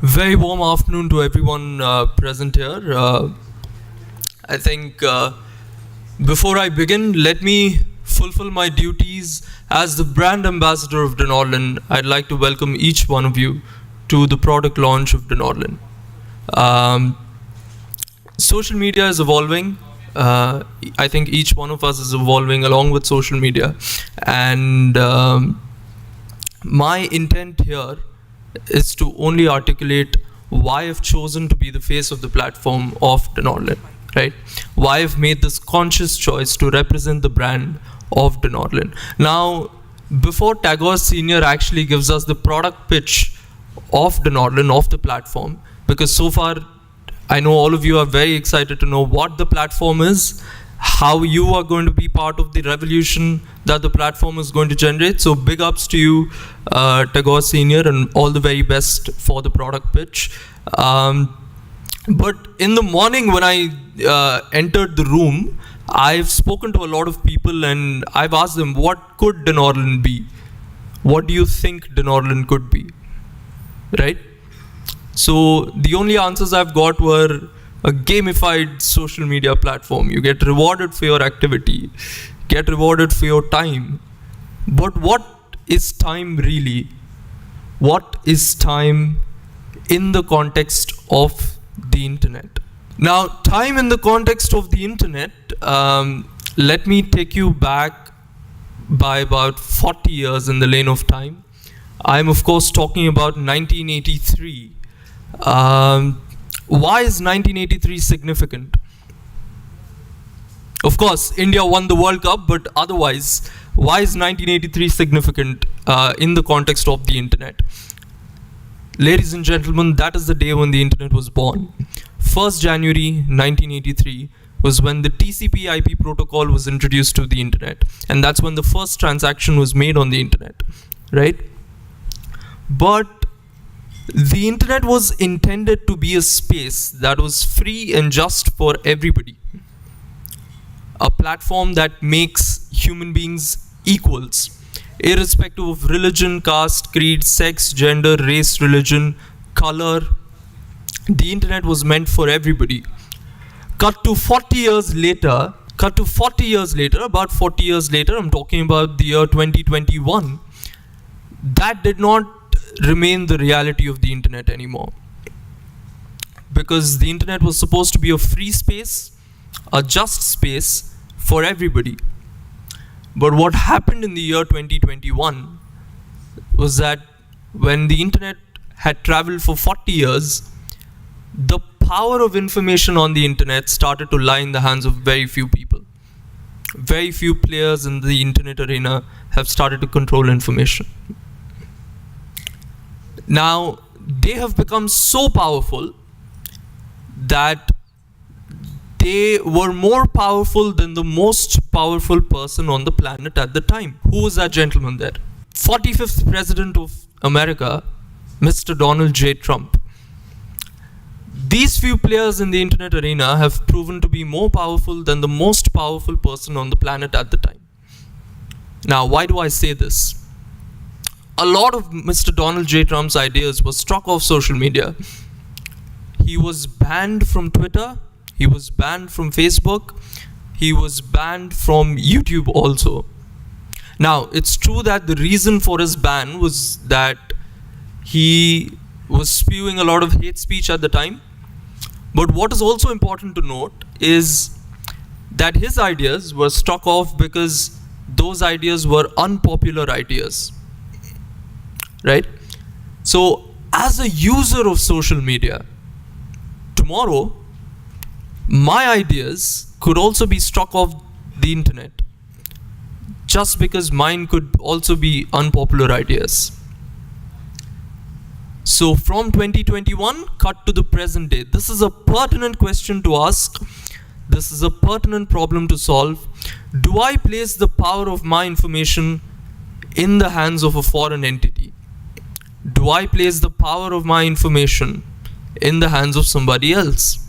Very warm afternoon to everyone present here. I think before I begin, let me fulfill my duties as the brand ambassador of Denorlin. I'd like to welcome each one of you to the product launch of Denorlin. Social media is evolving. I think each one of us is evolving along with social media. And my intent here is to only articulate why I've chosen to be the face of the platform of Denorlin, right? Why I've made this conscious choice to represent the brand of Denorlin. Now, before Tagore Senior actually gives us the product pitch of Denorlin, of the platform, because so far I know all of you are very excited to know what the platform is, how you are going to be part of the revolution that the platform is going to generate. So big ups to you, Tagore Senior, and all the very best for the product pitch. But in the morning when I entered the room, I've spoken to a lot of people and I've asked them, what could Denorlin be? What do you think Denorlin could be? Right? So the only answers I've got were a gamified social media platform. You get rewarded for your activity, get rewarded for your time. But what is time really? What is time in the context of the internet? Now, time in the context of the internet, let me take you back by about 40 years in the lane of time. I'm of course talking about 1983. Why is 1983 significant? Of course, India won the World Cup, but otherwise, why is 1983 significant in the context of the internet? Ladies and gentlemen, that is the day when the internet was born. 1st January 1983 was when the TCP/IP protocol was introduced to the internet, and that's when the first transaction was made on the internet, right? But the internet was intended to be a space that was free and just for everybody. A platform that makes human beings equals, irrespective of religion, caste, creed, sex, gender, race, religion, color. The internet was meant for everybody. Cut to 40 years later, about 40 years later, I'm talking about the year 2021, that did not remain the reality of the internet anymore, because the internet was supposed to be a free space, a just space for everybody. But what happened in the year 2021 was that when the internet had traveled for 40 years, the power of information on the internet started to lie in the hands of very few people. Very few players in the internet arena have started to control information. Now, they have become so powerful that they were more powerful than the most powerful person on the planet at the time. Who was that gentleman there? 45th President of America, Mr. Donald J. Trump. These few players in the internet arena have proven to be more powerful than the most powerful person on the planet at the time. Now, why do I say this? A lot of Mr. Donald J. Trump's ideas were struck off social media. He was banned from Twitter. He was banned from Facebook. He was banned from YouTube also. Now, it's true that the reason for his ban was that he was spewing a lot of hate speech at the time. But what is also important to note is that his ideas were struck off because those ideas were unpopular ideas. Right? So, as a user of social media, tomorrow, my ideas could also be struck off the internet, just because mine could also be unpopular ideas. So, from 2021, cut to the present day. This is a pertinent question to ask. This is a pertinent problem to solve. Do I place the power of my information in the hands of a foreign entity? Do I place the power of my information in the hands of somebody else?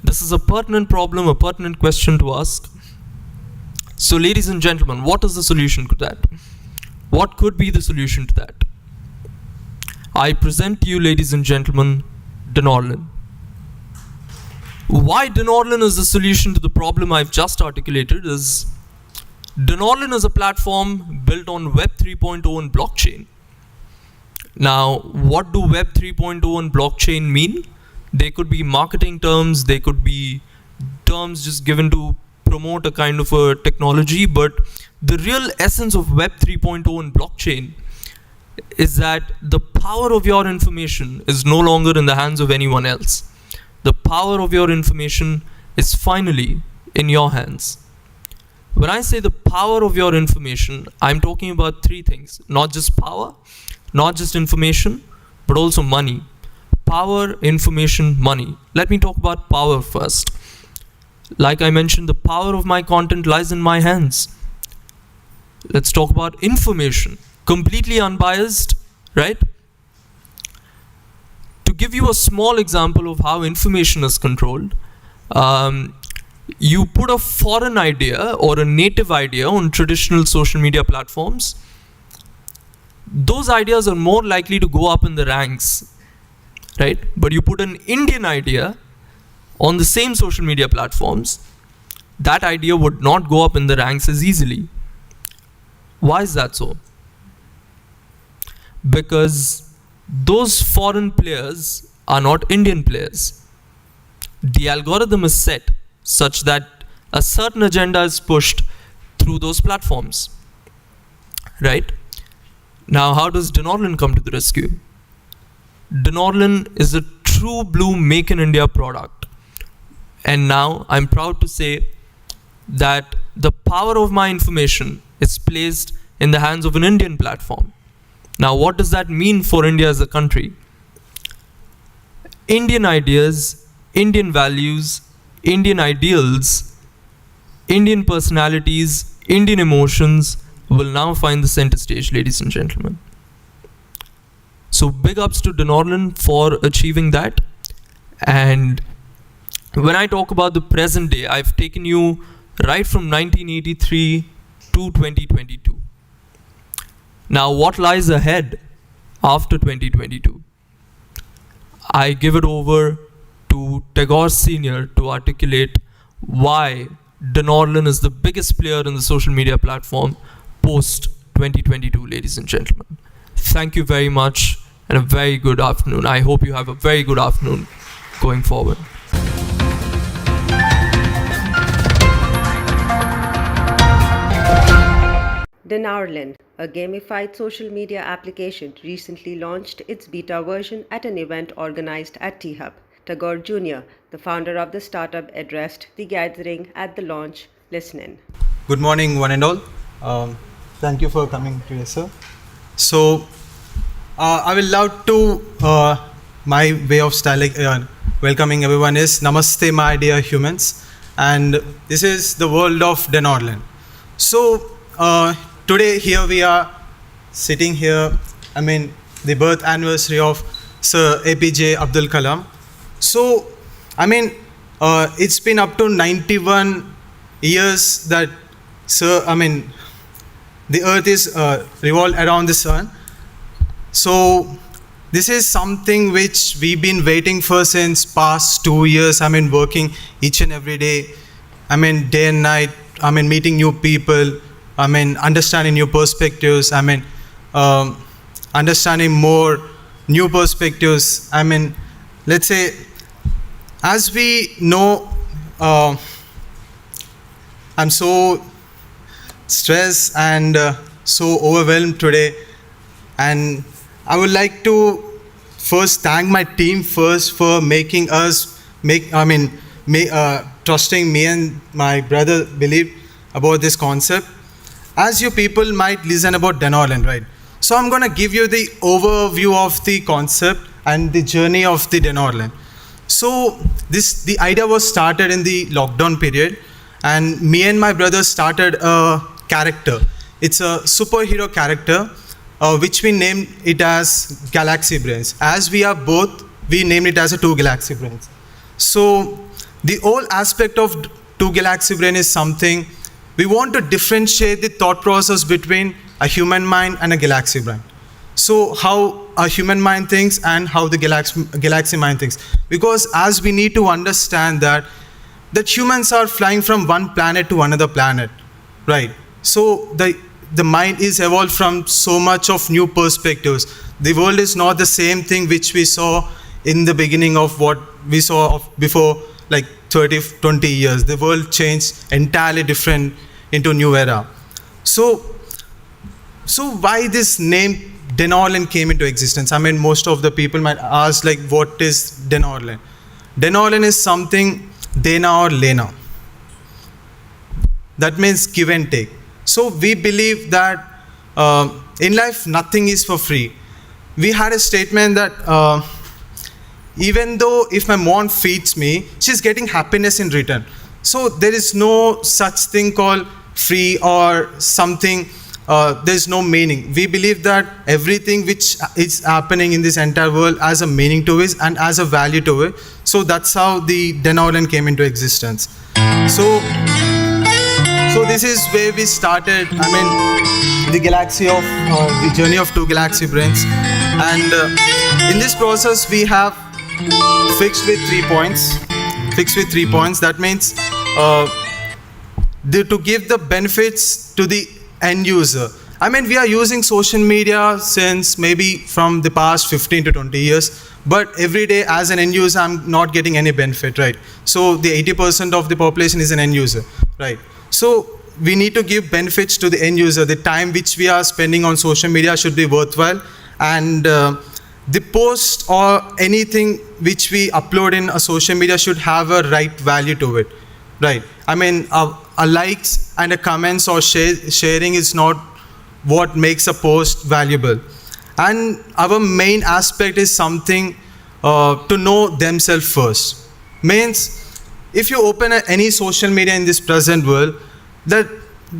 This is a pertinent problem, a pertinent question to ask. So, ladies and gentlemen, what is the solution to that? What could be the solution to that? I present to you, ladies and gentlemen, Denorlin. Why Denorlin is the solution to the problem I've just articulated is Denorlin is a platform built on Web 3.0 and blockchain. Now, what do Web 3.0 and blockchain mean? They could be marketing terms, they could be terms just given to promote a kind of a technology, but the real essence of Web 3.0 and blockchain is that the power of your information is no longer in the hands of anyone else. The power of your information is finally in your hands. When I say the power of your information, I'm talking about three things. Not just power, not just information, but also money. Power, information, money. Let me talk about power first. Like I mentioned, the power of my content lies in my hands. Let's talk about information. Completely unbiased, right? To give you a small example of how information is controlled, you put a foreign idea or a native idea on traditional social media platforms, those ideas are more likely to go up in the ranks, right? But you put an Indian idea on the same social media platforms, that idea would not go up in the ranks as easily. Why is that so? Because those foreign players are not Indian players. The algorithm is set such that a certain agenda is pushed through those platforms, right? Now, how does Denorlin come to the rescue? Denorlin is a true blue Make in India product. And now I'm proud to say that the power of my information is placed in the hands of an Indian platform. Now, what does that mean for India as a country? Indian ideas, Indian values, Indian ideals, Indian personalities, Indian emotions will now find the center stage, ladies and gentlemen. So big ups to Denorlin for achieving that. And when I talk about the present day, I've taken you right from 1983 to 2022. Now, what lies ahead after 2022? I give it over to Tagore Senior to articulate why Denorlin is the biggest player in the social media platform post 2022, ladies and gentlemen. Thank you very much and a very good afternoon. I hope you have a very good afternoon going forward. Denorlin, a gamified social media application, recently launched its beta version at an event organized at T-Hub. Tagore Jr., the founder of the startup, addressed the gathering at the launch. Listen in. Good morning, one and all. Thank you for coming today, sir. So, I will love to, my way of styling, welcoming everyone is Namaste, my dear humans. And this is the world of Denorlin. So, today here we are sitting here, the birth anniversary of Sir APJ Abdul Kalam. So, it's been up to 91 years that the earth is revolved around the sun. So, this is something which we've been waiting for since past 2 years. Working each and every day. Day and night. Meeting new people. Understanding new perspectives. Understanding more new perspectives. Let's say, as we know, I'm so stressed and so overwhelmed today, and I would like to first thank my team first for making us trusting me and my brother believe about this concept. As you people might listen about Denorlin, right? So I'm going to give you the overview of the concept and the journey of the Denorlin. So the idea was started in the lockdown period, and me and my brother started a character. It's a superhero character, which we named it as Galaxy Brains. As we are both, we named it as a Two Galaxy Brains. So the whole aspect of Two Galaxy Brain is something we want to differentiate the thought process between a human mind and a galaxy brain. So how a human mind thinks and how the galaxy mind thinks. Because as we need to understand that humans are flying from one planet to another planet, right? So the mind is evolved from so much of new perspectives. The world is not the same thing which we saw in the beginning of what we saw of before like 30, 20 years. The world changed entirely different into new era. So why this name Denorlan came into existence? I mean, most of the people might ask like, what is Denorlan? Denorlan is something Dena or Lena. That means give and take. So we believe that in life nothing is for free. We had a statement that even though if my mom feeds me, she's getting happiness in return. So there is no such thing called free or something. There's no meaning. We believe that everything which is happening in this entire world has a meaning to it and has a value to it. So that's how the Denorlan came into existence. So this is where we started. I mean, the galaxy of the journey of two galaxy brains, and in this process we have fixed with 3 points. That means to give the benefits to the end user. I mean, we are using social media since maybe from the past 15 to 20 years, but every day as an end user, I'm not getting any benefit, right? So the 80% of the population is an end user, right? So we need to give benefits to the end user. The time which we are spending on social media should be worthwhile, and the post or anything which we upload in a social media should have a right value to it, right? I mean, a likes and a comments or sharing is not what makes a post valuable. And our main aspect is something to know themselves first. Means, if you open any social media in this present world, that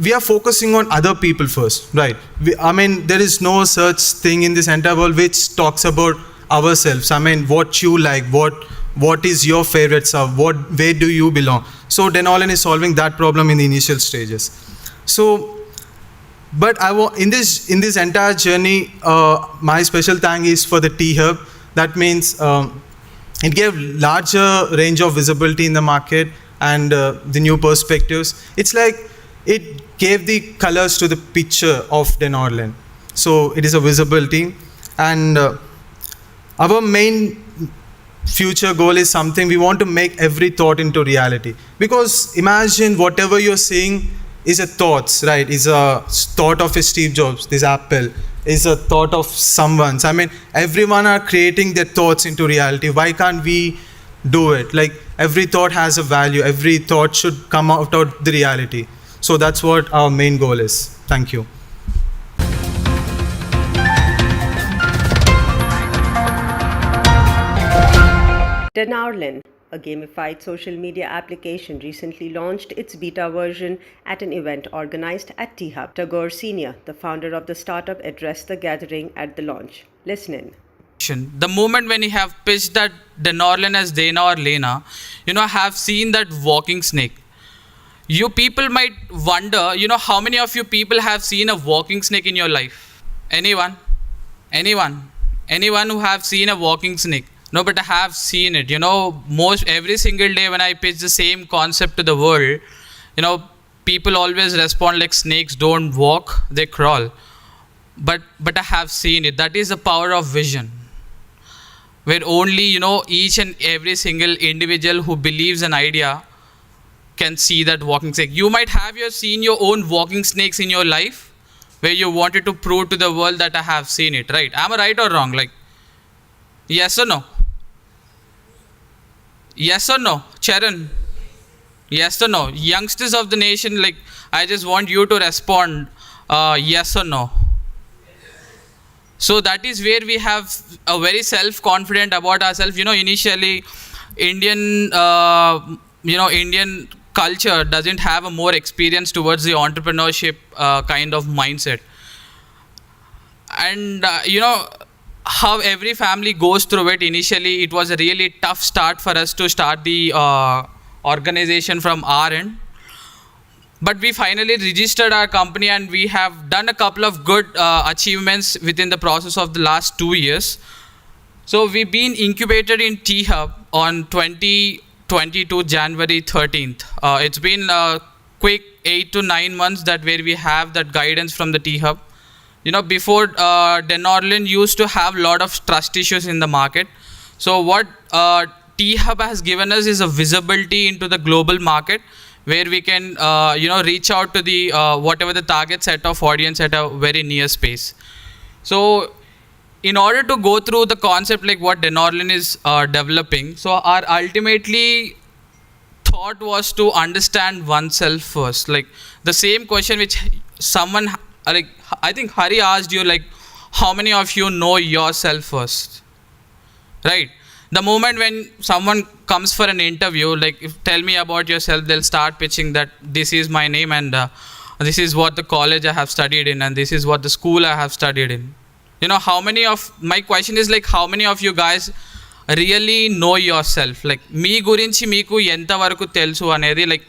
we are focusing on other people first, right? I mean, there is no such thing in this entire world which talks about ourselves. I mean, what you like, what is your favorite stuff, where do you belong? So Denorlan is solving that problem in the initial stages. So, but in this entire journey, my special thank is for the T-Hub. That means it gave larger range of visibility in the market and the new perspectives. It's like it gave the colors to the picture of Denorlan. So it is a visibility, and our main future goal is something we want to make every thought into reality. Because imagine whatever you're seeing is a thoughts, right? Is a thought of a Steve Jobs, this Apple, is a thought of someone's. I mean, everyone are creating their thoughts into reality. Why can't we do it? Like, every thought has a value. Every thought should come out of the reality. So that's what our main goal is. Thank you. Denorlan, a gamified social media application, recently launched its beta version at an event organized at T-Hub. Tagore Sr., the founder of the startup, addressed the gathering at the launch. Listen in. The moment when you have pitched that Denorlan as Dana or Lena, I have seen that walking snake. You people might wonder, how many of you people have seen a walking snake in your life? Anyone? Anyone who have seen a walking snake? No, but I have seen it. Most every single day when I pitch the same concept to the world, people always respond like snakes don't walk, they crawl. But I have seen it. That is the power of vision. Where only, each and every single individual who believes an idea can see that walking snake. You might have seen your own walking snakes in your life, where you wanted to prove to the world that I have seen it, right? Am I right or wrong? Like, yes or no? Yes or no? Charan? Yes or no? Youngsters of the nation, like, I just want you to respond yes or no. So that is where we have a very self-confident about ourselves. Initially, Indian culture doesn't have a more experience towards the entrepreneurship kind of mindset. And, how every family goes through it. Initially, it was a really tough start for us to start the organization from our end. but we finally registered our company, and we have done a couple of good achievements within the process of the last 2 years. So we've been incubated in T-Hub on 2022 January 13th. It's been a quick 8 to 9 months that where we have that guidance from the T-Hub. Before Denorlin used to have a lot of trust issues in the market. So what T-Hub has given us is a visibility into the global market, where we can reach out to the whatever the target set of audience at a very near space. So in order to go through the concept like what Denorlin is developing, so our ultimately thought was to understand oneself first. Like the same question which someone, like I think Hari asked you, like how many of you know yourself first, right? The moment when someone comes for an interview, like tell me about yourself, they'll start pitching that this is my name, and this is what the college I have studied in, and this is what the school I have studied in. How many of, my question is like, how many of you guys really know yourself? Like me gurinchi meeku enta varaku telusu anedi, like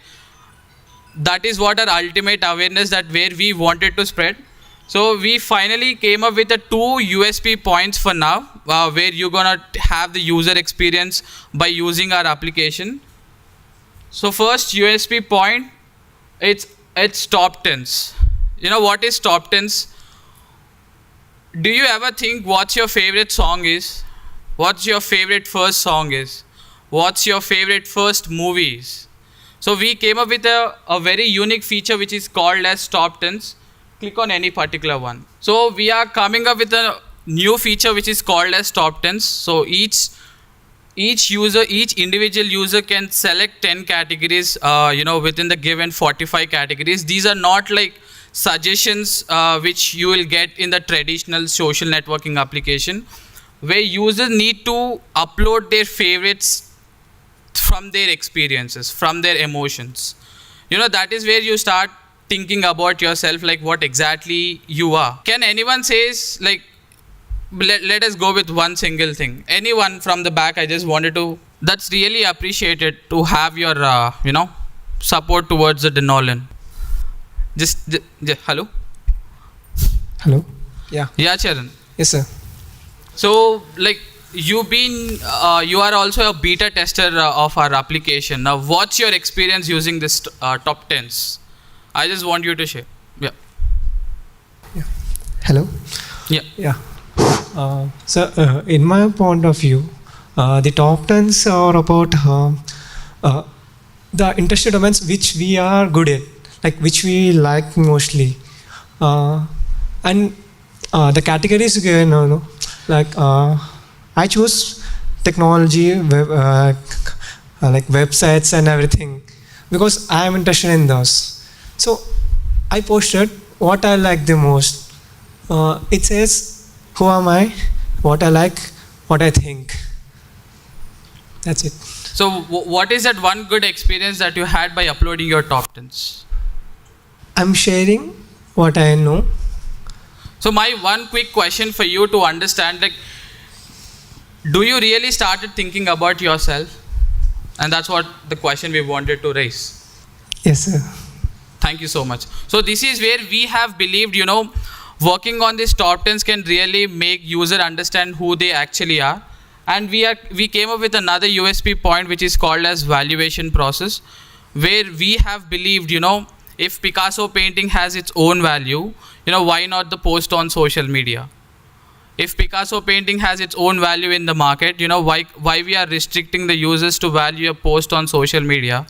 that is what our ultimate awareness, that where we wanted to spread. So we finally came up with the 2 USP points for now, where you're gonna have the user experience by using our application. So first USP point, it's top 10s. What is top 10s? Do you ever think what's your favorite song is? What's your favorite first song is? What's your favorite first movie is? So we came up with a very unique feature which is called as top 10s. Click on any particular one. So we are coming up with a new feature which is called as top 10s. So each individual user can select 10 categories, within the given 45 categories. These are not like suggestions which you will get in the traditional social networking application, where users need to upload their favorites from their experiences, from their emotions. That is where you start thinking about yourself, like what exactly you are. Can anyone says, like, let us go with one single thing. Anyone from the back, I just wanted to, that's really appreciated to have your, support towards the Denorlin. Just hello? Hello? Yeah. Yeah, Charan. Yes, sir. So, like, you are also a beta tester of our application. Now, what's your experience using this top 10s? I just want you to share. Yeah. Hello? Yeah. Yeah. So, in my point of view, the top 10s are about the interested domains which we are good at, like which we like mostly. And the categories given, like I choose technology, like websites and everything, because I am interested in those. So I posted what I like the most. It says who am I, what I like, what I think. That's it. So what is that one good experience that you had by uploading your top 10s? I'm sharing what I know. So my one quick question for you to understand, like, do you really started thinking about yourself? And that's what the question we wanted to raise. Yes, sir. Thank you so much. So this is where we have believed, working on these top 10s can really make user understand who they actually are. And we came up with another USP point which is called as valuation process, where we have believed, if Picasso painting has its own value, why not the post on social media? If Picasso painting has its own value in the market, why we are restricting the users to value a post on social media?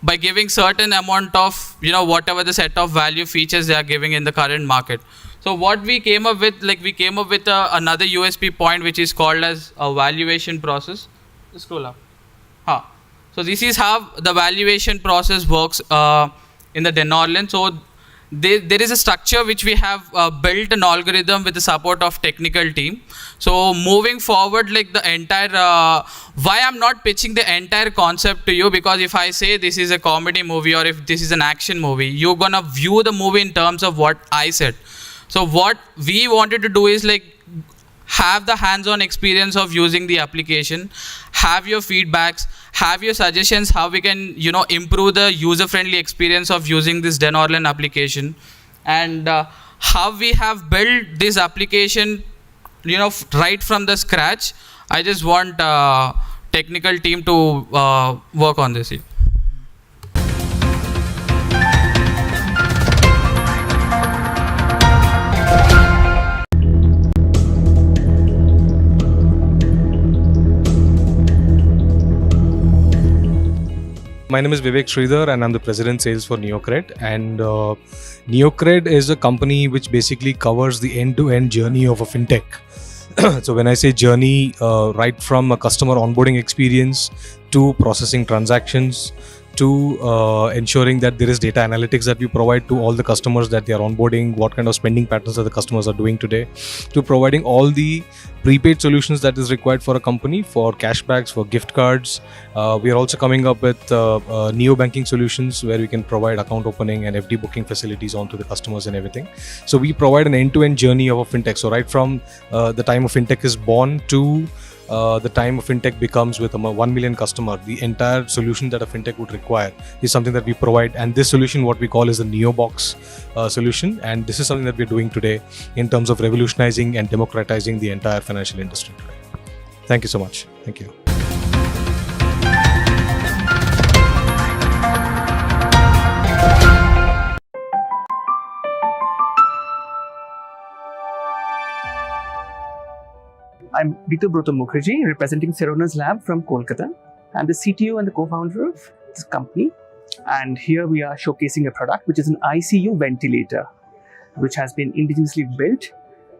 By giving certain amount of, whatever the set of value features they are giving in the current market. So what we came up with, another USP point which is called as a valuation process. Just scroll up. So this is how the valuation process works in the Denorlin. So there is a structure which we have built an algorithm with the support of technical team. So moving forward, like the entire, why I'm not pitching the entire concept to you, because if I say this is a comedy movie or if this is an action movie, you're gonna view the movie in terms of what I said. So what we wanted to do is like have the hands-on experience of using the application, have your feedbacks, have your suggestions how we can improve the user-friendly experience of using this Denorland application, and how we have built this application right from the scratch. I just want technical team to work on this. My name is Vivek Sridhar and I'm the President Sales for Neocred. And Neocred is a company which basically covers the end-to-end journey of a fintech. So when I say journey, right from a customer onboarding experience to processing transactions to ensuring that there is data analytics that we provide to all the customers that they are onboarding, what kind of spending patterns that the customers are doing today, to providing all the prepaid solutions that is required for a company, for cashbacks, for gift cards. We are also coming up with neo banking solutions where we can provide account opening and FD booking facilities onto the customers and everything. So we provide an end-to-end journey of a fintech. So right from the time a fintech is born to the time a fintech becomes with a 1 million customer, the entire solution that a fintech would require is something that we provide. And this solution, what we call is the Neobox solution. And this is something that we're doing today in terms of revolutionizing and democratizing the entire financial industry today. Thank you so much. Thank you. I'm Dr. Mukherjee, representing Serona's Lab from Kolkata. I'm the CTO and the co-founder of this company. And here we are showcasing a product which is an ICU ventilator, which has been indigenously built.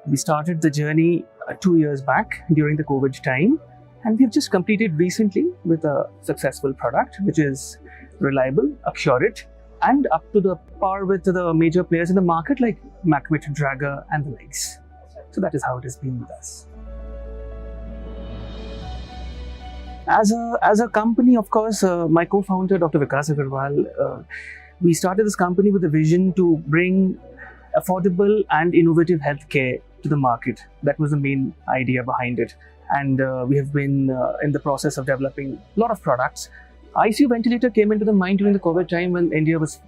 We started the journey 2 years back during the COVID time, and we've just completed recently with a successful product which is reliable, accurate, and up to the par with the major players in the market like Macquarie, Draga, and the likes. So that is how it has been with us. As a company, of course, my co-founder, Dr. Vikas Agarwal, we started this company with a vision to bring affordable and innovative healthcare to the market. That was the main idea behind it. And we have been in the process of developing a lot of products. ICU ventilator came into the mind during the COVID time when India was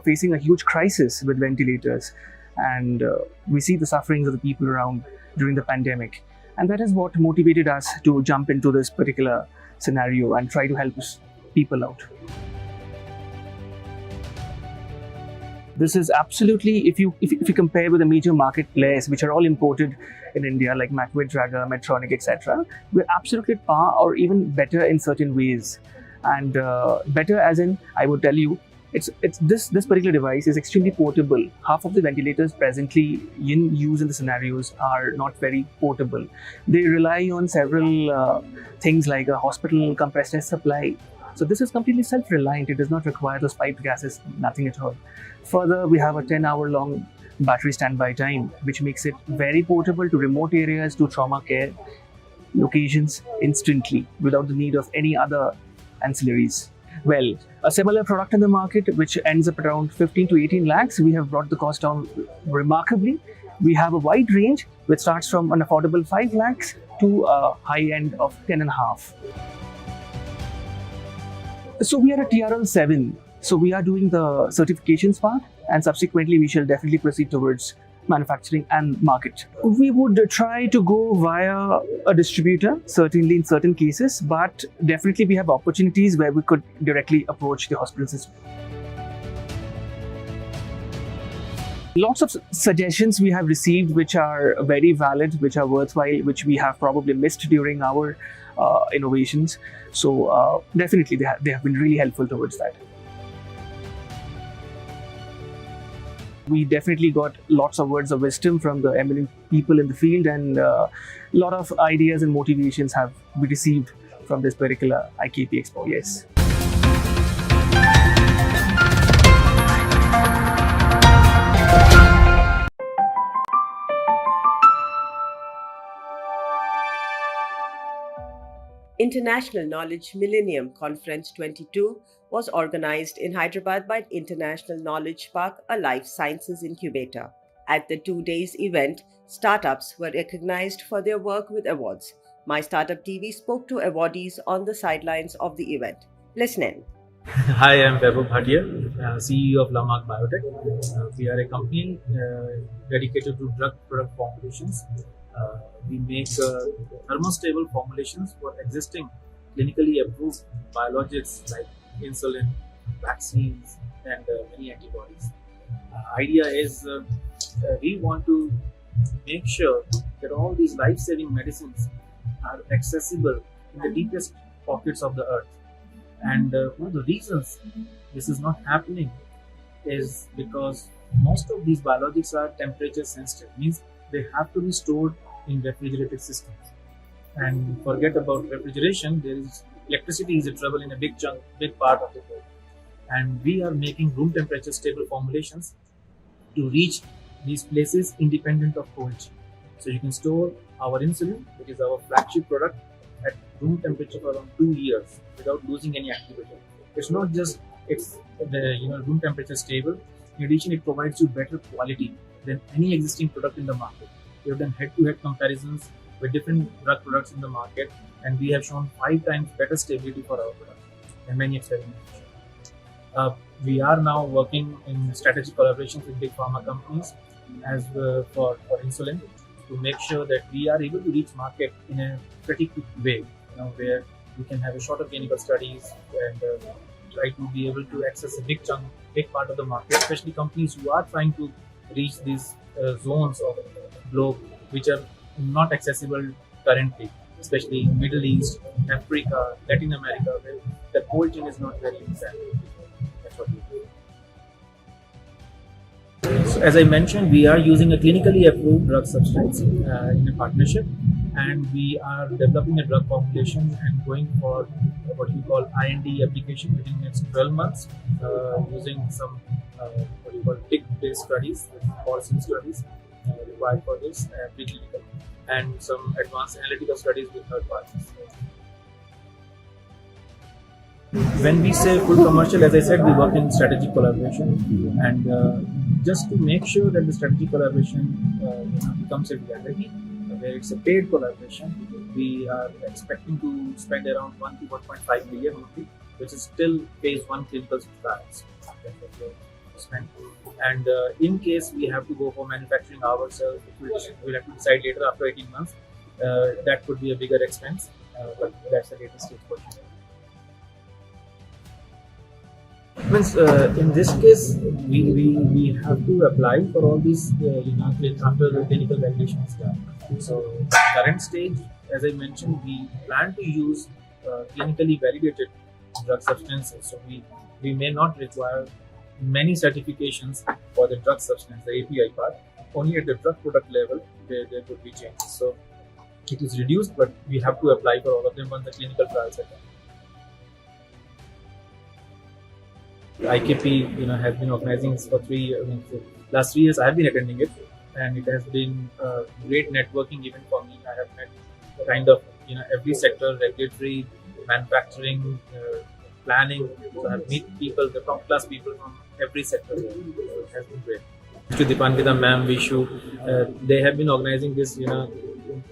facing a huge crisis with ventilators. And we see the sufferings of the people around during the pandemic. And that is what motivated us to jump into this particular scenario and try to help people out. This is absolutely, if you compare with the major market players, which are all imported in India, like Macquarie, Draga, Medtronic, etc., we're absolutely at par or even better in certain ways. And better as in, I would tell you, this particular device is extremely portable. Half of the ventilators presently in use in the scenarios are not very portable. They rely on several things like a hospital compressed air supply. So this is completely self-reliant. It does not require those piped gases, nothing at all. Further, we have a 10-hour-long battery standby time, which makes it very portable to remote areas, to trauma care locations instantly without the need of any other ancillaries. Well, a similar product in the market, which ends up around 15 to 18 lakhs, we have brought the cost down remarkably. We have a wide range, which starts from an affordable 5 lakhs to a high end of 10.5. So we are at TRL 7. So we are doing the certifications part, and subsequently we shall definitely proceed towards manufacturing and market. We would try to go via a distributor, certainly in certain cases, but definitely we have opportunities where we could directly approach the hospital system. Lots of suggestions we have received which are very valid, which are worthwhile, which we have probably missed during our innovations. So definitely they have been really helpful towards that. We definitely got lots of words of wisdom from the eminent people in the field, and a lot of ideas and motivations have been received from this particular IKP Expo, yes. International Knowledge Millennium Conference 22 was organized in Hyderabad by International Knowledge Park, a life sciences incubator. At the 2 days event, startups were recognized for their work with awards. My Startup TV spoke to awardees on the sidelines of the event. Listen in. Hi, I'm Vaibhav Bhatia, CEO of Lamarck Biotech. We are a company dedicated to drug product formulations. We make thermostable formulations for existing clinically approved biologics like insulin, vaccines, and many antibodies. Idea is we want to make sure that all these life-saving medicines are accessible in the deepest pockets of the earth. And one of the reasons this is not happening is because most of these biologics are temperature sensitive, means they have to be stored in refrigerated systems. And forget about refrigeration, there is electricity is a trouble in a big part of the world. And we are making room temperature stable formulations to reach these places independent of cold chain. So you can store our insulin, which is our flagship product, at room temperature for around 2 years without losing any activity. It's not just it's the room temperature stable. In addition, it provides you better quality than any existing product in the market. We have done head-to-head comparisons with different drug products in the market, and we have shown 5 times better stability for our product than many experiments. We are now working in strategic collaborations with big pharma companies as for insulin, to make sure that we are able to reach market in a pretty quick way, where we can have a shorter clinical studies and try to be able to access a big part of the market, especially companies who are trying to reach these zones of globe which are not accessible currently, especially Middle East, Africa, Latin America, where the cold chain is not very exacting. That's what we do. So as I mentioned, we are using a clinically approved drug substance in a partnership, and we are developing a drug formulation and going for what we call IND application within the next 12 months, using some what we call tick-based studies, porcine studies required for this, preclinical, and some advanced analytical studies with third parties. When we say full commercial, as I said, we work in strategic collaboration, and just to make sure that the strategic collaboration becomes a reality, where it's a paid collaboration, we are expecting to spend around 1 to 1.5 million only, which is still phase 1 clinical trials. And in case we have to go for manufacturing ourselves, which we'll have to decide later after 18 months, that could be a bigger expense, but that's the latest stage for sure. Means in this case, we have to apply for all these after the clinical validation is done. So current stage, as I mentioned, we plan to use clinically validated drug substances. So we may not require many certifications for the drug substance, the API part. Only at the drug product level there could be changes. So it is reduced, but we have to apply for all of them once the clinical trials are done. IKP, has been organizing this for 3 years. Last 3 years I have been attending it, and it has been great networking event for me. I have met kind of every sector, regulatory, manufacturing, planning. So I have met people, the top class people from every sector. It has been great. To Dipanvita ma'am, Vishu, they have been organizing this, in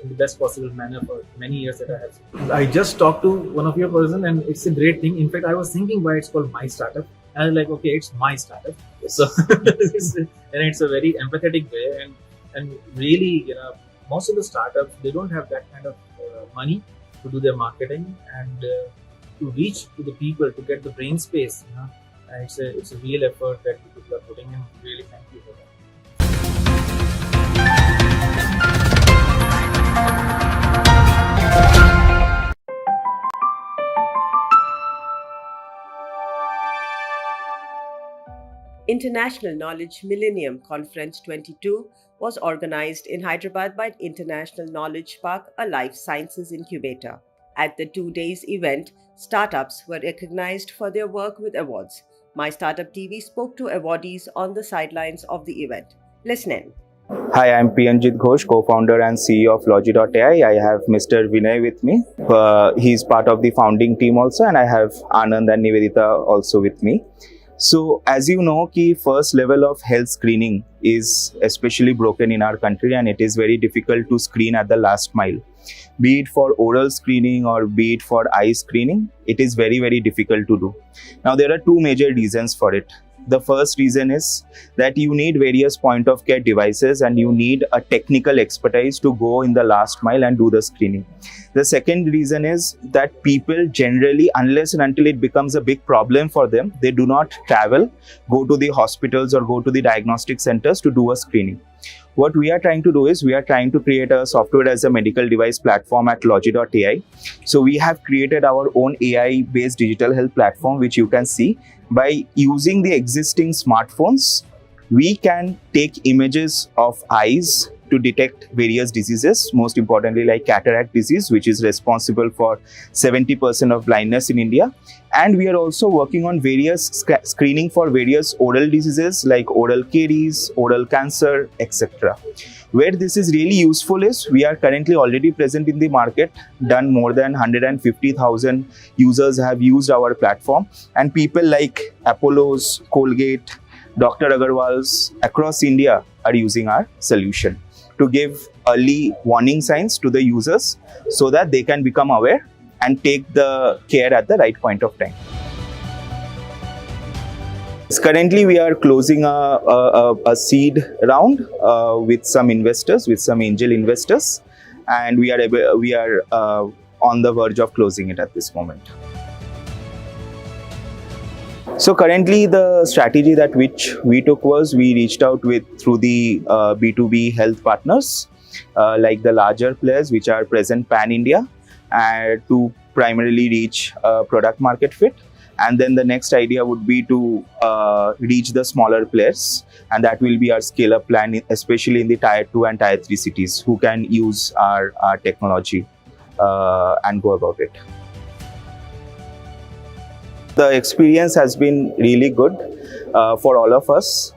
the best possible manner for many years that I have seen. I just talked to one of your person, and it's a great thing. In fact, I was thinking why it's called My Startup. And I was like, okay, it's my startup. So and it's a very empathetic way, and really, most of the startups, they don't have that kind of money to do their marketing and to reach to the people, to get the brain space. And it's a real effort that people are putting in. Really, thank you for that. International Knowledge Millennium Conference 22 was organized in Hyderabad by International Knowledge Park, a life sciences incubator. At the 2 days event, startups were recognized for their work with awards. My Startup TV spoke to awardees on the sidelines of the event. Listen in. Hi, I'm Priyanjit Ghosh, co-founder and CEO of Logi.ai. I have Mr. Vinay with me. He's part of the founding team also, and I have Anand and Nivedita also with me. So as you know, ki first level of health screening is especially broken in our country, and it is very difficult to screen at the last mile. Be it for oral screening or be it for eye screening, it is very, very difficult to do. Now, there are two major reasons for it. The first reason is that you need various point of care devices and you need a technical expertise to go in the last mile and do the screening. The second reason is that people generally, unless and until it becomes a big problem for them, they do not travel, go to the hospitals or go to the diagnostic centers to do a screening. What we are trying to do is we are trying to create a software as a medical device platform at Logi.ai. So we have created our own AI based digital health platform, which you can see. By using the existing smartphones, we can take images of eyes to detect various diseases, most importantly like cataract disease, which is responsible for 70% of blindness in India. And we are also working on various screening for various oral diseases like oral caries, oral cancer, etc. Where this is really useful is we are currently already present in the market, done more than 150,000 users have used our platform, and people like Apollo's, Colgate, Dr. Agarwal's across India are using our solution to give early warning signs to the users so that they can become aware and take the care at the right point of time. Currently, we are closing a seed round with some investors, with some angel investors, and we are on the verge of closing it at this moment. So currently, the strategy that which we took was we reached out through the B2B health partners like the larger players which are present pan-India to primarily reach product market fit. And then the next idea would be to reach the smaller players, and that will be our scale-up plan, especially in the Tier 2 and Tier 3 cities who can use our technology and go about it. The experience has been really good for all of us.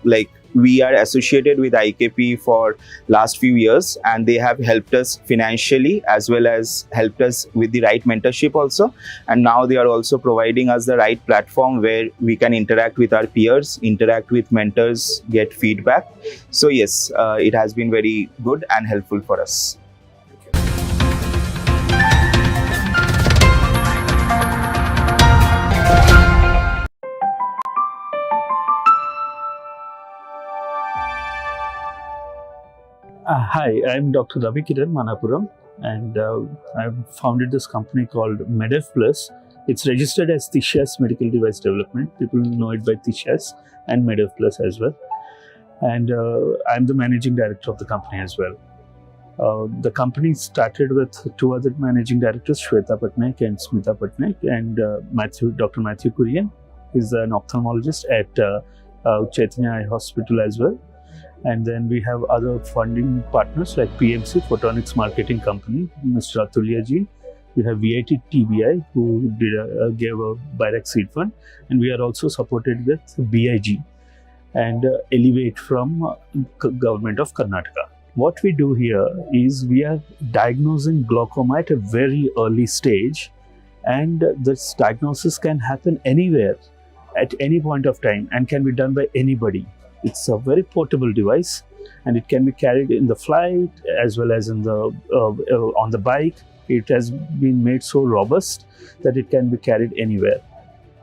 Like we are associated with IKP for last few years, and they have helped us financially as well as helped us with the right mentorship also. And now they are also providing us the right platform where we can interact with our peers, interact with mentors, get feedback. So yes, it has been very good and helpful for us. Hi, I'm Dr. Ravi Kiran Manapuram, and I've founded this company called Medev Plus. It's registered as Tishas Medical Device Development. People know it by Tishas and Medev Plus as well. And I'm the managing director of the company as well. The company started with two other managing directors, Shweta Patnaik and Smita Patnaik, and Dr. Matthew Kurian is an ophthalmologist at Chaitanya Eye Hospital as well. And then we have other funding partners like PMC, Photonics Marketing Company, Mr. Atulya ji. We have VIT TBI, who gave a Bayrak seed fund. And we are also supported with BIG and Elevate from Government of Karnataka. What we do here is we are diagnosing glaucoma at a very early stage, and this diagnosis can happen anywhere at any point of time and can be done by anybody. It's a very portable device, and it can be carried in the flight as well as in the on the bike. It has been made so robust that it can be carried anywhere.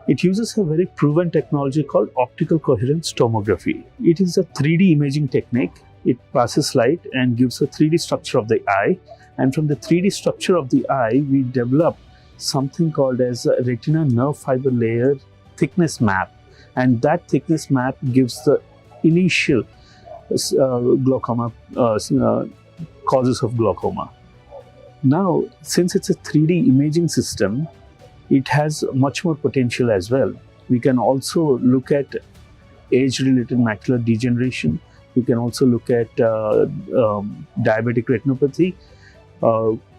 It uses a very proven technology called optical coherence tomography. It is a 3D imaging technique. It passes light and gives a 3D structure of the eye, and from the 3D structure of the eye, we develop something called as a retina nerve fiber layer thickness map, and that thickness map gives the initial glaucoma causes of glaucoma. Now, since it's a 3D imaging system, it has much more potential as well. We can also look at age-related macular degeneration. We can also look at diabetic retinopathy,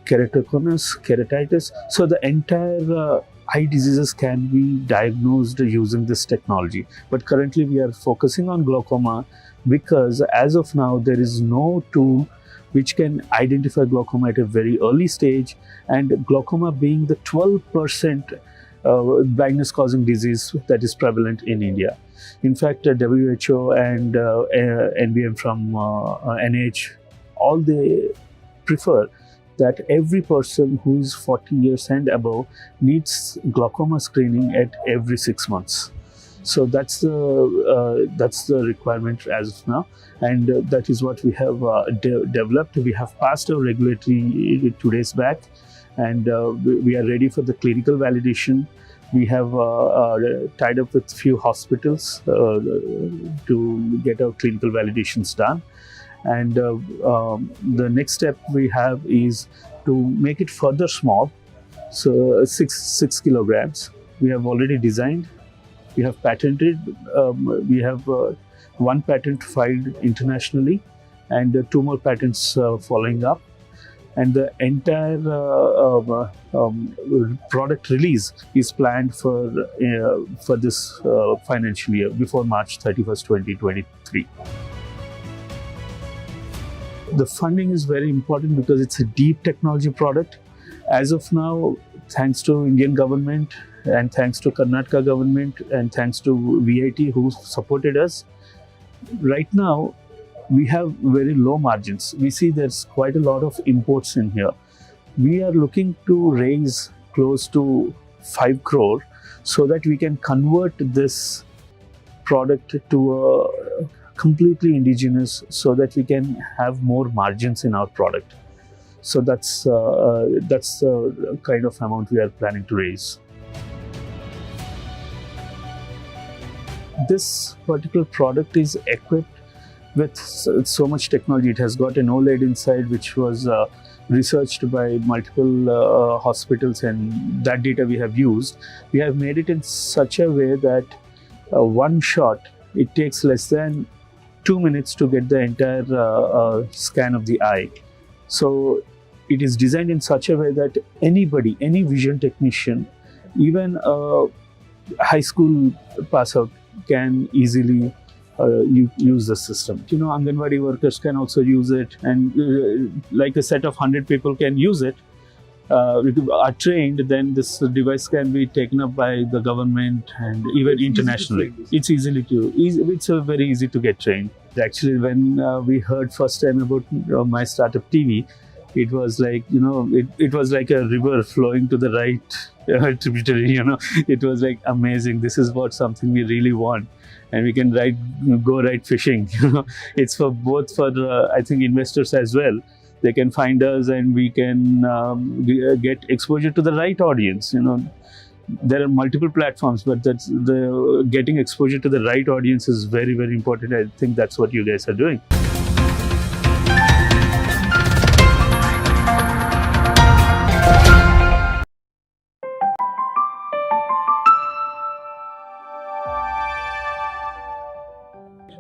keratoconus, keratitis. So the entire eye diseases can be diagnosed using this technology. But currently we are focusing on glaucoma because as of now there is no tool which can identify glaucoma at a very early stage, and glaucoma being the 12% blindness causing disease that is prevalent in India. In fact, WHO and NBM from NH, all they prefer that every person who is 40 years and above needs glaucoma screening at every 6 months. So that's the requirement as of now, and that is what we have developed. We have passed our regulatory 2 days back, and we are ready for the clinical validation. We have tied up with few hospitals to get our clinical validations done. And the next step we have is to make it further small, so 6 kilograms. We have already designed. We have patented. We have one patent filed internationally, and 2 more patents following up. And the entire product release is planned for this financial year, before March 31st, 2023. The funding is very important because it's a deep technology product. As of now, thanks to Indian government and thanks to Karnataka government and thanks to VIT who supported us, right now we have very low margins. We see there's quite a lot of imports in here. We are looking to raise close to 5 crore so that we can convert this product to a completely indigenous, so that we can have more margins in our product. So that's the kind of amount we are planning to raise. This particular product is equipped with so much technology. It has got an OLED inside, which was researched by multiple hospitals, and that data we have used. We have made it in such a way that one shot, it takes less than 2 minutes to get the entire scan of the eye. So it is designed in such a way that anybody, any vision technician, even a high school pass out, can easily use the system. You know, Anganwadi workers can also use it, and like a set of 100 people can use it. Are trained, then this device can be taken up by the government and even internationally. It's it's very easy to get trained. Actually, when we heard first time about my startup TV, it was like, you know, it was like a river flowing to the right tributary. You know, it was like amazing. This is what something we really want, and we can go fishing. You know, it's for both for I think investors as well. They can find us, and we can get exposure to the right audience. You know, there are multiple platforms, but getting exposure to the right audience is very, very important. I think that's what you guys are doing.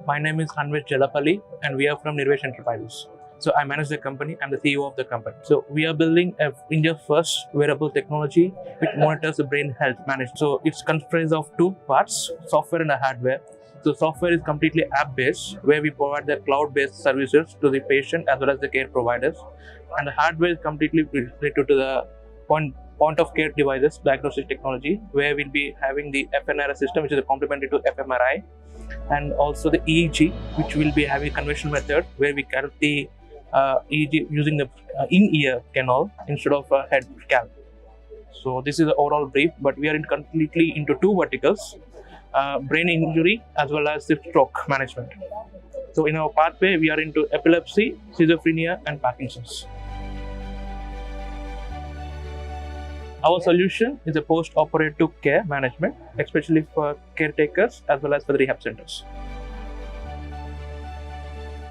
My name is Anvesh Jalapalli, and we are from Nirvesh Enterprises. So I manage the company. I'm the CEO of the company. So we are building India's first wearable technology which monitors the brain health management. So it's comprised of 2 parts, software and hardware. So software is completely app-based, where we provide the cloud-based services to the patient as well as the care providers. And the hardware is completely related to the point of care devices, diagnostic technology, where we'll be having the FNRS system, which is complementary to fMRI, and also the EEG, which will be having a conventional method where we carry the EEG using the in-ear canal instead of a head scan. So this is the overall brief, but we are completely into 2 verticals, brain injury as well as the stroke management. So in our pathway, we are into epilepsy, schizophrenia, and Parkinson's. Our solution is a post-operative care management, especially for caretakers as well as for the rehab centers.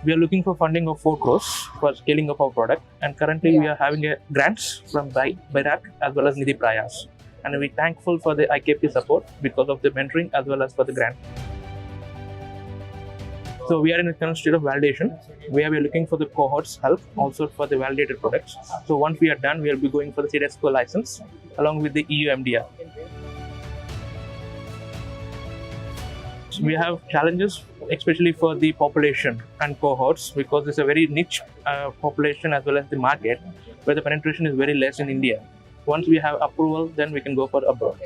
We are looking for funding of 4 crores for scaling up our product, and currently we are having grants from BIRAC as well as Nidhi Prayas. And we're thankful for the IKP support because of the mentoring as well as for the grant. So we are in a current state of validation, where we are looking for the cohorts help also for the validated products. So once we are done, we will be going for the CDSCO license along with the EU MDR. So we have challenges, especially for the population and cohorts, because it's a very niche population as well as the market, where the penetration is very less in India. Once we have approval, then we can go for abroad.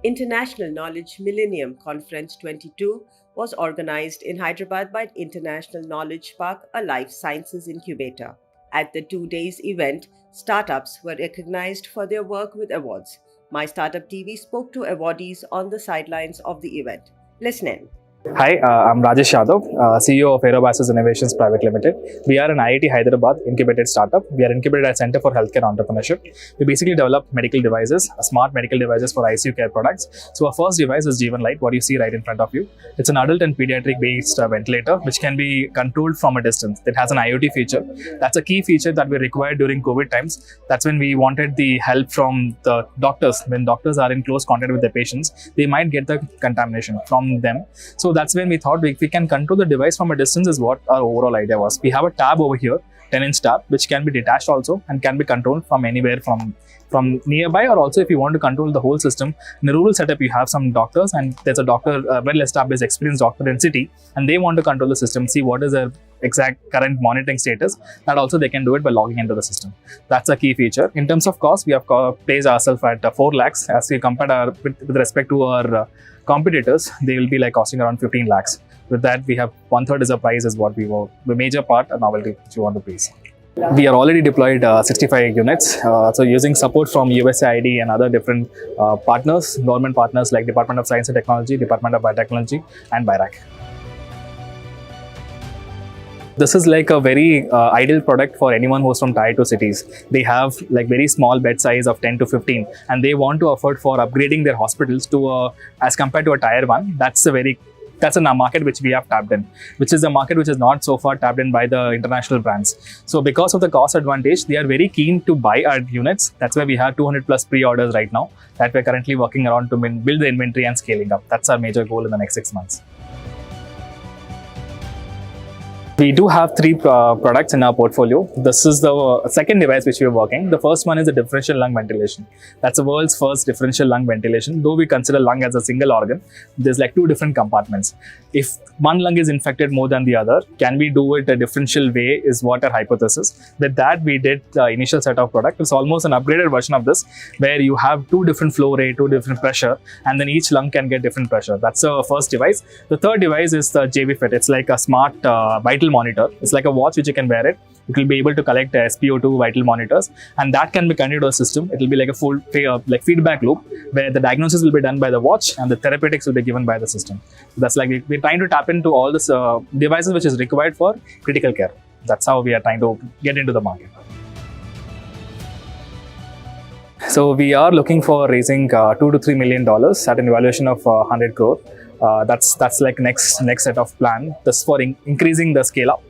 International Knowledge Millennium Conference 22 was organized in Hyderabad by International Knowledge Park, a life sciences incubator. At the 2 days event, startups were recognized for their work with awards. My Startup TV spoke to awardees on the sidelines of the event. Listen in. Hi, I'm Rajesh Yadav, CEO of Aerobasis Innovations Private Limited. We are an IIT Hyderabad incubated startup. We are incubated at Center for Healthcare Entrepreneurship. We basically develop medical devices, smart medical devices for ICU care products. So our first device is Jeevan Light, what you see right in front of you. It's an adult and pediatric based ventilator which can be controlled from a distance. It has an IoT feature. That's a key feature that we required during COVID times. That's when we wanted the help from the doctors. When doctors are in close contact with their patients, they might get the contamination from them. So that's when we thought if we can control the device from a distance is what our overall idea was. We have a tab over here, 10-inch tab, which can be detached also and can be controlled from anywhere from nearby, or also if you want to control the whole system. In a rural setup, you have some doctors and there's a doctor, a well-established, experienced doctor in city, and they want to control the system, see what is their exact current monitoring status. That also they can do it by logging into the system. That's a key feature. In terms of cost, we have placed ourselves at 4 lakhs. As we compare with respect to our competitors, they will be like costing around 15 lakhs. With that, we have 1/3 is the price is what we were, the major part, a novelty which you want to place. We are already deployed 65 units. So using support from USAID and other different partners, government partners like Department of Science and Technology, Department of Biotechnology and BIRAC. This is like a very ideal product for anyone who's from tier 2 cities. They have like very small bed size of 10 to 15 and they want to afford for upgrading their hospitals to as compared to a tier 1. That's a market which we have tapped in, which is a market which is not so far tapped in by the international brands. So because of the cost advantage, they are very keen to buy our units. That's why we have 200 plus pre-orders right now that we're currently working around to build the inventory and scaling up. That's our major goal in the next 6 months. We do have 3 products in our portfolio. This is the second device which we are working. The first one is the differential lung ventilation. That's the world's first differential lung ventilation. Though we consider lung as a single organ, there's like 2 different compartments. If one lung is infected more than the other, can we do it a differential way is what our hypothesis. With that, we did the initial set of product. It's almost an upgraded version of this, where you have 2 different flow rate, 2 different pressure, and then each lung can get different pressure. That's the first device. The third device is the JV Fit. It's like a smart vital monitor. It's like a watch which you can wear it. It will be able to collect SpO2 vital monitors, and that can be connected to a system. It will be like a full like feedback loop where the diagnosis will be done by the watch and the therapeutics will be given by the system. That's like we're trying to tap into all this devices which is required for critical care. That's how we are trying to get into the market. So we are looking for raising $2 to $3 million at an evaluation of 100 crore. That's like next set of plan. This for increasing the scale up,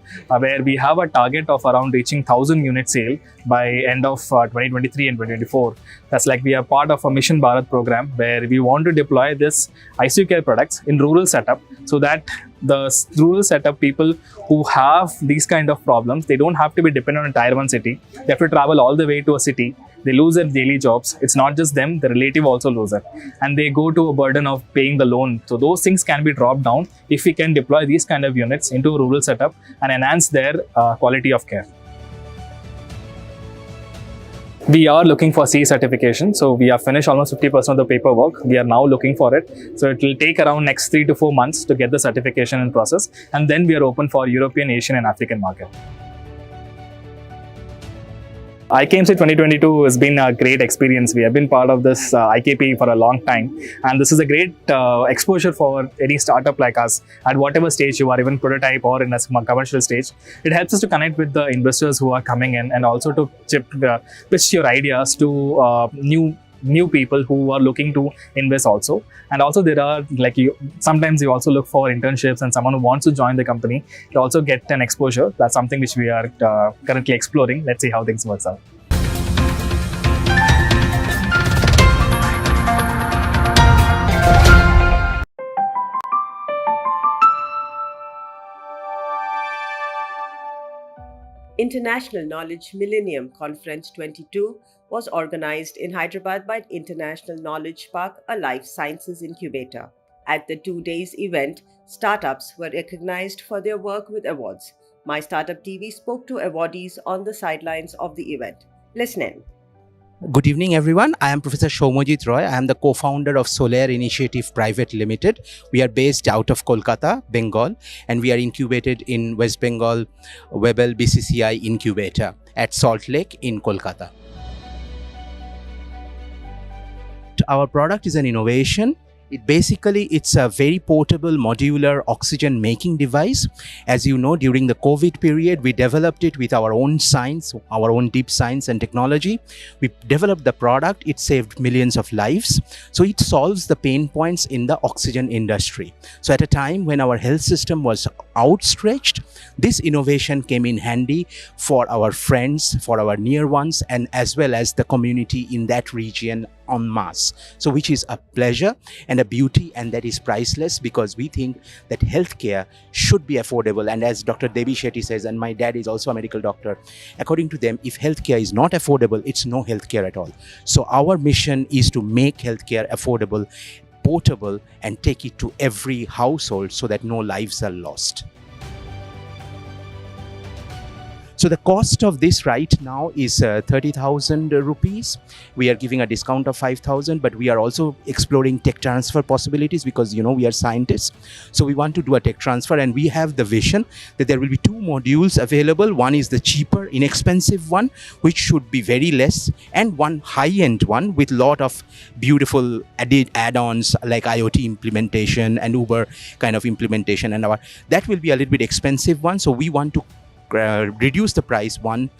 where we have a target of around reaching 1,000 unit sale by end of 2023 and 2024. That's like we are part of a Mission Bharat program where we want to deploy this ICU care products in rural setup, so that the rural setup people who have these kind of problems, they don't have to be dependent on a tier 1 city. They have to travel all the way to a city. They lose their daily jobs. It's not just them, the relative also lose it. And they go to a burden of paying the loan. So those things can be dropped down if we can deploy these kind of units into a rural setup and enhance their quality of care. We are looking for C certification. So we have finished almost 50% of the paperwork. We are now looking for it. So it will take around next 3 to 4 months to get the certification in process. And then we are open for European, Asian and African market. IKMC 2022 has been a great experience. We have been part of this IKP for a long time, and this is a great exposure for any startup like us at whatever stage you are, even prototype or in a commercial stage. It helps us to connect with the investors who are coming in, and also to pitch your ideas to new people who are looking to invest also. And also there are sometimes you also look for internships and someone who wants to join the company to also get an exposure. That's something which we are currently exploring. Let's see how things works out. International Knowledge Millennium Conference 22 was organized in Hyderabad by International Knowledge Park, a life sciences incubator. At the 2 days event, startups were recognized for their work with awards. My Startup TV spoke to awardees on the sidelines of the event. Listen in. Good evening, everyone. I am Professor Shomojit Roy. I am the co-founder of Solaire Initiative Private Limited. We are based out of Kolkata, Bengal, and we are incubated in West Bengal Webel BCCI Incubator at Salt Lake in Kolkata. Our product is an innovation. It's a very portable modular oxygen making device. As you know, during the COVID period, we developed it with our own science, our own deep science and technology. We developed the product. It saved millions of lives. So it solves the pain points in the oxygen industry. So at a time when our health system was outstretched, this innovation came in handy for our friends, for our near ones, and as well as the community in that region en masse. So which is a pleasure and a beauty, and that is priceless, because we think that healthcare should be affordable. And as Dr. Devi Shetty says, and my dad is also a medical doctor, according to them, if healthcare is not affordable, it's no healthcare at all. So our mission is to make healthcare affordable, portable, and take it to every household so that no lives are lost. So the cost of this right now is 30,000 rupees. We are giving a discount of 5,000, but we are also exploring tech transfer possibilities, because we are scientists. So we want to do a tech transfer, and we have the vision that there will be 2 modules available. One is the cheaper, inexpensive one, which should be very less, and one high-end one with lot of beautiful add-ons like IoT implementation and Uber kind of implementation, and that will be a little bit expensive one. So we want to reduce the price, one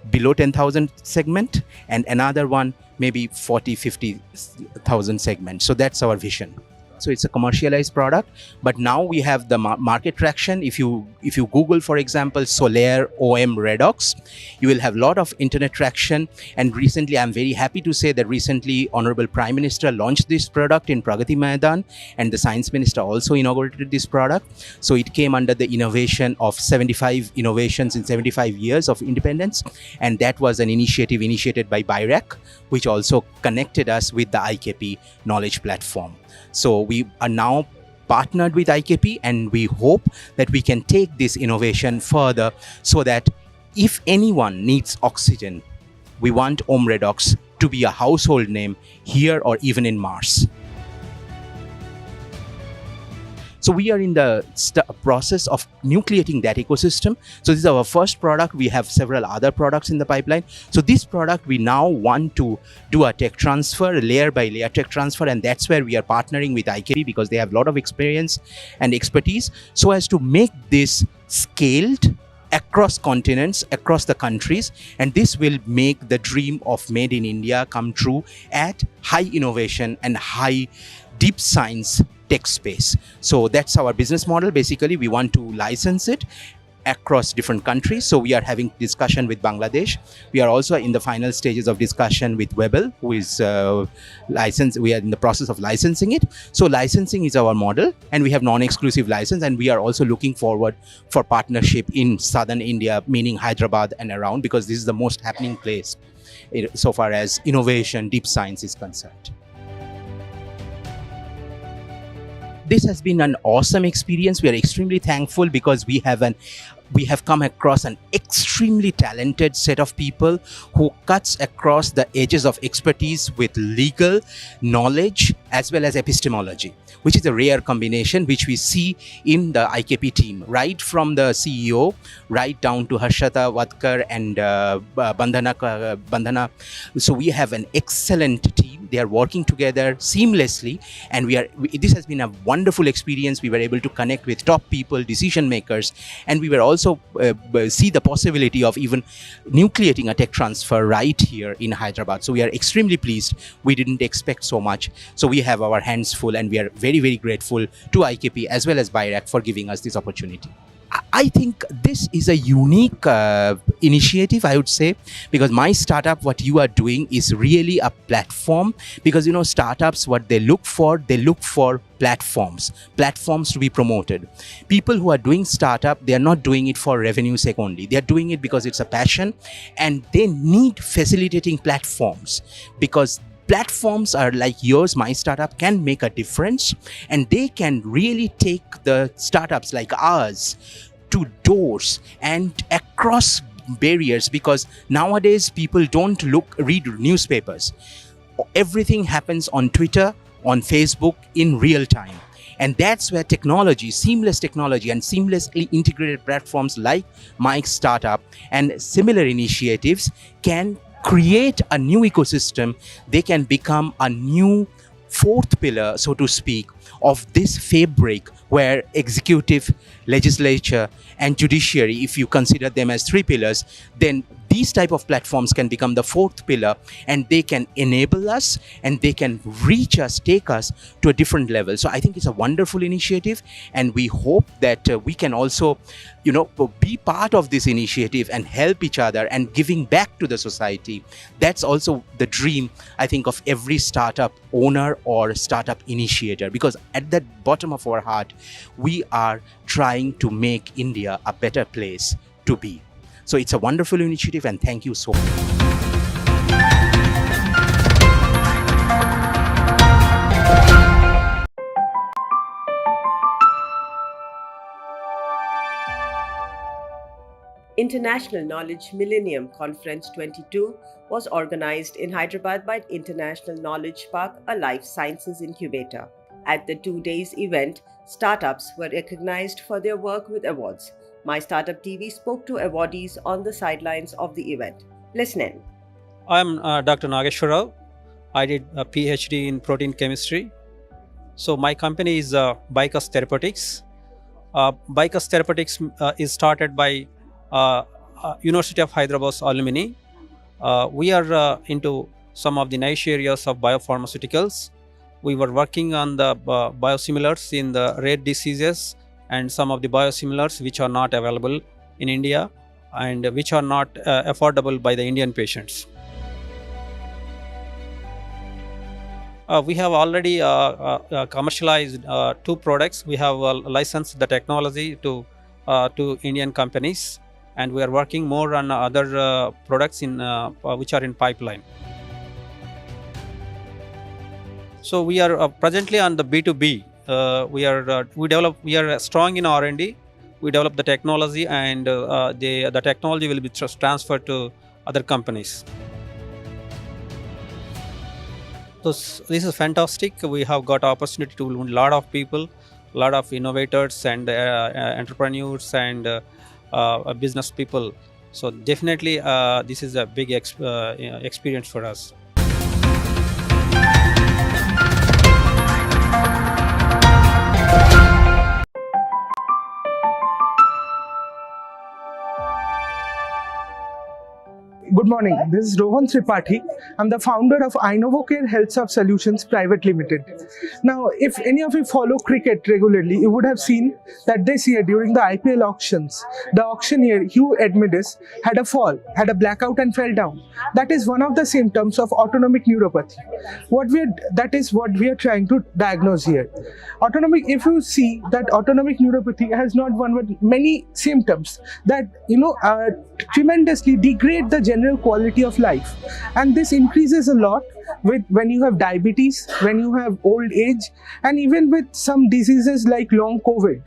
below 10,000 segment and another one maybe 40,000-50,000 segment. So that's our vision. So it's a commercialized product, but now we have the market traction. If you Google, for example, Solaire OM Redox, you will have a lot of internet traction. And recently, I'm very happy to say that recently Honorable Prime Minister launched this product in Pragati Maidan, and the Science Minister also inaugurated this product. So it came under the innovation of 75 innovations in 75 years of independence, and that was an initiative initiated by BIRAC, which also connected us with the IKP knowledge platform. So we are now partnered with IKP, and we hope that we can take this innovation further, so that if anyone needs oxygen, we want OM Redox to be a household name here or even in Mars. So we are in the process of nucleating that ecosystem. So this is our first product. We have several other products in the pipeline. So this product, we now want to do a tech transfer, layer by layer tech transfer. And that's where we are partnering with IKP, because they have a lot of experience and expertise, so as to make this scaled across continents, across the countries. And this will make the dream of Made in India come true at high innovation and high deep science tech space. So that's our business model. Basically, we want to license it across different countries. So we are having discussion with Bangladesh. We are also in the final stages of discussion with Webel, who is licensed. We are in the process of licensing it. So licensing is our model, and we have non-exclusive license. And we are also looking forward for partnership in southern India, meaning Hyderabad and around, because this is the most happening place so far as innovation, deep science is concerned. This has been an awesome experience. We are extremely thankful, because we have come across an extremely talented set of people who cuts across the edges of expertise with legal knowledge as well as epistemology, which is a rare combination which we see in the IKP team, right from the CEO, right down to Harshata Vadkar and Bandhana. So we have an excellent team. They are working together seamlessly, and this has been a wonderful experience. We were able to connect with top people, decision makers, and we were also see the possibility of even nucleating a tech transfer right here in Hyderabad. So we are extremely pleased. We didn't expect so much. So we have our hands full, and we are very, very grateful to IKP as well as BIRAC for giving us this opportunity. I think this is a unique initiative, I would say, because my startup, what you are doing is really a platform, because startups, what they look for platforms to be promoted. People who are doing startup, they are not doing it for revenue sake only. They are doing it because it's a passion, and they need facilitating platforms, because platforms are like yours, my startup, can make a difference, and they can really take the startups like ours to doors and across barriers, because nowadays people don't read newspapers. Everything happens on Twitter, on Facebook in real time. And that's where technology, seamless technology and seamlessly integrated platforms like Mike's startup and similar initiatives can create a new ecosystem. They can become a new fourth pillar, so to speak, of this fabric where executive, legislature and judiciary, if you consider them as three pillars, then these type of platforms can become the fourth pillar, and they can enable us and they can reach us, take us to a different level. So I think it's a wonderful initiative, and we hope that we can also, be part of this initiative and help each other and giving back to the society. That's also the dream, I think, of every startup owner or startup initiator, because at the bottom of our heart, we are trying to make India a better place to be. So it's a wonderful initiative, and thank you so much. International Knowledge Millennium Conference 22 was organized in Hyderabad by International Knowledge Park, a life sciences incubator. At the 2 days event, startups were recognized for their work with awards. My Startup TV spoke to awardees on the sidelines of the event. Listen in. I'm Dr. Nageshwar Rao. I did a PhD in protein chemistry. So my company is Bicus Therapeutics. Bicus Therapeutics is started by University of Hyderabad's alumni. We are into some of the niche areas of biopharmaceuticals. We were working on the biosimilars in the rare diseases and some of the biosimilars which are not available in India and which are not affordable by the Indian patients. We have already commercialized 2 products. We have licensed the technology to Indian companies, and we are working more on other products which are in pipeline. So we are presently on the B2B. We are strong in R&D. We develop the technology, and the technology will be transferred to other companies. So this is fantastic. We have got opportunity to a lot of people, a lot of innovators and entrepreneurs and business people. So definitely this is a big experience for us. Good morning. This is Rohan Tripathi. I'm the founder of iNovocare Health Sub Solutions Private Limited. Now, if any of you follow cricket regularly, you would have seen that this year during the IPL auctions, the auctioneer Hugh Edmundis had a fall, had a blackout and fell down. That is one of the symptoms of autonomic neuropathy. That is what we are trying to diagnose here. If you see that autonomic neuropathy has not one but many symptoms that tremendously degrade the general quality of life, and this increases a lot when you have diabetes, when you have old age, and even with some diseases like long COVID.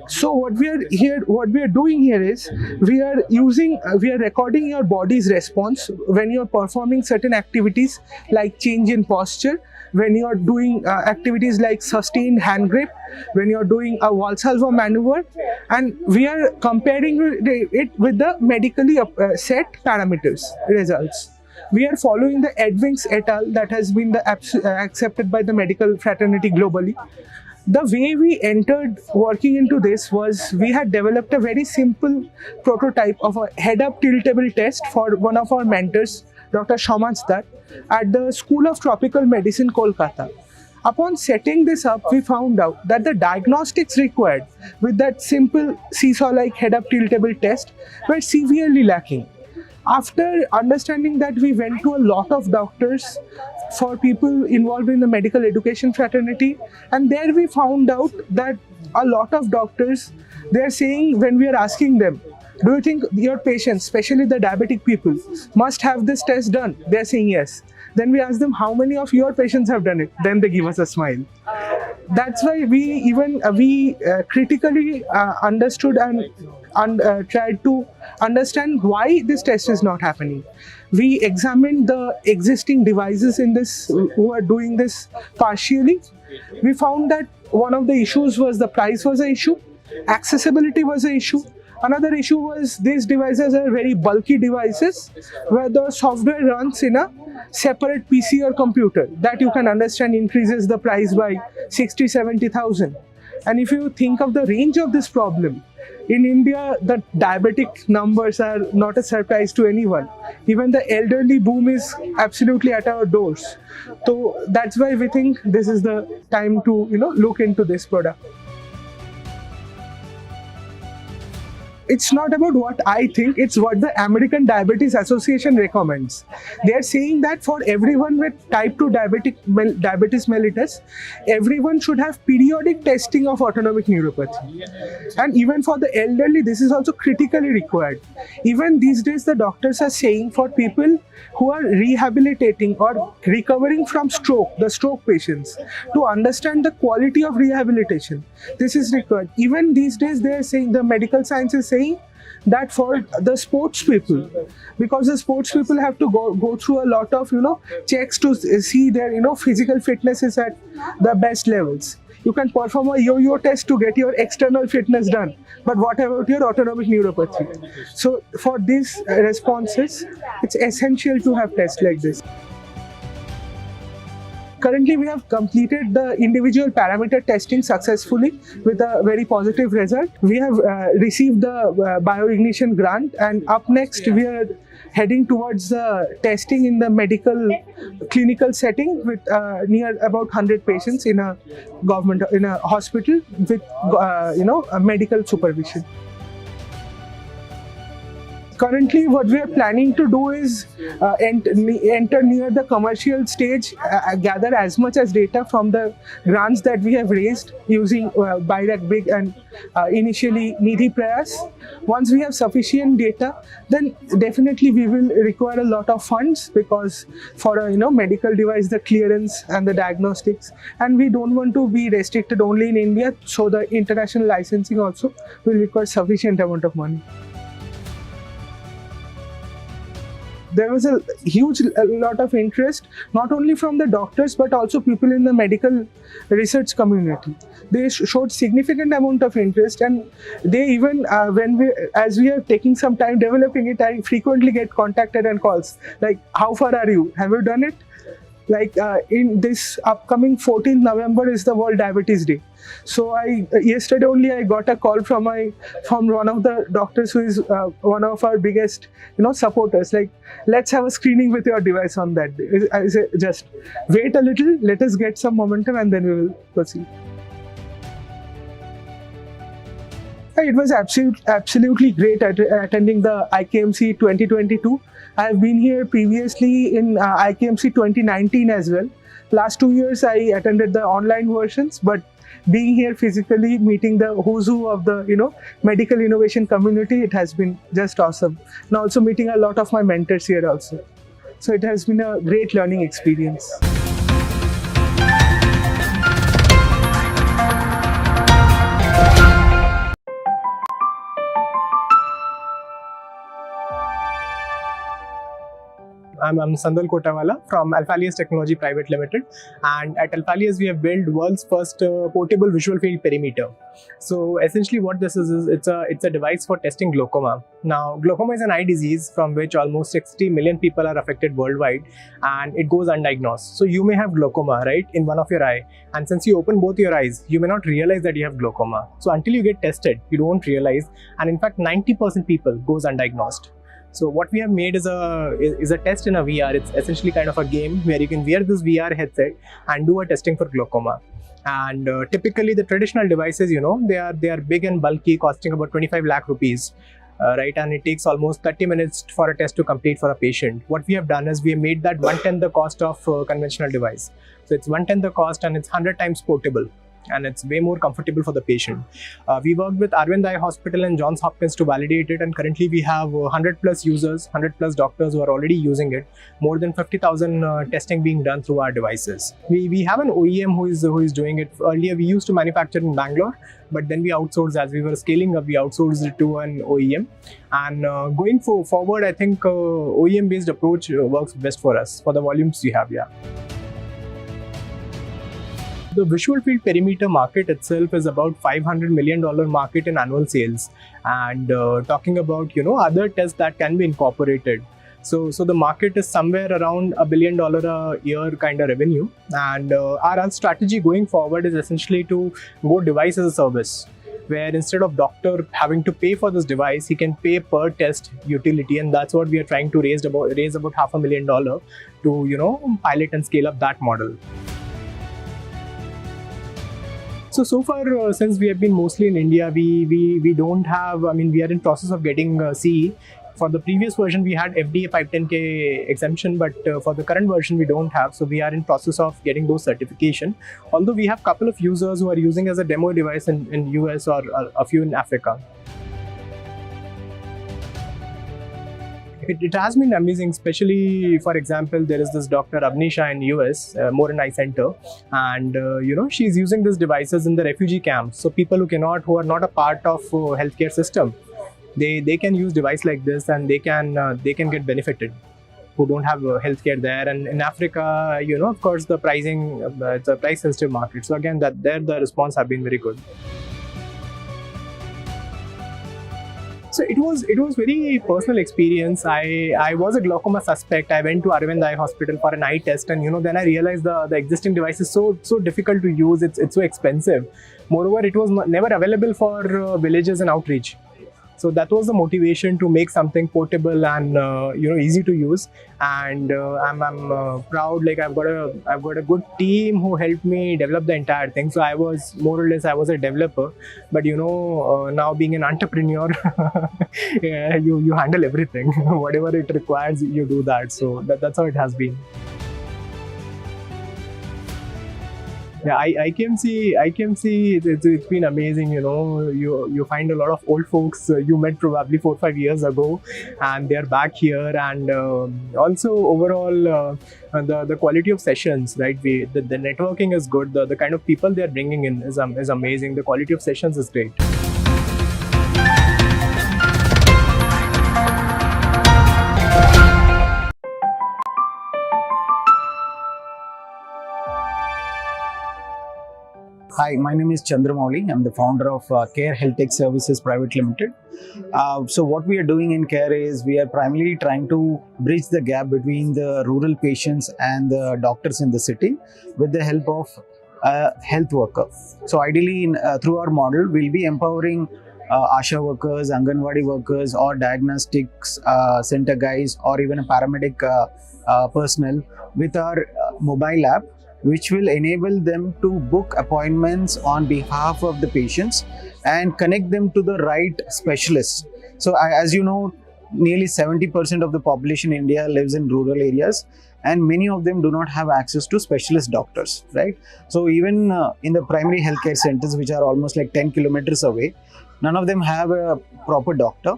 So what we are doing here is we are recording your body's response when you are performing certain activities like change in posture, when you are doing activities like sustained hand grip, when you are doing a Valsalva maneuver, and we are comparing it with the medically set parameters results. We are following the Edwings et al. That has been accepted by the medical fraternity globally. The way we entered working into this was we had developed a very simple prototype of a head-up tiltable test for one of our mentors, Dr. Shaman's Dar, at the School of Tropical Medicine, Kolkata. Upon setting this up, we found out that the diagnostics required with that simple seesaw-like head-up tiltable test were severely lacking. After understanding that, we went to a lot of doctors for people involved in the medical education fraternity, and there we found out that a lot of doctors, they are saying, when we are asking them, do you think your patients, especially the diabetic people, must have this test done? They are saying yes. Then we ask them, how many of your patients have done it? Then they give us a smile. that's why we critically understood and tried to understand why this test is not happening. We examined the existing devices in this who are doing this partially. We found that one of the issues was the price was an issue, accessibility was an issue. Another issue was these devices are very bulky devices where the software runs in a separate PC or computer that you can understand increases the price by 60-70,000. And if you think of the range of this problem, in India, the diabetic numbers are not a surprise to anyone. Even the elderly boom is absolutely at our doors. So that's why we think this is the time to look into this product. It's not about what I think, it's what the American Diabetes Association recommends. They are saying that for everyone with type 2 diabetes mellitus, everyone should have periodic testing of autonomic neuropathy. And even for the elderly, this is also critically required. Even these days, the doctors are saying for people who are rehabilitating or recovering from stroke, the stroke patients, to understand the quality of rehabilitation, this is required. Even these days, they are saying, the medical science is saying that for the sports people, because the sports people have to go through a lot of checks to see their physical fitness is at the best levels. You can perform a yo-yo test to get your external fitness done, but what about your autonomic neuropathy? So for these responses, it's essential to have tests like this. Currently, we have completed the individual parameter testing successfully with a very positive result. We have received the bioignition grant, and up next we are heading towards the testing in the medical clinical setting with near about 100 patients in a hospital with a medical supervision. Currently, what we are planning to do is enter near the commercial stage, gather as much as data from the grants that we have raised using BIRAC Big and initially Nidhi Prayas. Once we have sufficient data, then definitely we will require a lot of funds, because for a medical device, the clearance and the diagnostics, and we don't want to be restricted only in India, so the international licensing also will require sufficient amount of money. There was a lot of interest, not only from the doctors, but also people in the medical research community. They showed significant amount of interest, and they even, as we are taking some time developing it, I frequently get contacted and calls, like, how far are you? Have you done it? Like in this upcoming 14th November is the World Diabetes Day. So yesterday only I got a call from one of the doctors who is one of our biggest supporters. Like, let's have a screening with your device on that day. I say, just wait a little, let us get some momentum, and then we will proceed. It was absolutely great attending the IKMC 2022. I have been here previously in IKMC 2019 as well. Last 2 years I attended the online versions, but being here physically, meeting the who's who of the medical innovation community, it has been just awesome. And also meeting a lot of my mentors here also. So it has been a great learning experience. I'm Sandal Kotawala from Alphalius Technology Private Limited, and at Alphalius we have built world's first portable visual field perimeter. So essentially what this is it's a device for testing glaucoma. Now glaucoma is an eye disease from which almost 60 million people are affected worldwide, and it goes undiagnosed. So you may have glaucoma, right, in one of your eye, and since you open both your eyes, you may not realize that you have glaucoma. So until you get tested, you don't realize, and in fact 90% people goes undiagnosed. So what we have made is a test in a VR. It's essentially kind of a game where you can wear this VR headset and do a testing for glaucoma. And typically the traditional devices, they are big and bulky, costing about 25 lakh rupees, right? And it takes almost 30 minutes for a test to complete for a patient. What we have done is we have made that 1/10 the cost of conventional device. So it's 1/10 the cost, and it's 100 times portable. and it's way more comfortable for the patient. We worked with Arvind Eye Hospital and Johns Hopkins to validate it, and currently we have 100 plus users, 100 plus doctors who are already using it. More than 50,000 testing being done through our devices. We have an OEM who is doing it. Earlier we used to manufacture in Bangalore, but then we outsourced. As we were scaling up, we outsourced it to an OEM. And going forward, I think OEM based approach works best for us for the volumes we have. Yeah. The visual field perimeter market itself is about $500 million market in annual sales, and talking about other tests that can be incorporated. So the market is somewhere around $1 billion a year kind of revenue, and our strategy going forward is essentially to go device as a service, where instead of doctor having to pay for this device, he can pay per test utility, and that's what we are trying to raise about $500,000 to pilot and scale up that model. So far, since we have been mostly in India, we don't have, we are in process of getting CE. For the previous version, we had FDA 510K exemption, but for the current version, we don't have. So we are in process of getting those certification. Although we have a couple of users who are using as a demo device in US or a few in Africa. It has been amazing, especially, for example, there is this Dr. Avnisha in US, Moran Eye Center, and she's using these devices in the refugee camps. So people who are not a part of healthcare system, they can use device like this, and they can get benefited, who don't have healthcare there. And in Africa, of course, the pricing, it's a price sensitive market. So again, the response have been very good. So it was very personal experience. I was a glaucoma suspect. I went to Arvind Eye Hospital for an eye test, and then I realized the existing device is so difficult to use. It's so expensive. Moreover, it was never available for villages and outreach. So that was the motivation to make something portable and easy to use. And I'm proud. Like I've got a good team who helped me develop the entire thing. So I was more or less a developer, but now being an entrepreneur, yeah, you handle everything. Whatever it requires, you do that. So that's how it has been. Yeah, IKMC, it's been amazing. You find a lot of old folks you met probably 4 or 5 years ago, and they're back here. And also overall, the quality of sessions, right? The networking is good. The kind of people they're bringing in is amazing. The quality of sessions is great. Hi, my name is Chandramouli. I'm the founder of Care Health Tech Services Private Limited. So what we are doing in Care is we are primarily trying to bridge the gap between the rural patients and the doctors in the city with the help of a health worker. So ideally, through our model, we'll be empowering ASHA workers, Anganwadi workers, or diagnostics center guys, or even a paramedic personnel with our mobile app, which will enable them to book appointments on behalf of the patients and connect them to the right specialists. So as you know, nearly 70% of the population in India lives in rural areas, and many of them do not have access to specialist doctors, right? So even in the primary healthcare centers, which are almost like 10 kilometers away, none of them have a proper doctor.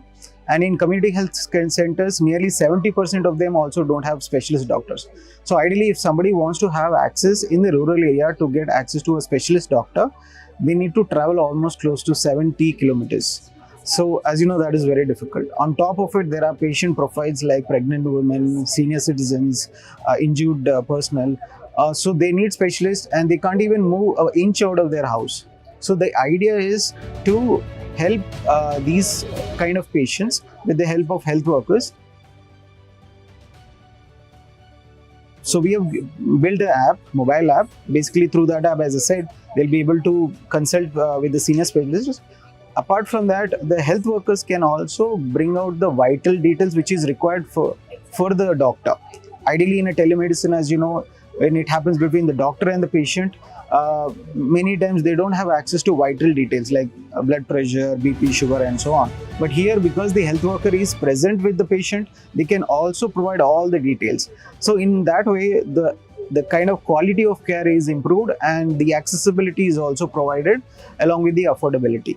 And in community health centers, nearly 70% of them also don't have specialist doctors. So ideally, if somebody wants to have access in the rural area to get access to a specialist doctor, they need to travel almost close to 70 kilometers. So as you know, that is very difficult. On top of it, there are patient profiles like pregnant women, senior citizens, injured personnel. So they need specialists, and they can't even move an inch out of their house. So the idea is to help these kind of patients with the help of health workers. So we have built an app, mobile app. Basically through that app, as I said, they'll be able to consult with the senior specialists. Apart from that, the health workers can also bring out the vital details which is required for the doctor. Ideally in a telemedicine, as you know, when it happens between the doctor and the patient, many times they don't have access to vital details like blood pressure, BP, sugar, and so on. But here, because the health worker is present with the patient, they can also provide all the details. So in that way, the the kind of quality of care is improved and the accessibility is also provided along with the affordability.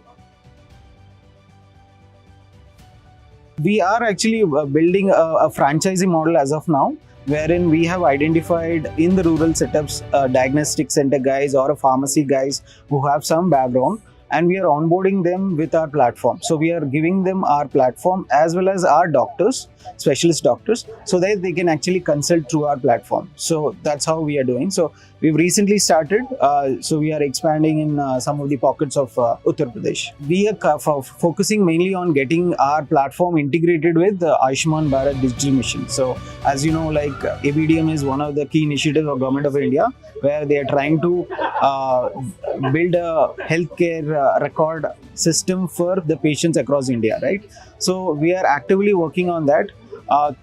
We are actually building a franchising model as of now, wherein we have identified in the rural setups diagnostic center guys or a pharmacy guys who have some background, and we are onboarding them with our platform. So we are giving them our platform as well as our doctors, specialist doctors, so that they can actually consult through our platform. So that's how we are doing. So we've recently started, so we are expanding in some of the pockets of Uttar Pradesh. We are focusing mainly on getting our platform integrated with the Ayushman Bharat Digital Mission. So as you know, like ABDM is one of the key initiatives of Government of India, where they are trying to build a healthcare record system for the patients across India, right? So we are actively working on that,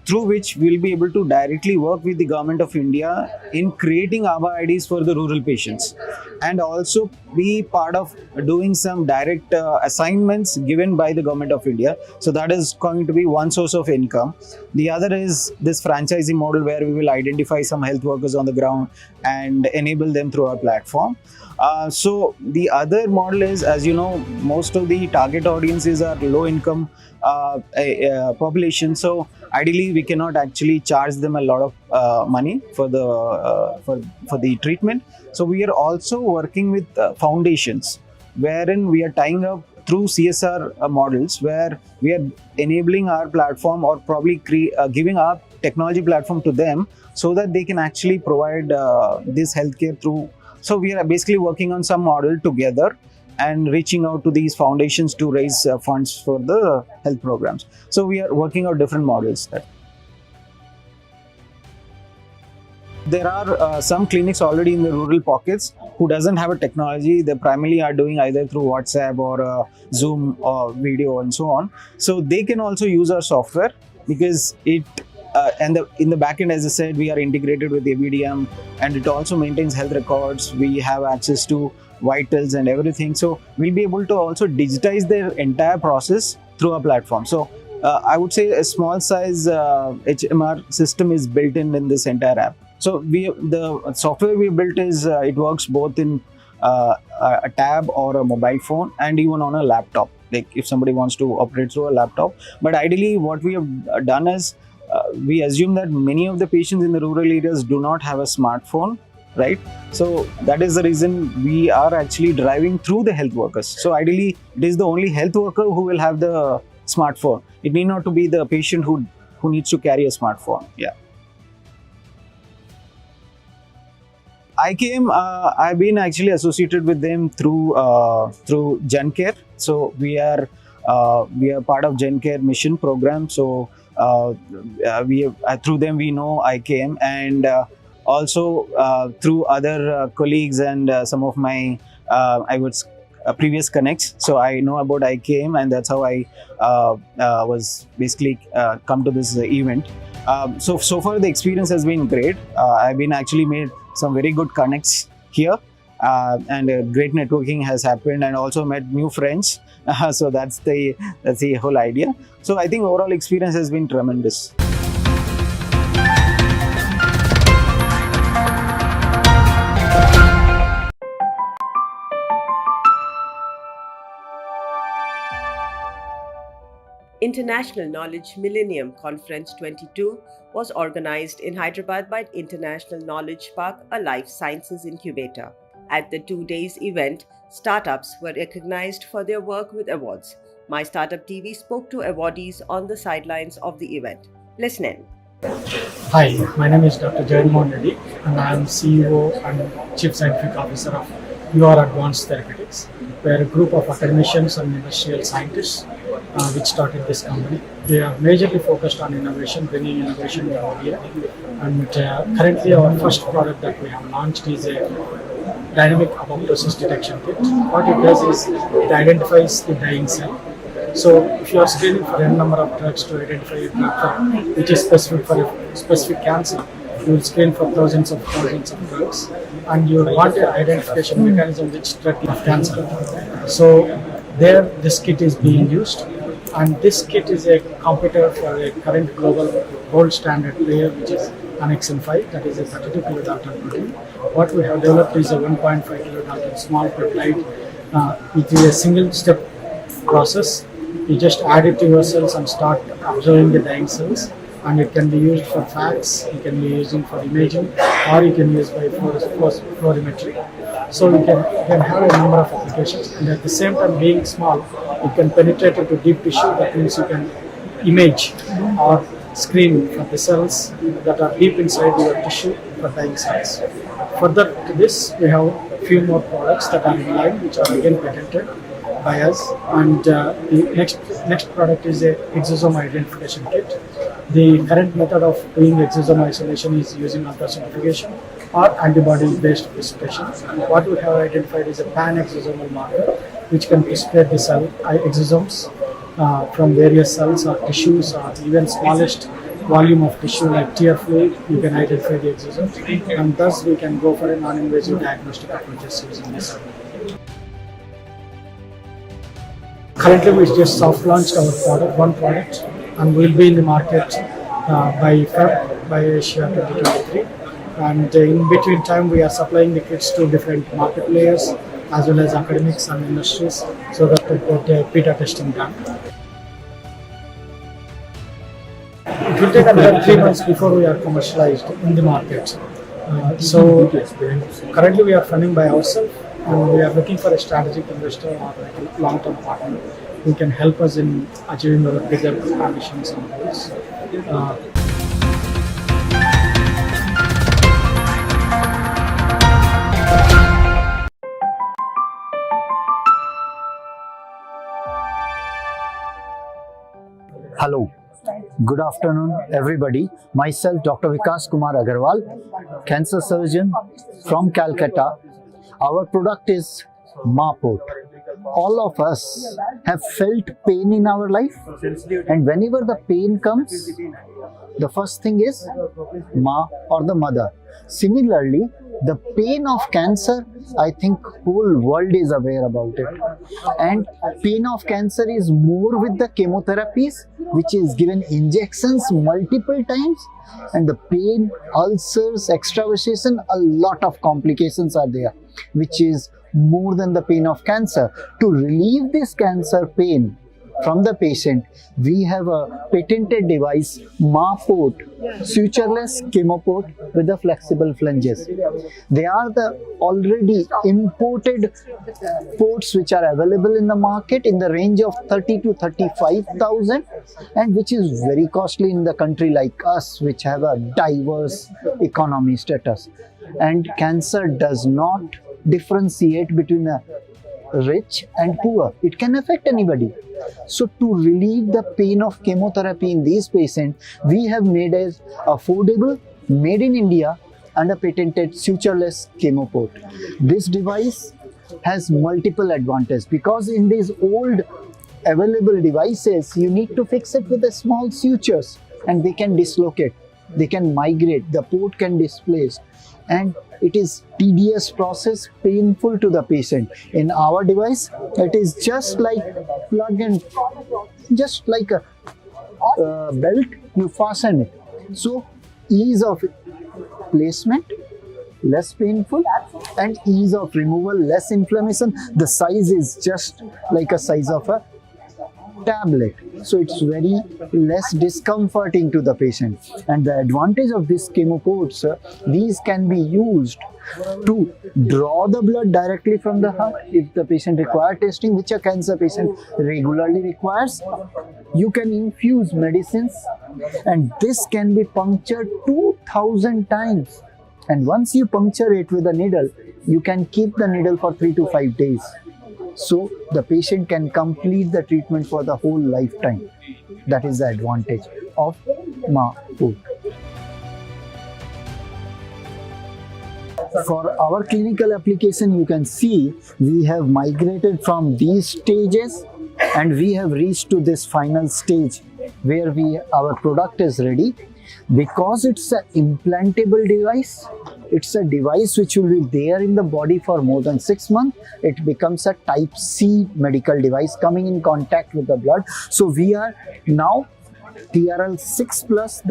through which we will be able to directly work with the Government of India in creating ABHA IDs for the rural patients, and also be part of doing some direct assignments given by the Government of India. So that is going to be one source of income. The other is this franchising model, where we will identify some health workers on the ground and enable them through our platform. So the other model is, as you know, most of the target audiences are low income population. So ideally, we cannot actually charge them a lot of money for the treatment. So we are also working with foundations, wherein we are tying up through CSR models, where we are enabling our platform, or probably giving our technology platform to them, so that they can actually provide this healthcare through. So we are basically working on some model together and reaching out to these foundations to raise funds for the health programs. So we are working out different models there. There are some clinics already in the rural pockets who doesn't have a technology. They primarily are doing either through WhatsApp or Zoom or video and so on. So they can also use our software, because it in the back end, as I said, we are integrated with ABDM, and it also maintains health records. We have access to vitals and everything. So we'll be able to also digitize their entire process through our platform. So I would say a small size HMR system is built in this entire app. So the software we built is it works both in a tab or a mobile phone, and even on a laptop, like if somebody wants to operate through a laptop. But ideally, what we have done is we assume that many of the patients in the rural areas do not have a smartphone, right? So that is the reason we are actually driving through the health workers. So ideally, it is the only health worker who will have the smartphone. It need not to be the patient who needs to carry a smartphone. Yeah. IKM, I've been actually associated with them through GenCare. So we are part of GenCare mission program. So through them we know IKM, and also through other colleagues and some of my previous connects. So I know about IKM, and that's how I was basically come to this event. So far the experience has been great. I've been actually made some very good connects here, and great networking has happened, and also met new friends. So that's the whole idea. So I think overall experience has been tremendous. International Knowledge Millennium Conference 22 was organized in Hyderabad by International Knowledge Park, a life sciences incubator. At the 2 days event, startups were recognized for their work with awards. My Startup TV spoke to awardees on the sidelines of the event. Listen in. Hi, my name is Dr.Mansukhmandaviya, and I am CEO and Chief Scientific Officer of UR Advanced Therapeutics. We are a group of academicians and industrial scientists which started this company. We are majorly focused on innovation, bringing innovation to India. And currently our first product that we have launched is a dynamic apoptosis detection kit. What it does is it identifies the dying cell. So if you are screening for n number of drugs to identify a drug which is specific for a specific cancer, you will screen for thousands of drugs, and you want an identification mechanism which drug of cancer. So there this kit is being used, and this kit is a competitor for a current global gold standard player, which is annexin 5, that is a 32 kilodalton protein. What we have developed is a 1.5 kilodalton small peptide. It is a single step process. You just add it to your cells and start observing the dying cells, and it can be used for facts, you can be using for imaging, or you can use by fluorimetry. So you can have a number of applications, and at the same time, being small, it can penetrate into deep tissue. That means you can image or screen for the cells that are deep inside your tissue for dying cells. Further to this, we have a few more products that are in line, which are again patented by us. And the next product is a exosome identification kit. The current method of doing exosome isolation is using ultracentrifugation or antibody-based precipitation. What we have identified is a pan-exosomal marker, which can precipitate the cell exosomes from various cells or tissues, or even smallest volume of tissue like tear fluid. You can identify the exosomes, and thus we can go for a non-invasive diagnostic approaches using this. Currently, we just soft launched our one product, and we'll be in the market by Asia 2023. And in between time, we are supplying the kits to different market players as well as academics and industries, so that we get beta testing done. It will take another 3 months before we are commercialized in the market. So currently we are funding by ourselves, and we are looking for a strategic investor or like a long-term partner who can help us in achieving our bigger ambitions and goals. Hello. Good afternoon, everybody. Myself, Dr. Vikas Kumar Agarwal, cancer surgeon from Calcutta. Our product is MAPOT. All of us have felt pain in our life, and whenever the pain comes, the first thing is Ma or the mother. Similarly, the pain of cancer, I think whole world is aware about it. And pain of cancer is more with the chemotherapies, which is given injections multiple times, and the pain, ulcers, extravasation, a lot of complications are there, which is more than the pain of cancer. To relieve this cancer pain from the patient, we have a patented device, MAPOT, sutureless chemoport with the flexible flanges. They are the already imported ports which are available in the market in the range of 30 to 35,000, and which is very costly in the country like us, which have a diverse economy status. And cancer does not differentiate between a rich and poor. It can affect anybody. So to relieve the pain of chemotherapy in these patients, we have made as affordable, made in India, and a patented sutureless chemoport. This device has multiple advantages, because in these old available devices, you need to fix it with the small sutures, and they can dislocate, they can migrate, the port can displace, and it is tedious process, painful to the patient. In our device, it is just like plug and just like a belt, you fasten it. So ease of placement, less painful, and ease of removal, less inflammation. The size is just like a size of a tablet, so it's very less discomforting to the patient. And the advantage of this chemoports, these can be used to draw the blood directly from the heart if the patient requires testing, which a cancer patient regularly requires. You can infuse medicines, and this can be punctured 2,000 times, and once you puncture it with a needle, you can keep the needle for 3 to 5 days. So the patient can complete the treatment for the whole lifetime. That is the advantage of MAPOT. For our clinical application, you can see we have migrated from these stages, and we have reached to this final stage where our product is ready. Because it's an implantable device, it's a device which will be there in the body for more than 6 months. It becomes a type C medical device coming in contact with the blood. So we are now TRL 6 plus,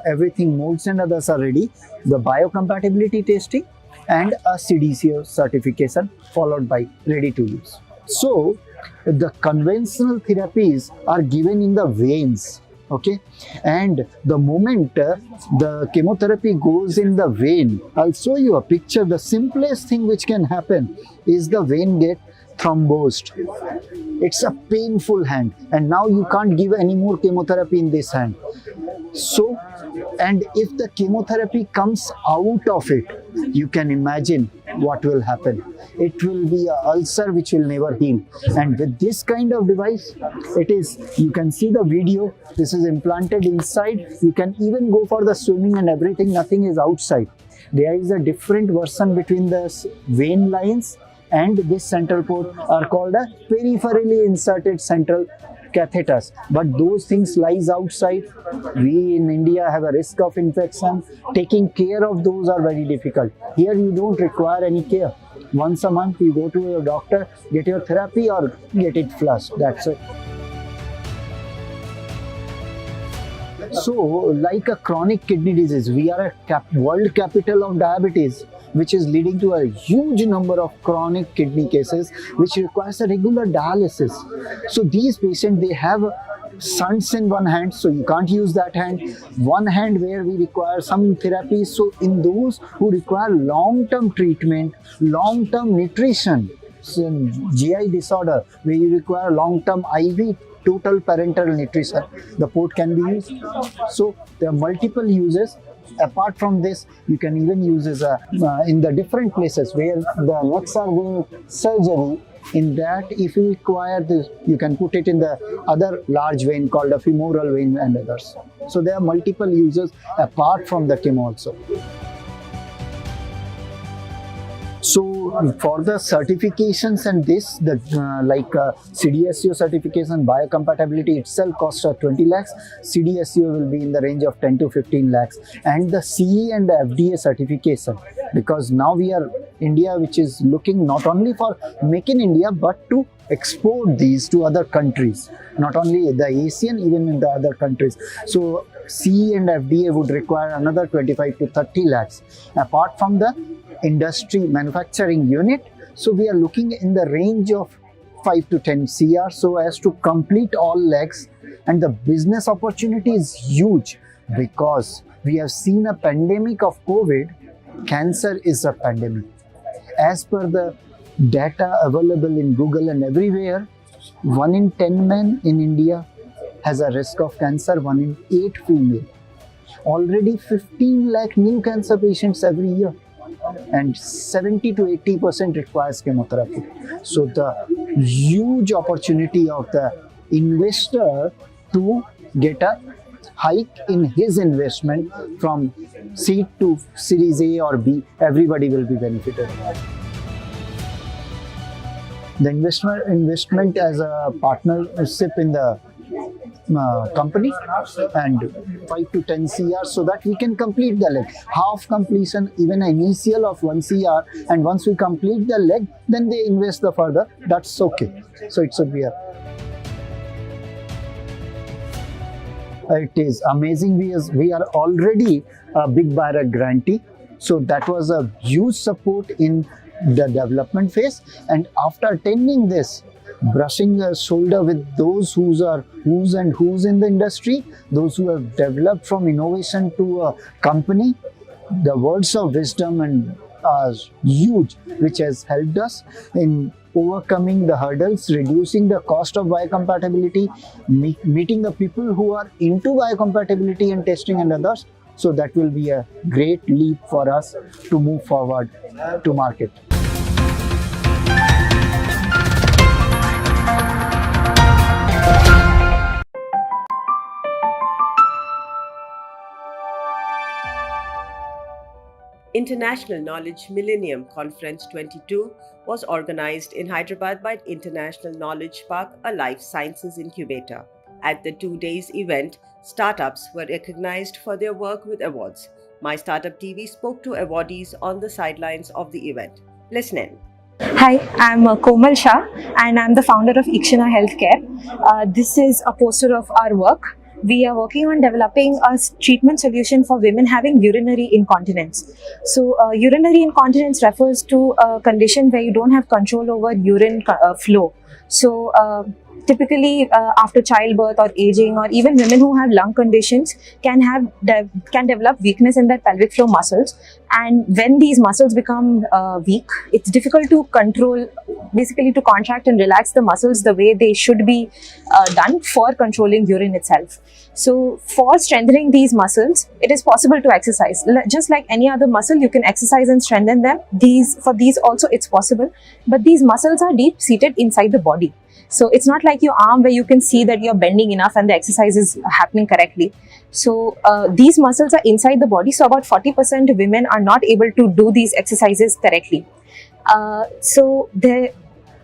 everything molds and others are ready, the biocompatibility testing, and a CDCO certification followed by ready to use. So the conventional therapies are given in the veins, okay, and the moment the chemotherapy goes in the vein, I'll show you a picture. The simplest thing which can happen is the vein get thrombosed. It's a painful hand, and now you can't give any more chemotherapy in this hand. So, and if the chemotherapy comes out of it, you can imagine what will happen. It will be an ulcer which will never heal. And with this kind of device, it is, you can see the video, this is implanted inside. You can even go for the swimming and everything, nothing is outside. There is a different version between the vein lines and this central port are called a peripherally inserted central catheters, but those things lies outside. We in India have a risk of infection. Taking care of those are very difficult. Here you don't require any care. Once a month you go to your doctor, get your therapy or get it flushed. That's it. So, like a chronic kidney disease, we are a world capital of diabetes, which is leading to a huge number of chronic kidney cases, which requires a regular dialysis. So these patients, they have shunts in one hand, so you can't use that hand. One hand where we require some therapy. So in those who require long-term treatment, long-term nutrition, so GI disorder, where you require long-term IV total parenteral nutrition, the port can be used. So there are multiple uses. Apart from this, you can even use as in the different places where the necks are going surgery. In that, if you require this, you can put it in the other large vein called a femoral vein and others. So there are multiple uses apart from the chemo also. So for the certifications and this, the CDSCO certification, biocompatibility itself costs 20 lakhs. CDSCO will be in the range of 10 to 15 lakhs. And the CE and the FDA certification, because now we are India, which is looking not only for make in India, but to export these to other countries, not only the ASEAN, even in the other countries. So CE and FDA would require another 25 to 30 lakhs. Apart from the industry manufacturing unit, so we are looking in the range of 5 to 10 CR so as to complete all legs. And the business opportunity is huge because we have seen a pandemic of COVID. Cancer is a pandemic. As per the data available in Google and everywhere, 1 in 10 men in India has a risk of cancer, 1 in 8 female. Already 15 lakh new cancer patients every year, and 70 to 80% requires chemotherapy. So the huge opportunity of the investor to get a hike in his investment from seed to series A or B, everybody will be benefited. The investment as a partnership in the company and 5 to 10 CR so that we can complete the leg. Half completion, even an initial of 1 CR, and once we complete the leg, then they invest the further. That's okay. So it should be a. It is amazing. We are already a big Bharat grantee. So that was a huge support in the development phase. And after attending this, brushing a shoulder with those who's in the industry, those who have developed from innovation to a company, the words of wisdom and are huge, which has helped us in overcoming the hurdles, reducing the cost of biocompatibility, meeting the people who are into biocompatibility and testing and others. So that will be a great leap for us to move forward to market. International Knowledge Millennium Conference 22 was organized in Hyderabad by International Knowledge Park, a life sciences incubator. At the 2 days event, startups were recognized for their work with awards. My Startup TV spoke to awardees on the sidelines of the event. Listen in. Hi, I'm Komal Shah and I'm the founder of Ikshana Healthcare. This is a poster of our work we are working on developing a treatment solution for women having urinary incontinence. So, urinary incontinence refers to a condition where you don't have control over urine flow. So, typically after childbirth or aging, or even women who have lung conditions can develop weakness in their pelvic floor muscles, and when these muscles become weak, it's difficult to control, basically to contract and relax the muscles the way they should be done for controlling urine itself. So for strengthening these muscles, it is possible to exercise. Just like any other muscle, you can exercise and strengthen them. For these also it's possible, but these muscles are deep seated inside the body. So it's not like your arm where you can see that you're bending enough and the exercise is happening correctly. So these muscles are inside the body. So about 40% women are not able to do these exercises correctly. So the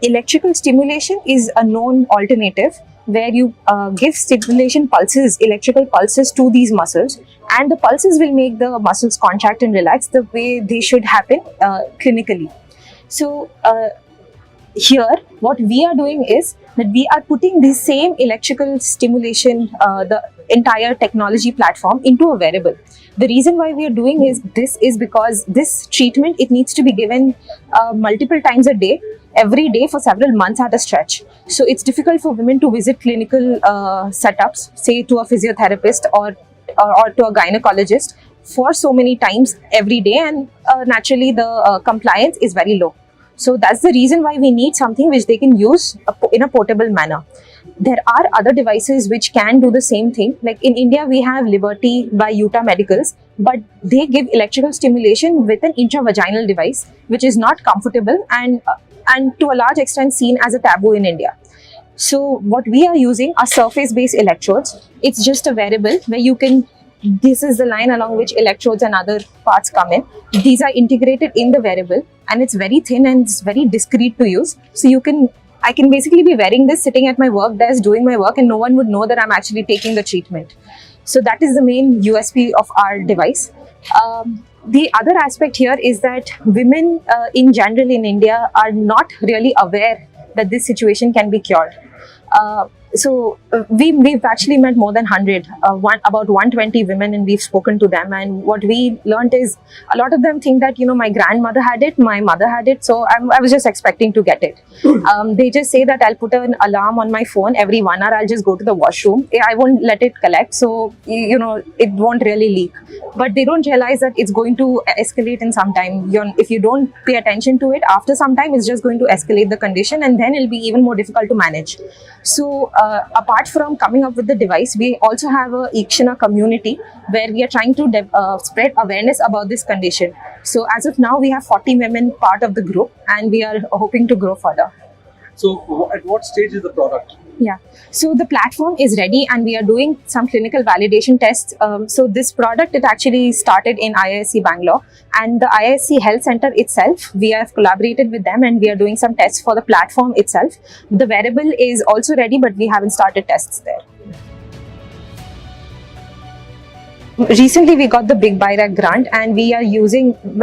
electrical stimulation is a known alternative where you give stimulation pulses, electrical pulses to these muscles, and the pulses will make the muscles contract and relax the way they should happen clinically. So here what we are doing is that we are putting the same electrical stimulation, the entire technology platform, into a wearable. The reason why we are doing this is because this treatment, it needs to be given multiple times a day, every day for several months at a stretch. So it's difficult for women to visit clinical setups, say to a physiotherapist or to a gynecologist for so many times every day, and naturally the compliance is very low. So that's the reason why we need something which they can use in a portable manner. There are other devices which can do the same thing. Like in India, we have Liberty by Utah Medicals, but they give electrical stimulation with an intravaginal device, which is not comfortable and to a large extent seen as a taboo in India. So what we are using are surface-based electrodes. It's just a wearable where you can, this is the line along which electrodes and other parts come in. These are integrated in the wearable, and it's very thin and it's very discreet to use. So I can basically be wearing this sitting at my work desk doing my work, and no one would know that I'm actually taking the treatment. So that is the main USP of our device. The other aspect here is that women in general in India are not really aware that this situation can be cured. We've actually met more than 100, about 120 women, and we've spoken to them. And what we learned is a lot of them think that, my grandmother had it, my mother had it, so I was just expecting to get it. They just say that I'll put an alarm on my phone every 1 hour, I'll just go to the washroom. I won't let it collect, so, it won't really leak. But they don't realize that it's going to escalate in some time. If you don't pay attention to it, after some time, it's just going to escalate the condition, and then it'll be even more difficult to manage. So apart from coming up with the device, we also have a Ikshana community where we are trying to spread awareness about this condition. So as of now, we have 40 women part of the group, and we are hoping to grow further. So at what stage is the product? Yeah, so the platform is ready and we are doing some clinical validation tests. So this product, it actually started in IISc Bangalore, and the IISc Health Center itself, we have collaborated with them and we are doing some tests for the platform itself. The wearable is also ready, but we haven't started tests there. Recently, we got the Big BIRAC grant, and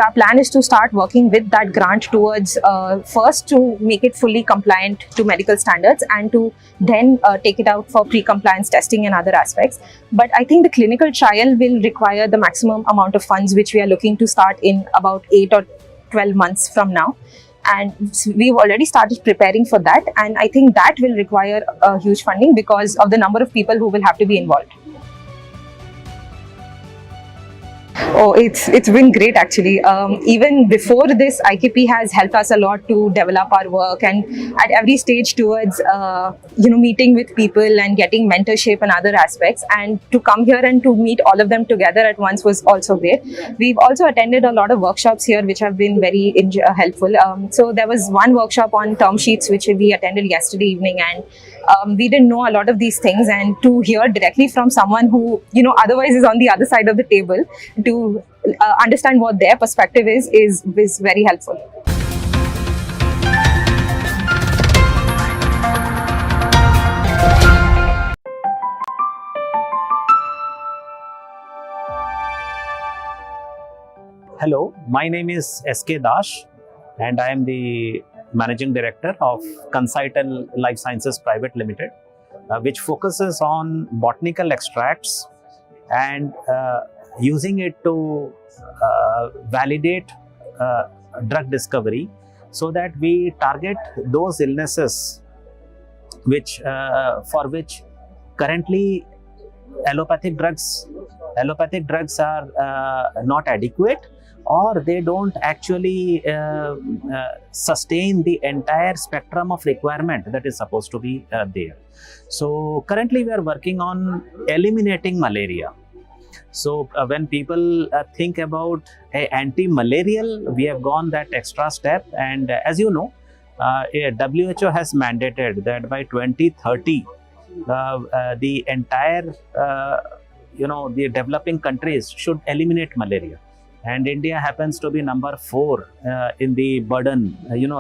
our plan is to start working with that grant towards first to make it fully compliant to medical standards, and to then take it out for pre-compliance testing and other aspects. But I think the clinical trial will require the maximum amount of funds, which we are looking to start in about 8 or 12 months from now. And we've already started preparing for that, and I think that will require huge funding because of the number of people who will have to be involved. Oh, it's been great actually. Even before this, IKP has helped us a lot to develop our work, and at every stage towards meeting with people and getting mentorship and other aspects. And to come here and to meet all of them together at once was also great. We've also attended a lot of workshops here, which have been very helpful. So there was one workshop on term sheets which we attended yesterday evening, and we didn't know a lot of these things, and to hear directly from someone who otherwise is on the other side of the table to understand what their perspective is very helpful. Hello, my name is SK Dash, and I am the Managing Director of Consighton Life Sciences Private Limited. which focuses on botanical extracts and using it to validate drug discovery, so that we target those illnesses which for which currently allopathic drugs are not adequate, or they don't actually sustain the entire spectrum of requirement that is supposed to be there. So currently we are working on eliminating malaria. So when people think about anti-malarial, we have gone that extra step, and as you know, WHO has mandated that by 2030 the entire the developing countries should eliminate malaria, and India happens to be number 4 in the burden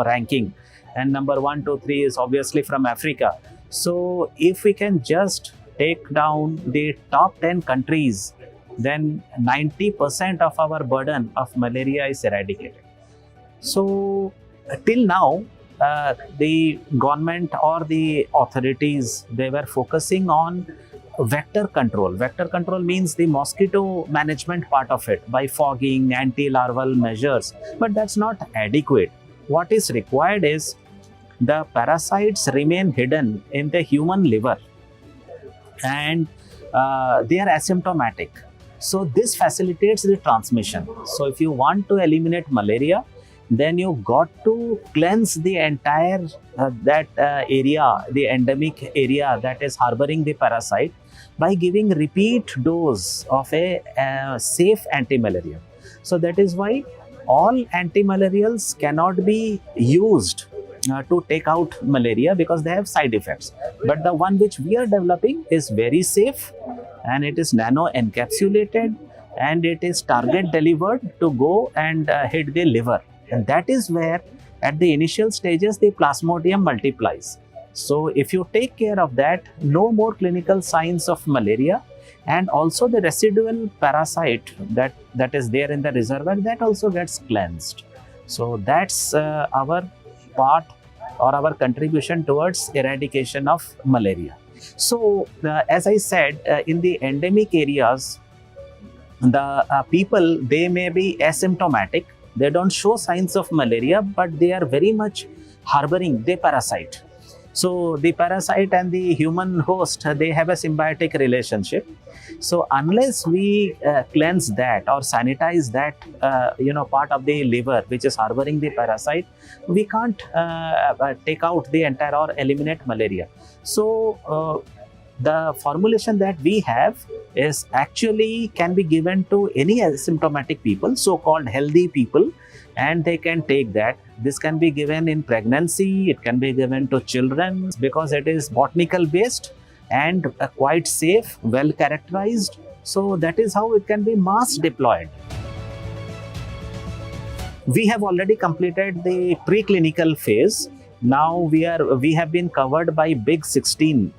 ranking, and number 1, 2, 3 is obviously from Africa. So if we can just take down the top 10 countries, then 90% of our burden of malaria is eradicated. So till now, the government or the authorities, they were focusing on vector control. Vector control means the mosquito management part of it by fogging, anti-larval measures, but that's not adequate. What is required is the parasites remain hidden in the human liver, and they are asymptomatic. So this facilitates the transmission. So if you want to eliminate malaria, then you got to cleanse the entire area, the endemic area that is harboring the parasite, by giving repeat dose of a safe anti-malaria. So that is why all anti-malarials cannot be used to take out malaria, because they have side effects. But the one which we are developing is very safe, and it is nano encapsulated, and it is target delivered to go and hit the liver. And that is where at the initial stages the plasmodium multiplies. So if you take care of that, no more clinical signs of malaria, and also the residual parasite that is there in the reservoir, that also gets cleansed. So that's our part or our contribution towards eradication of malaria. So as I said, in the endemic areas, the people, they may be asymptomatic, they don't show signs of malaria, but they are very much harboring the parasite. So the parasite and the human host, they have a symbiotic relationship. So unless we cleanse that or sanitize that part of the liver which is harboring the parasite, we can't take out the entire or eliminate malaria. So the formulation that we have is actually can be given to any asymptomatic people, so-called healthy people, and they can take that. This can be given in pregnancy, it can be given to children, because it is botanical based and quite safe, well characterized. So that is how it can be mass deployed. We have already completed the preclinical phase. Now we have been covered by Big 16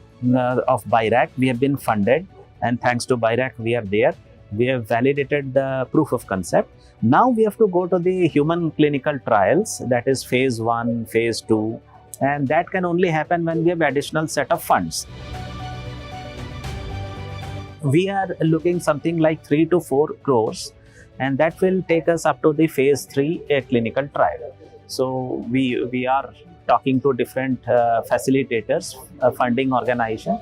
of BIRAC. We have been funded, and thanks to BIRAC we are there. We have validated the proof of concept. Now we have to go to the human clinical trials, that is phase 1, phase 2, and that can only happen when we have additional set of funds. We are looking something like 3 to 4 crores, and that will take us up to the phase 3 clinical trial. So we are talking to different facilitators, funding organization,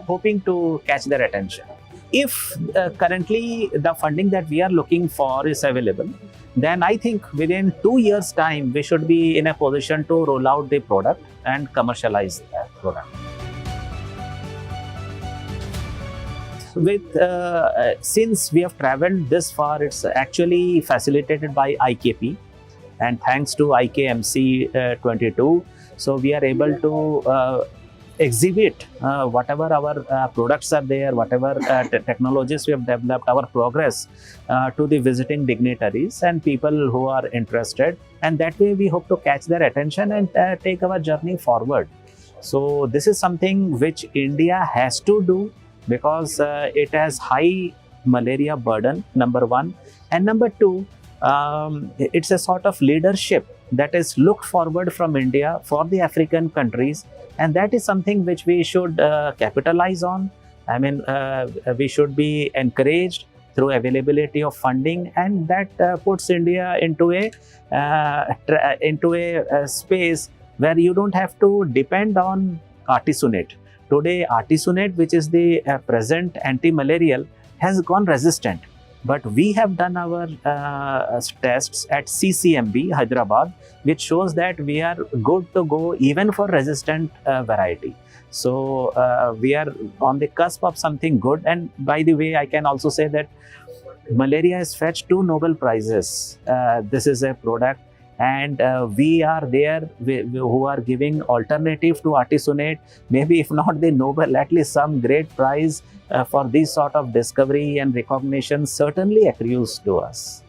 hoping to catch their attention. If currently the funding that we are looking for is available, then I think within 2 years' time, we should be in a position to roll out the product and commercialize that product. Since we have traveled this far, it's actually facilitated by IKP, and thanks to IKMC 22, so we are able to exhibit whatever our products are there, whatever technologies we have developed, our progress to the visiting dignitaries and people who are interested, and that way we hope to catch their attention and take our journey forward. So this is something which India has to do, because it has high malaria burden, number 1, and number 2, it's a sort of leadership that is looked forward from India for the African countries, and that is something which we should capitalize on. I mean, we should be encouraged through availability of funding, and that puts India into a space where you don't have to depend on artesunate. Today, artesunate, which is the present anti-malarial, has gone resistant. But we have done our tests at CCMB, Hyderabad, which shows that we are good to go even for resistant variety. So we are on the cusp of something good. And by the way, I can also say that malaria has fetched 2 Nobel Prizes. This is a product, and we are there who are giving alternative to artesunate. Maybe if not the Nobel, at least some great prize for this sort of discovery and recognition certainly accrues to us.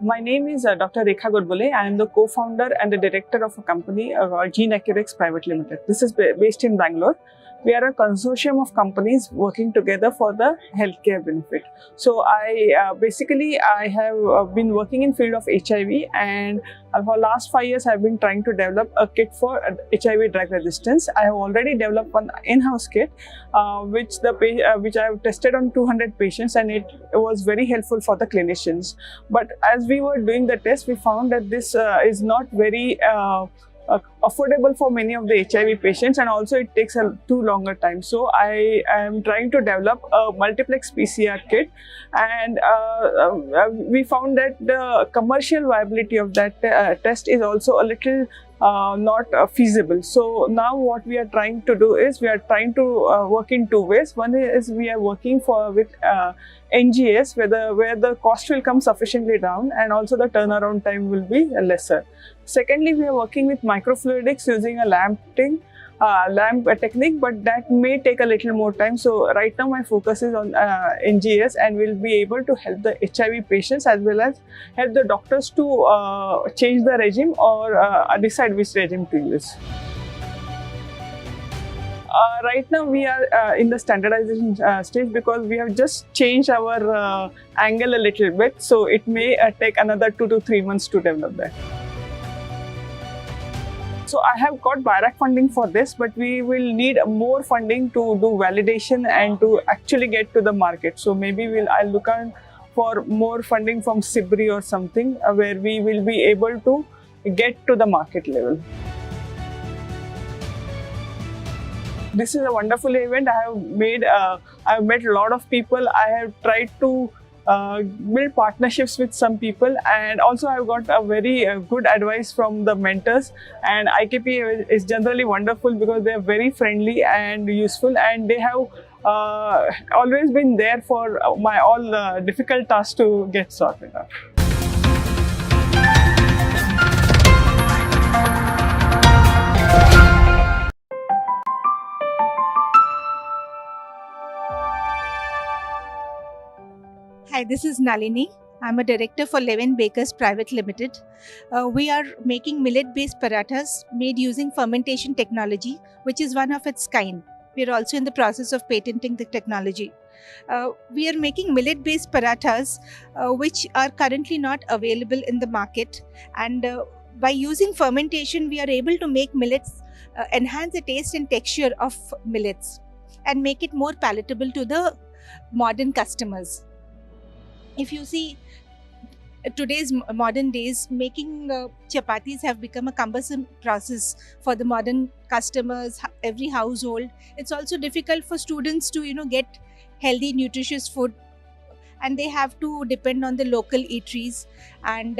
My name is Dr. Rekha Godbole. I am the co-founder and the director of a company called Gene Accurax Private Limited. This is based in Bangalore. We are a consortium of companies working together for the healthcare benefit. So I have been working in field of HIV, and for last 5 years I have been trying to develop a kit for HIV drug resistance. I have already developed one in-house kit which I have tested on 200 patients, and it was very helpful for the clinicians. But as we were doing the test, we found that this is not very affordable for many of the HIV patients, and also it takes a too longer time. So I am trying to develop a multiplex PCR kit, and we found that the commercial viability of that test is also a little not feasible. So now what we are trying to do is we are trying to work in 2 ways. One is we are working with NGS where the cost will come sufficiently down, and also the turnaround time will be lesser. Secondly, we are working with microfluidics using a lamp technique, but that may take a little more time. So right now my focus is on NGS, and we'll be able to help the HIV patients as well as help the doctors to change the regime or decide which regime to use. Right now we are in the standardization stage, because we have just changed our angle a little bit. So it may take another 2 to 3 months to develop that. So I have got BIRAC funding for this, but we will need more funding to do validation and to actually get to the market. So maybe I'll look out for more funding from SIBRI or something where we will be able to get to the market level. This is a wonderful event. I have met a lot of people. I have tried to build partnerships with some people, and also I've got a very good advice from the mentors. And IKP is generally wonderful because they are very friendly and useful, and they have always been there for my all difficult tasks to get sorted out. Hi, this is Nalini. I'm a director for Levin Bakers Private Limited. We are making millet-based parathas made using fermentation technology, which is one of its kind. We are also in the process of patenting the technology. We are making millet-based parathas, which are currently not available in the market. And by using fermentation, we are able to make millets, enhance the taste and texture of millets, and make it more palatable to the modern customers. If you see today's modern days, making chapatis have become a cumbersome process for the modern customers, every household. It's also difficult for students to get healthy, nutritious food, and they have to depend on the local eateries and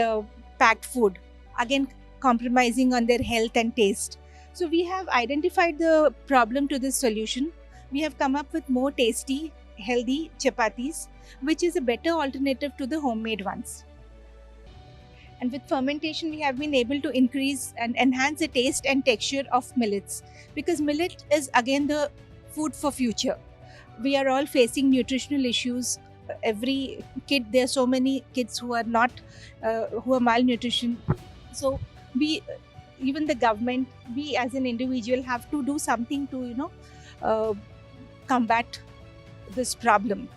packed food, again compromising on their health and taste. So we have identified the problem to this solution. We have come up with more tasty, healthy chapatis, which is a better alternative to the homemade ones. And with fermentation, we have been able to increase and enhance the taste and texture of millets, because millet is again the food for future. We are all facing nutritional issues. Every kid, there are so many kids who are not, who are malnutrition. So even the government, we as an individual have to do something to combat this problem.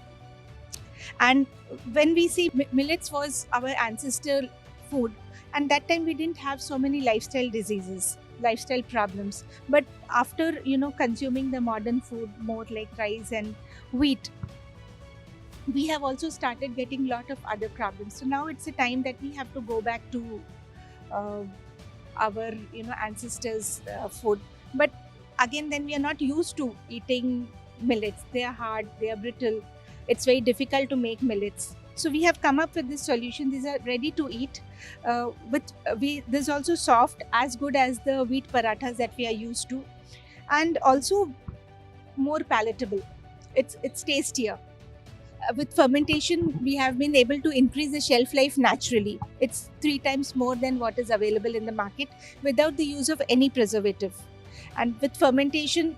And when we see millets was our ancestral food, and that time we didn't have so many lifestyle diseases, lifestyle problems. But after consuming the modern food more like rice and wheat, we have also started getting a lot of other problems. So now it's a time that we have to go back to our ancestors' food. But again, then we are not used to eating millets. They are hard, they are brittle. It's very difficult to make millets. So we have come up with this solution. These are ready to eat. This also soft, as good as the wheat parathas that we are used to, and also more palatable. It's tastier. With fermentation, we have been able to increase the shelf life naturally. It's 3 times more than what is available in the market without the use of any preservative. And with fermentation,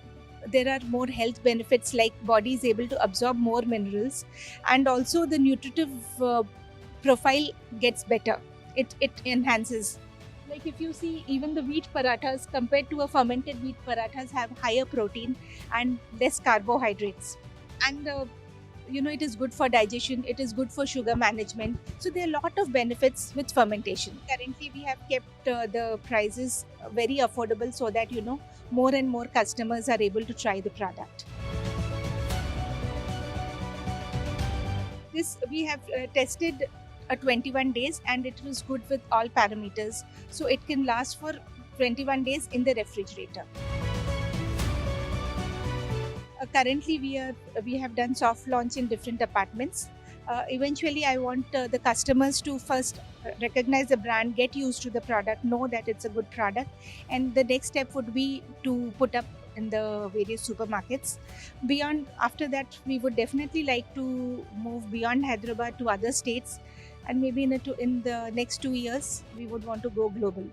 there are more health benefits, like body is able to absorb more minerals, and also the nutritive profile gets better. It enhances. Like if you see, even the wheat parathas compared to a fermented wheat parathas have higher protein and less carbohydrates. And it is good for digestion, it is good for sugar management. So there are a lot of benefits with fermentation. Currently we have kept the prices very affordable, so that more and more customers are able to try the product. This we have tested 21 days, and it was good with all parameters. So it can last for 21 days in the refrigerator. Currently we have done soft launch in different departments. Eventually I want the customers to first recognize the brand, get used to the product, know that it's a good product, and the next step would be to put up in the various supermarkets. After that, we would definitely like to move beyond Hyderabad to other states, and maybe in the next 2 years we would want to go global.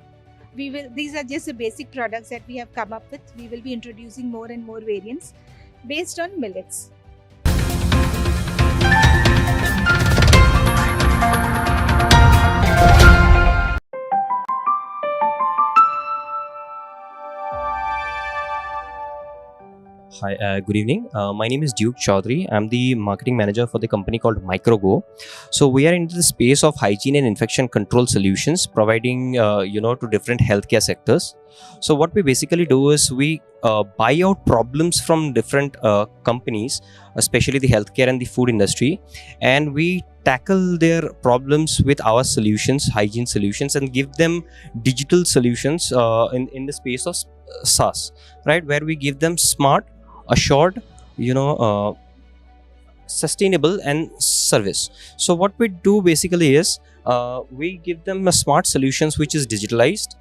These are just the basic products that we have come up with. We will be introducing more and more variants based on millets. Hi, good evening. My name is Duke Chaudhary. I'm the marketing manager for the company called MicroGo. So we are into the space of hygiene and infection control solutions, providing to different healthcare sectors. So what we basically do is we buy out problems from different companies, especially the healthcare and the food industry, and we tackle their problems with our solutions, hygiene solutions, and give them digital solutions in the space of SaaS, right, where we give them smart, assured, sustainable and service. So what we do basically is we give them a smart solutions which is digitalized.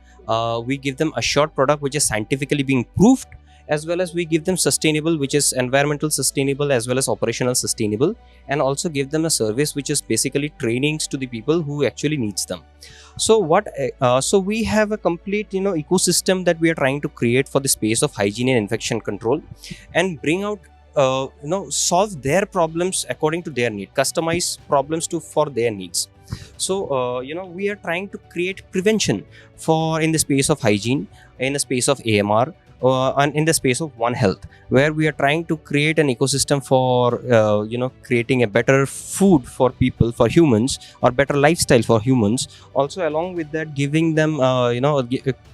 We give them assured product which is scientifically being proved, as well as we give them sustainable, which is environmental sustainable as well as operational sustainable, and also give them a service which is basically trainings to the people who actually needs them. So we have a complete ecosystem that we are trying to create for the space of hygiene and infection control, and bring out solve their problems according to their need, customize problems for their needs. So we are trying to create prevention in the space of hygiene, in the space of AMR, and in the space of One Health, where we are trying to create an ecosystem for creating a better food for people, for humans, or better lifestyle for humans. Also along with that, giving them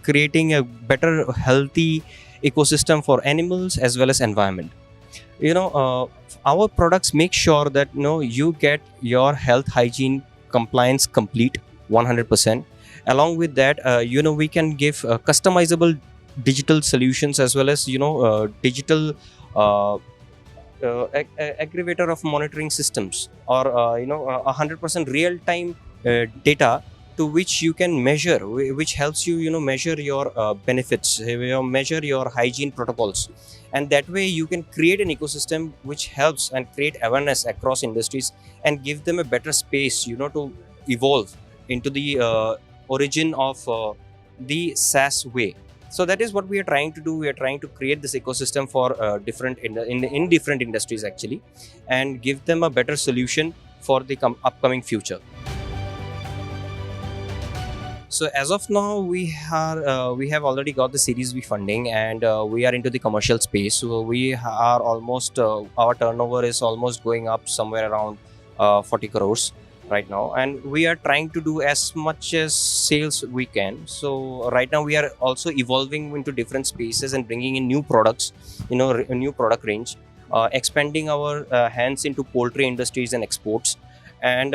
creating a better healthy ecosystem for animals as well as environment. Our products make sure that you get your health hygiene compliance complete 100%. Along with that, we can give customizable digital solutions, as well as digital aggregator of monitoring systems, or 100% real time data to which you can measure, which helps you measure your benefits, measure your hygiene protocols, and that way you can create an ecosystem which helps and create awareness across industries and give them a better space to evolve into the origin of the SaaS way. So that is what we are trying to do. We are trying to create this ecosystem for different in different industries actually, and give them a better solution for the upcoming future. So as of now, we have already got the Series B funding, and we are into the commercial space. So we are almost our turnover is almost going up somewhere around 40 crores right now, and we are trying to do as much as sales we can. So right now we are also evolving into different spaces and bringing in new products, a new product range, expanding our hands into poultry industries and exports, and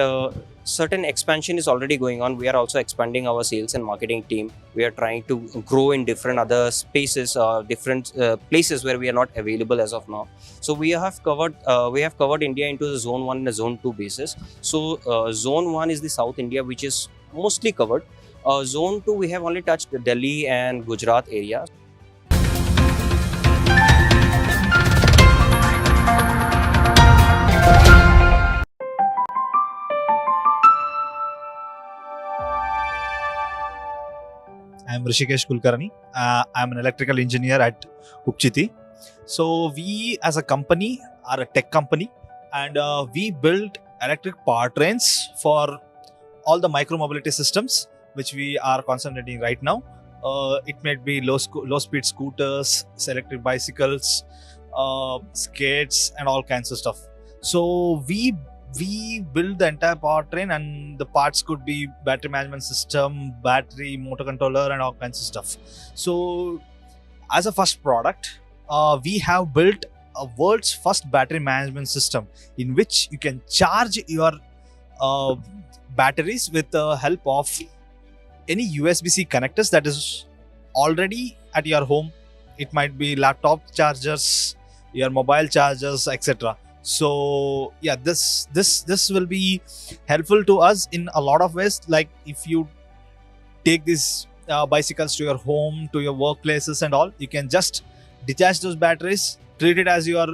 certain expansion is already going on. We are also expanding our sales and marketing team. We are trying to grow in different other spaces, different places where we are not available as of now. So we have covered India into the zone 1 and the zone 2 basis. So zone 1 is the South India, which is mostly covered. Zone 2, we have only touched Delhi and Gujarat area. I'm Rishikesh Kulkarni. I'm an electrical engineer at Upchiti. So we as a company are a tech company, and we build electric powertrains for all the micro mobility systems which we are concentrating right now. It may be low speed scooters, electric bicycles, skates, and all kinds of stuff. So we build the entire powertrain, and the parts could be battery management system, battery, motor controller, and all kinds of stuff. So as a first product, we have built a world's first battery management system in which you can charge your batteries with the help of any USB-C connectors that is already at your home. It might be laptop chargers, your mobile chargers, etc. So yeah, this will be helpful to us in a lot of ways. Like if you take these bicycles to your home, to your workplaces and all, you can just detach those batteries, treat it as your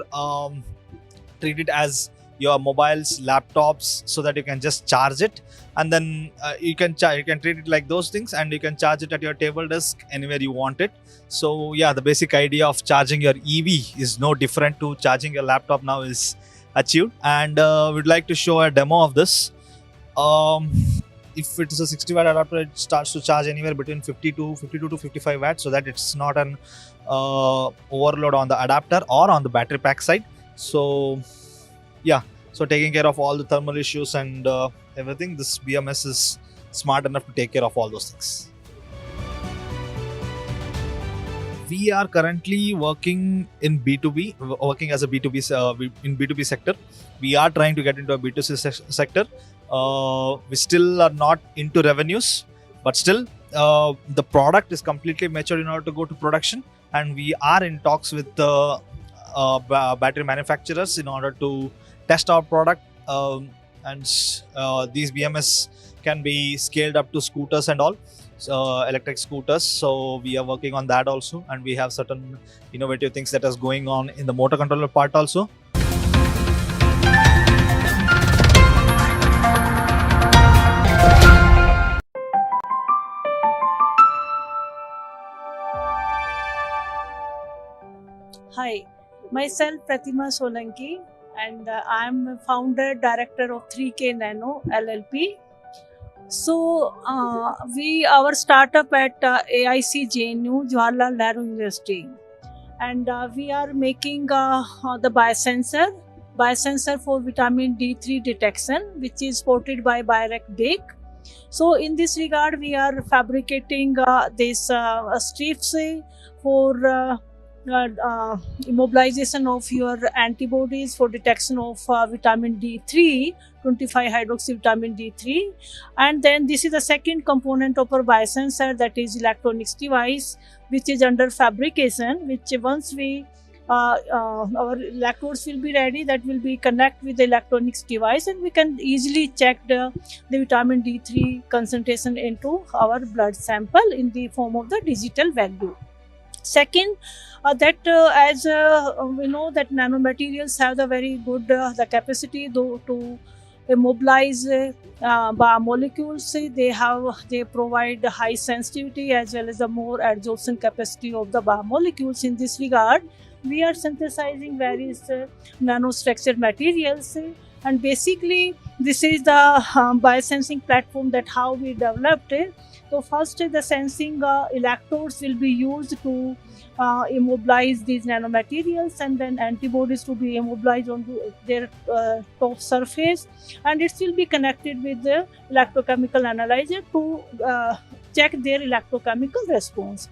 mobiles, laptops, so that you can just charge it, and then you can treat it like those things, and you can charge it at your table desk anywhere you want it. So yeah, the basic idea of charging your EV is no different to charging your laptop now is achieved, and we'd like to show a demo of this. If it is a 60 watt adapter, it starts to charge anywhere between 52 to 55 watts, so that it's not an overload on the adapter or on the battery pack side. So yeah, so taking care of all the thermal issues and everything, this BMS is smart enough to take care of all those things. We are currently working in B2B, working as a B2B in B2B sector. We are trying to get into a B2C sector. We still are not into revenues, but still the product is completely mature in order to go to production, and we are in talks with the battery manufacturers in order to test our product, and these BMS can be scaled up to scooters and all, electric scooters. So we are working on that also, and we have certain innovative things that is going on in the motor controller part also. Hi, myself Pratima Solanki, and I'm founder director of 3K Nano LLP. So our startup at AIC JNU Jawaharlal Nehru University, and we are making the biosensor for vitamin D3 detection, which is supported by Birec Bake. So in this regard, we are fabricating this strips for immobilization of your antibodies for detection of vitamin D3, 25 hydroxy vitamin D3. And then this is the second component of our biosensor, that is electronics device, which is under fabrication, which once we our electrodes will be ready, that will be connect with the electronics device, and we can easily check the vitamin D3 concentration into our blood sample in the form of the digital value. Second, as we know that nanomaterials have the very good the capacity to immobilize biomolecules. They provide high sensitivity as well as the more adsorption capacity of the biomolecules. In this regard, we are synthesizing various nanostructured materials, and basically this is the biosensing platform that how we developed it. So first the sensing electrodes will be used to immobilize these nanomaterials, and then antibodies to be immobilized onto their top surface, and it will be connected with the electrochemical analyzer to check their electrochemical response.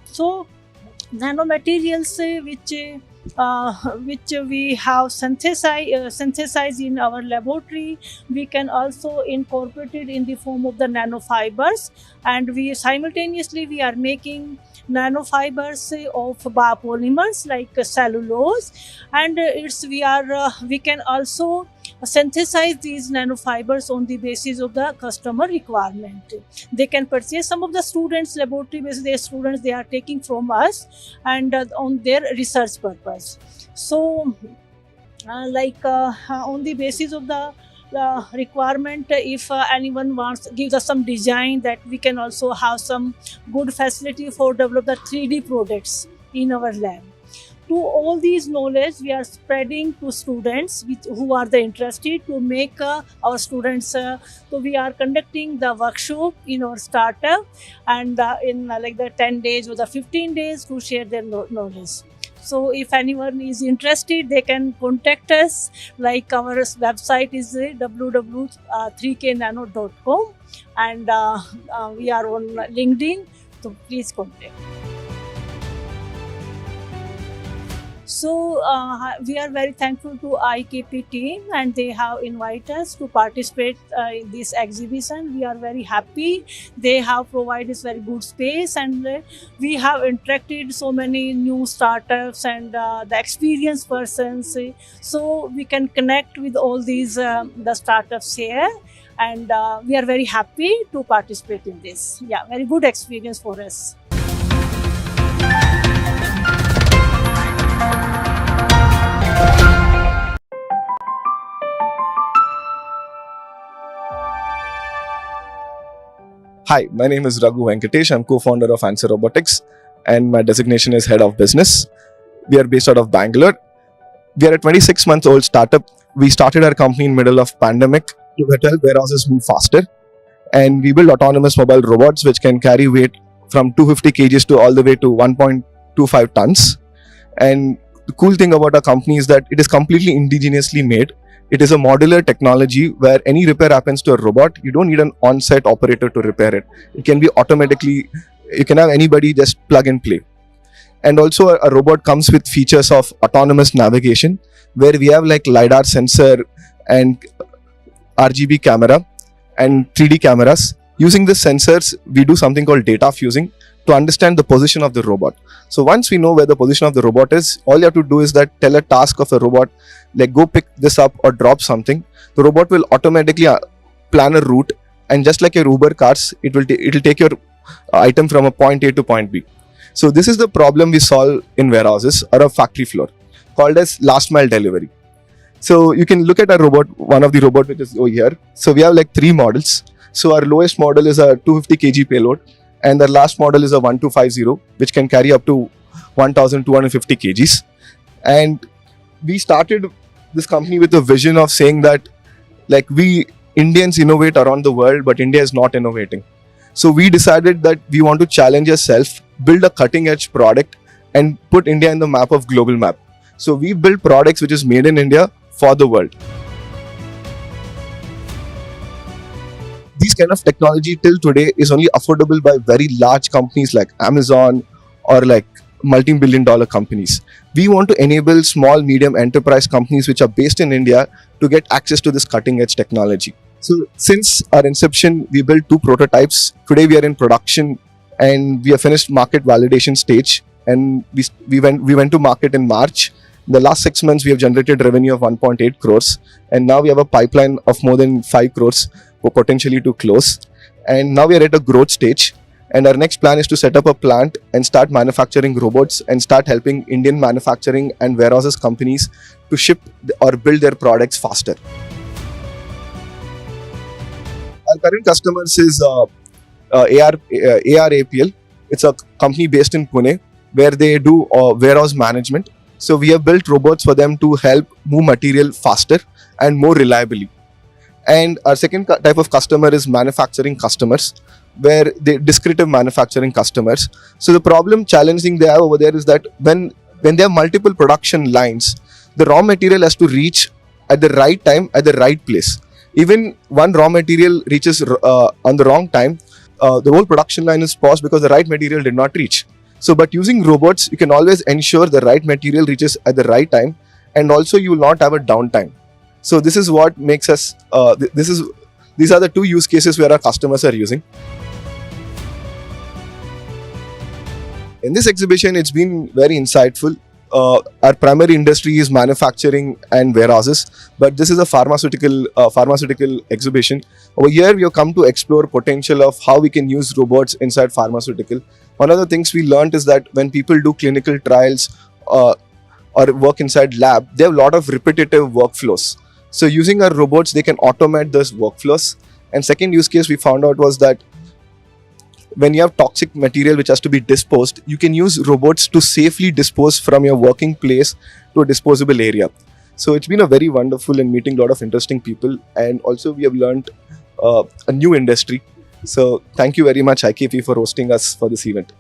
So nanomaterials which we have synthesized in our laboratory, we can also incorporate it in the form of the nanofibers, and we simultaneously we are making nanofibers of biopolymers like cellulose, and we can also synthesize these nanofibers on the basis of the customer requirement. They can purchase, some of the students laboratory based, their students they are taking from us, and on their research purpose. So on the basis of the requirement, if anyone wants gives us some design, that we can also have some good facility for develop the 3D products in our lab. To all these knowledge we are spreading to students who are the interested to make our students. So we are conducting the workshop in our startup, and in like the 10 days or the 15 days to share their knowledge. So if anyone is interested, they can contact us. Like our website is www.3knano.com, and we are on LinkedIn. So please contact. So we are very thankful to IKP team, and they have invited us to participate in this exhibition. We are very happy. They have provided us very good space, and we have interacted so many new startups and the experienced persons. So we can connect with all these the startups here, and we are very happy to participate in this. Yeah, very good experience for us. Hi, my name is Raghu Venkatesh. I'm co-founder of Answer Robotics, and my designation is Head of Business. We are based out of Bangalore. We are a 26-month-old startup. We started our company in middle of pandemic to help warehouses move faster, and we build autonomous mobile robots which can carry weight from 250 kgs to all the way to 1.25 tons. And the cool thing about our company is that it is completely indigenously made. It is a modular technology where any repair happens to a robot, you don't need an on-site operator to repair it. It can be automatically, you can have anybody just plug and play. And also a robot comes with features of autonomous navigation, where we have like LiDAR sensor and RGB camera and 3D cameras. Using the sensors, we do something called data fusing to understand the position of the robot. So once we know where the position of the robot is, all you have to do is that tell a task of a robot, like go pick this up or drop something. The robot will automatically plan a route, and just like your Uber cars, it will take your item from a point A to point B. So this is the problem we solve in warehouses or a factory floor, called as last mile delivery. So you can look at a robot, one of the robot which is over here. So we have like 3 models. So our lowest model is a 250 kg payload, and the last model is a 1250, which can carry up to 1250 kgs. And we started this company with a vision of saying that like we Indians innovate around the world, but India is not innovating. So we decided that we want to challenge ourselves, build a cutting edge product, and put India in the map of global map. So we build products which is made in India for the world. This kind of technology till today is only affordable by very large companies like Amazon or like multi-billion-dollar companies. We want to enable small, medium enterprise companies which are based in India to get access to this cutting-edge technology. So since our inception, we built 2 prototypes. Today we are in production, and we have finished market validation stage, and we went to market in March. In the last 6 months, we have generated revenue of 1.8 crores, and now we have a pipeline of more than 5 crores potentially to close. And now we are at a growth stage. And our next plan is to set up a plant and start manufacturing robots and start helping Indian manufacturing and warehouses companies to ship or build their products faster. Our current customers is ARAPL. It's a company based in Pune where they do warehouse management. So we have built robots for them to help move material faster and more reliably. And our second type of customer is manufacturing customers, where they descriptive manufacturing customers. So the problem challenging they have over there is that when they have multiple production lines, the raw material has to reach at the right time at the right place. Even one raw material reaches on the wrong time, the whole production line is paused because the right material did not reach. So, but using robots, you can always ensure the right material reaches at the right time, and also you will not have a downtime. So, this is what makes us. These are the two use cases where our customers are using. In this exhibition, it's been very insightful. Our primary industry is manufacturing and warehouses, but this is a pharmaceutical exhibition. Over here, we have come to explore potential of how we can use robots inside pharmaceutical. One of the things we learned is that when people do clinical trials or work inside lab, they have a lot of repetitive workflows. So using our robots, they can automate those workflows. And second use case we found out was that when you have toxic material which has to be disposed, you can use robots to safely dispose from your working place to a disposable area. So it's been a very wonderful and meeting a lot of interesting people, and also we have learned a new industry. So thank you very much IKP for hosting us for this event.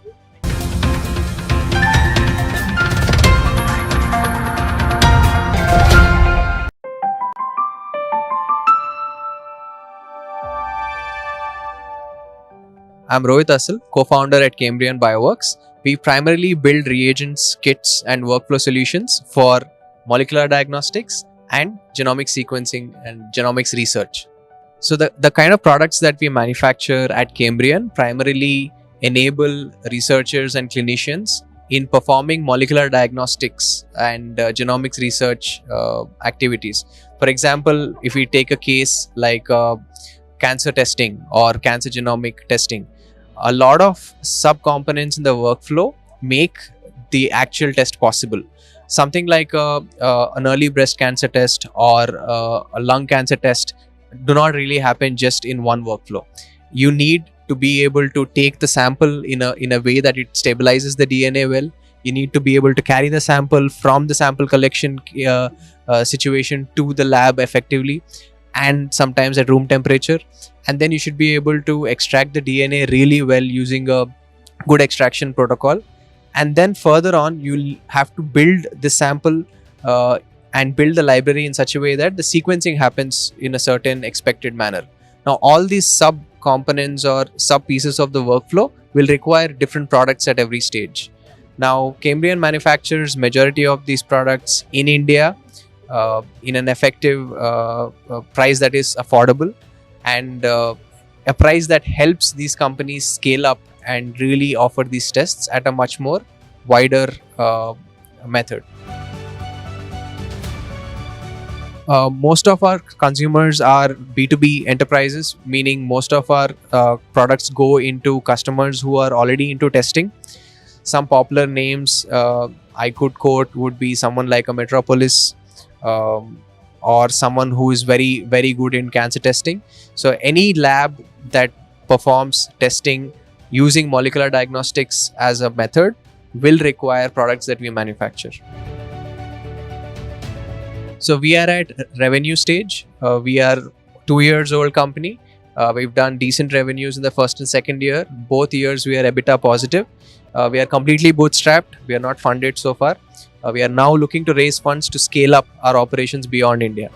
I'm Rohit Asal, co-founder at Cambrian Bioworks. We primarily build reagents, kits, and workflow solutions for molecular diagnostics and genomic sequencing and genomics research. So the kind of products that we manufacture at Cambrian primarily enable researchers and clinicians in performing molecular diagnostics and genomics research activities. For example, if we take a case like cancer testing or cancer genomic testing, a lot of subcomponents in the workflow make the actual test possible. Something like an early breast cancer test or a lung cancer test do not really happen just in one workflow. You need to be able to take the sample in a way that it stabilizes the DNA well. You need to be able to carry the sample from the sample collection situation to the lab effectively, and sometimes at room temperature. And then you should be able to extract the DNA really well using a good extraction protocol. And then further on, you'll have to build the sample and build the library in such a way that the sequencing happens in a certain expected manner. Now, all these sub components or sub pieces of the workflow will require different products at every stage. Now, Cambrian manufactures majority of these products in India in an effective price that is affordable, and a price that helps these companies scale up and really offer these tests at a much more wider method. Most of our consumers are B2B enterprises, meaning most of our products go into customers who are already into testing. Some popular names I could quote would be someone like a Metropolis, or someone who is very, very good in cancer testing. So any lab that performs testing using molecular diagnostics as a method will require products that we manufacture. So we are at revenue stage. We are 2 years old company. We've done decent revenues in the first and second year. Both years we are EBITDA positive. We are completely bootstrapped. We are not funded so far. We are now looking to raise funds to scale up our operations beyond India.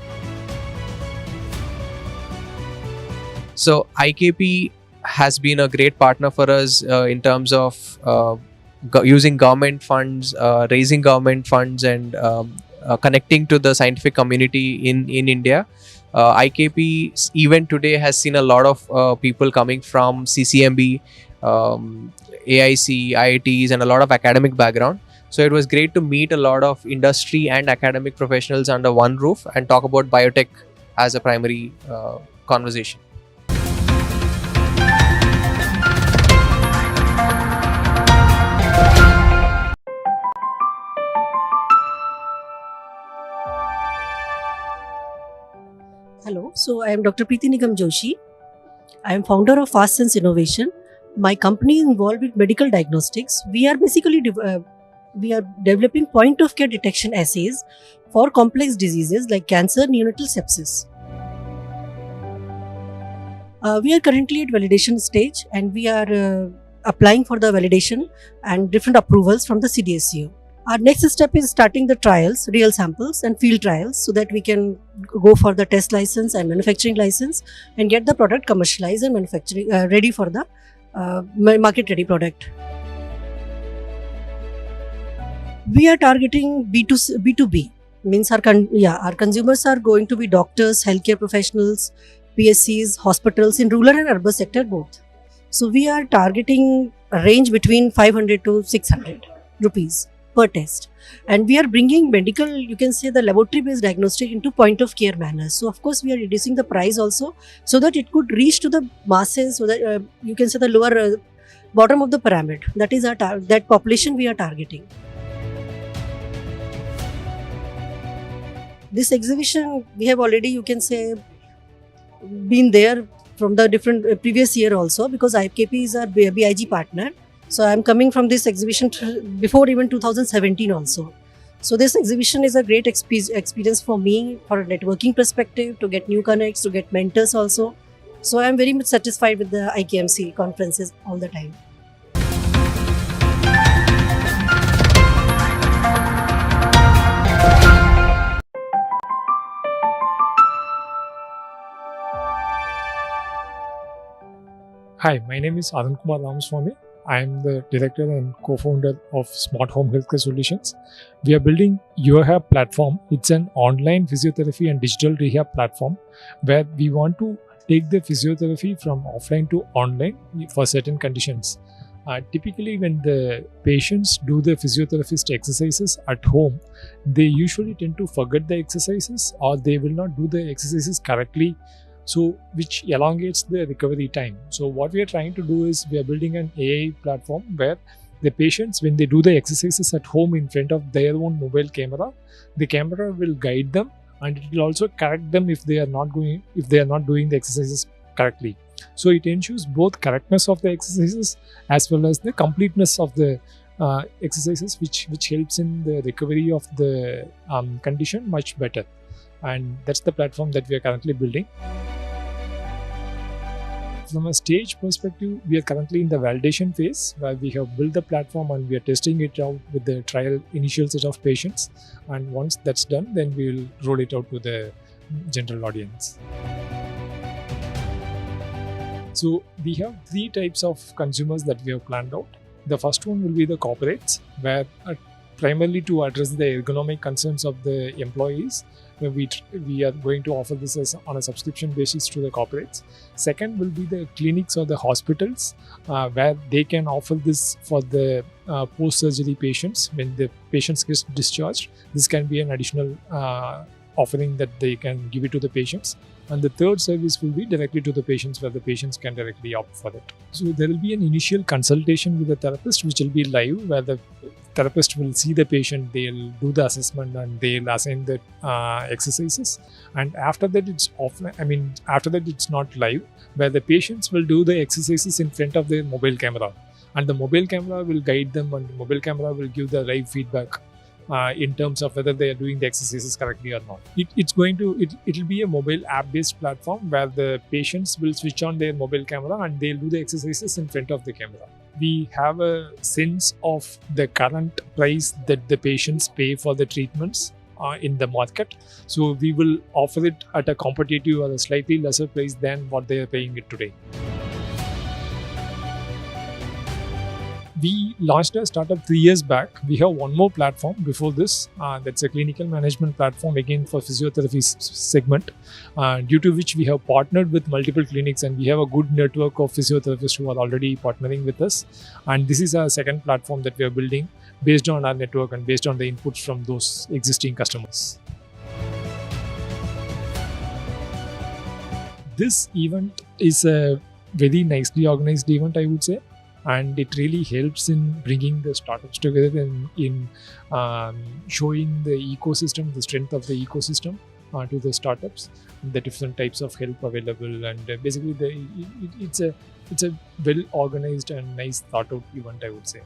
So IKP has been a great partner for us in terms of using government funds, raising government funds, and connecting to the scientific community in India. IKP's event today has seen a lot of people coming from CCMB, AIC, IITs, and a lot of academic background. So it was great to meet a lot of industry and academic professionals under one roof and talk about biotech as a primary conversation. Hello, so I am Dr. Preeti Nigam Joshi. I am founder of Fast Sense Innovation. My company is involved with medical diagnostics. We are basically developing point of care detection assays for complex diseases like cancer, neonatal sepsis. We are currently at validation stage, and we are applying for the validation and different approvals from the CDSCO. Our next step is starting the trials, real samples and field trials, so that we can go for the test license and manufacturing license and get the product commercialized and manufacturing ready for the market ready product. We are targeting B2B, means our consumers are going to be doctors, healthcare professionals, PSCs, hospitals in rural and urban sector both. So we are targeting a range between 500 to 600 rupees per test, and we are bringing medical, you can say, the laboratory based diagnostic into point of care manner. So of course we are reducing the price also, so that it could reach to the masses, so that you can say the lower bottom of the pyramid, that is our that population we are targeting. This exhibition we have already, you can say, been there from the different previous year also, because IFKP is our BIG partner. So I am coming from this exhibition before even 2017 also. So this exhibition is a great experience for me, for a networking perspective, to get new connects, to get mentors also. So I am very much satisfied with the IKMC conferences all the time. Hi, my name is Arun Kumar Ramaswamy. I am the director and co-founder of Smart Home Healthcare Solutions. We are building Your Hub platform. It's an online physiotherapy and digital rehab platform where we want to take the physiotherapy from offline to online for certain conditions. Typically, when the patients do the physiotherapist exercises at home, they usually tend to forget the exercises, or they will not do the exercises correctly, so which elongates the recovery time. So what we are trying to do is we are building an AI platform where the patients, when they do the exercises at home in front of their own mobile camera, the camera will guide them, and it will also correct them if they are not doing the exercises correctly. So it ensures both correctness of the exercises as well as the completeness of the exercises, which helps in the recovery of the condition much better. And that's the platform that we are currently building. From a stage perspective, we are currently in the validation phase, where we have built the platform and we are testing it out with the trial initial set of patients. And once that's done, then we will roll it out to the general audience. So we have three types of consumers that we have planned out. The first one will be the corporates, where primarily to address the ergonomic concerns of the employees, we are going to offer this on a subscription basis to the corporates. Second will be the clinics or the hospitals, where they can offer this for the post-surgery patients when the patients get discharged. This can be an additional offering that they can give it to the patients. And the third service will be directly to the patients, where the patients can directly opt for it. So there will be an initial consultation with the therapist, which will be live, where the therapist will see the patient, they'll do the assessment and they'll assign the exercises. And after that, it's offline. After that, it's not live, where the patients will do the exercises in front of their mobile camera, and the mobile camera will guide them, and the mobile camera will give the live feedback in terms of whether they are doing the exercises correctly or not. It'll be a mobile app-based platform where the patients will switch on their mobile camera and they'll do the exercises in front of the camera. We have a sense of the current price that the patients pay for the treatments in the market. So we will offer it at a competitive or a slightly lesser price than what they are paying it today. We launched a startup 3 years back. We have one more platform before this. That's a clinical management platform, again for physiotherapy segment, due to which we have partnered with multiple clinics, and we have a good network of physiotherapists who are already partnering with us. And this is our second platform that we are building based on our network and based on the inputs from those existing customers. This event is a very nicely organized event, I would say. And it really helps in bringing the startups together and in showing the ecosystem, the strength of the ecosystem to the startups, the different types of help available, and basically it's a well organized and nice thought out event, I would say.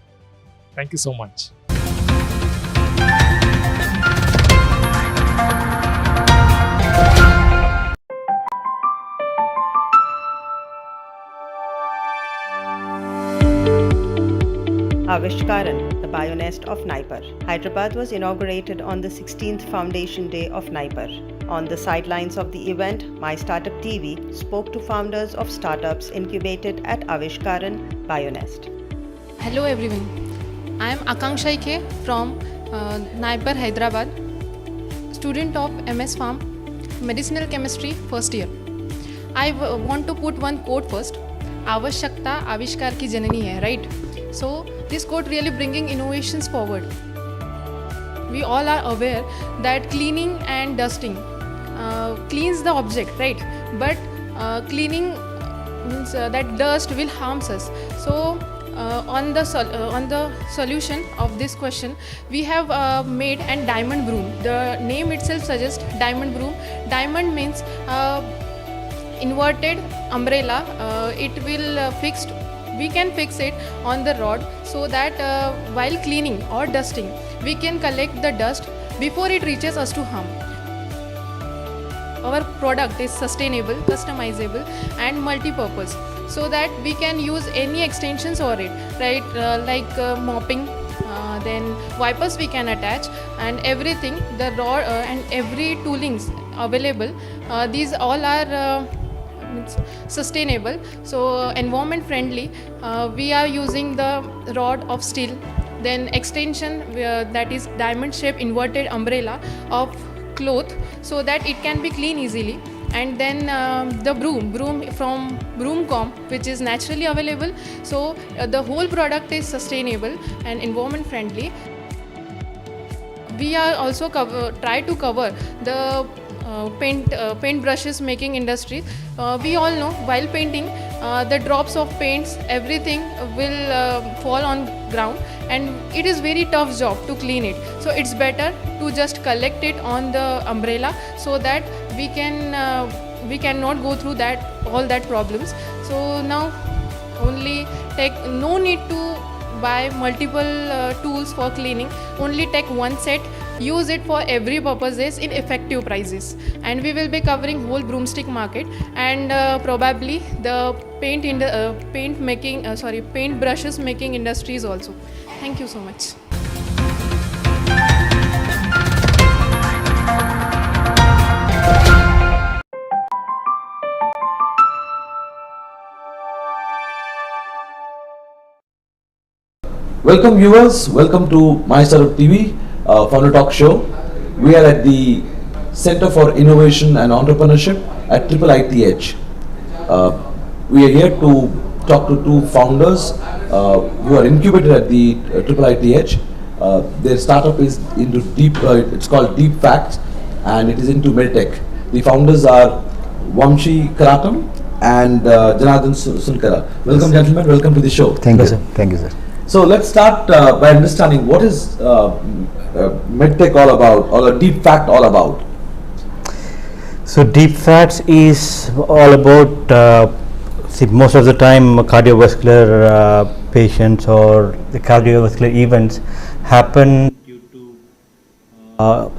Thank you so much. Avishkaran, the bionest of Naipur. Hyderabad was inaugurated on the 16th Foundation Day of Naipur. On the sidelines of the event, My Startup TV spoke to founders of startups incubated at Avishkaran Bionest. Hello everyone, I am Akanksha K from Naipur, Hyderabad, student of MS Pharm, Medicinal Chemistry, first year. I want to put one quote first. आवश्यकता आविष्कार की जननी है, right? So this quote really bringing innovations forward. We all are aware that cleaning and dusting cleans the object, right? But cleaning means that dust will harm us. So on the solution of this question, we have made a diamond broom. The name itself suggests diamond broom. Diamond means inverted umbrella. It will we can fix it on the rod, so that while cleaning or dusting, we can collect the dust before it reaches us to harm. Our product is sustainable, customizable and multi-purpose, so that we can use any extensions for it, right? Like mopping, then wipers we can attach, and everything, the rod and every toolings available, these all are sustainable, so environment friendly. We are using the rod of steel, then extension that is diamond shape inverted umbrella of cloth, so that it can be clean easily, and then the broom from broom comb, which is naturally available, so the whole product is sustainable and environment friendly. We are also try to cover the paint brushes making industry. We all know while painting, the drops of paints, everything will fall on ground, and it is very tough job to clean it. So it's better to just collect it on the umbrella, so that we cannot go through all that problems. So now only no need to buy multiple tools for cleaning. Only take one set, use it for every purposes in effective prices, and we will be covering whole broomstick market, and probably the paint brushes making industries also. Thank you so much. Welcome viewers, welcome to My Startup TV Founder Talk Show. We are at the Center for Innovation and Entrepreneurship at IIITH. We are here to talk to two founders who are incubated at the IIITH. Their startup is into it's called Deep Facts, and it is into medtech. The founders are Vamshi Karatam and Janardhan Sunkara. Welcome gentlemen, welcome to the show. Thank you, sir. Thank you, sir. So let's start by understanding what is medtech all about, or a deep fact all about. So deep facts is all about, most of the time cardiovascular patients or the cardiovascular events happen due to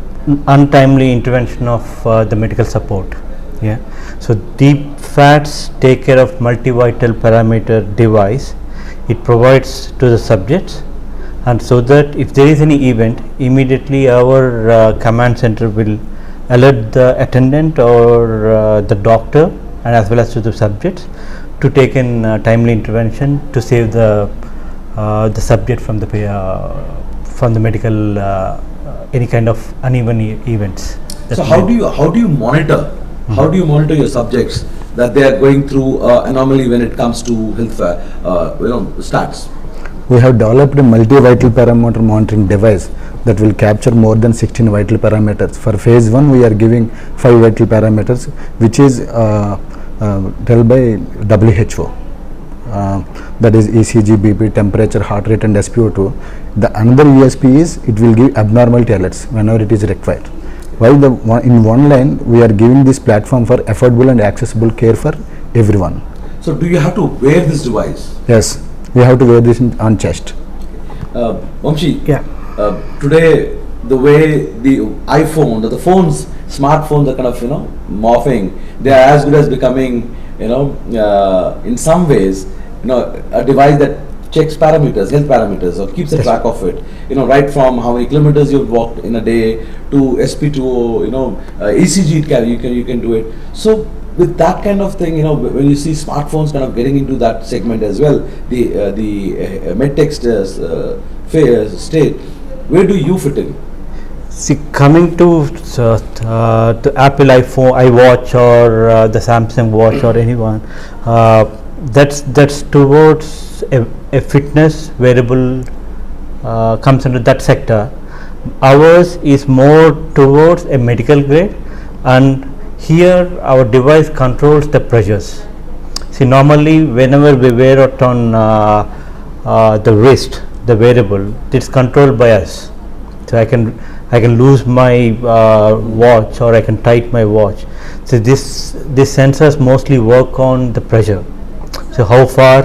untimely intervention of the medical support. Yeah. So deep facts take care of multivital parameter device. It provides to the subjects, and so that if there is any event, immediately our command center will alert the attendant or the doctor, and as well as to the subjects, to take in timely intervention to save the subject from the medical any kind of uneven events. So how do you monitor? Mm-hmm. How do you monitor your subjects that they are going through anomaly when it comes to health stats? We have developed a multi-vital parameter monitoring device that will capture more than 16 vital parameters. For phase 1, we are giving 5 vital parameters, which is dealt by WHO. That is ECG, BP, temperature, heart rate and SpO2. The another USP is it will give abnormality alerts whenever it is required. While in one line, we are giving this platform for affordable and accessible care for everyone. So do you have to wear this device? Yes, we have to wear this on chest. Vamshi, yeah. Today the way the iPhone, the phones, smartphones are kind of morphing. They are as good as becoming in some ways a device that checks parameters, health parameters, or keeps a track of it. Right from how many kilometers you've walked in a day to SP2O, ECG you can do it. So with that kind of thing, when you see smartphones kind of getting into that segment as well, the medtech state, where do you fit in? See, coming to the Apple iPhone, iWatch, or the Samsung Watch, or anyone, that's towards a fitness wearable, comes under that sector. Ours is more towards a medical grade, and here our device controls the pressures. See, normally whenever we wear it on the wrist, the wearable, it's controlled by us. So I can lose my watch, or I can tighten my watch. So these sensors mostly work on the pressure. So how far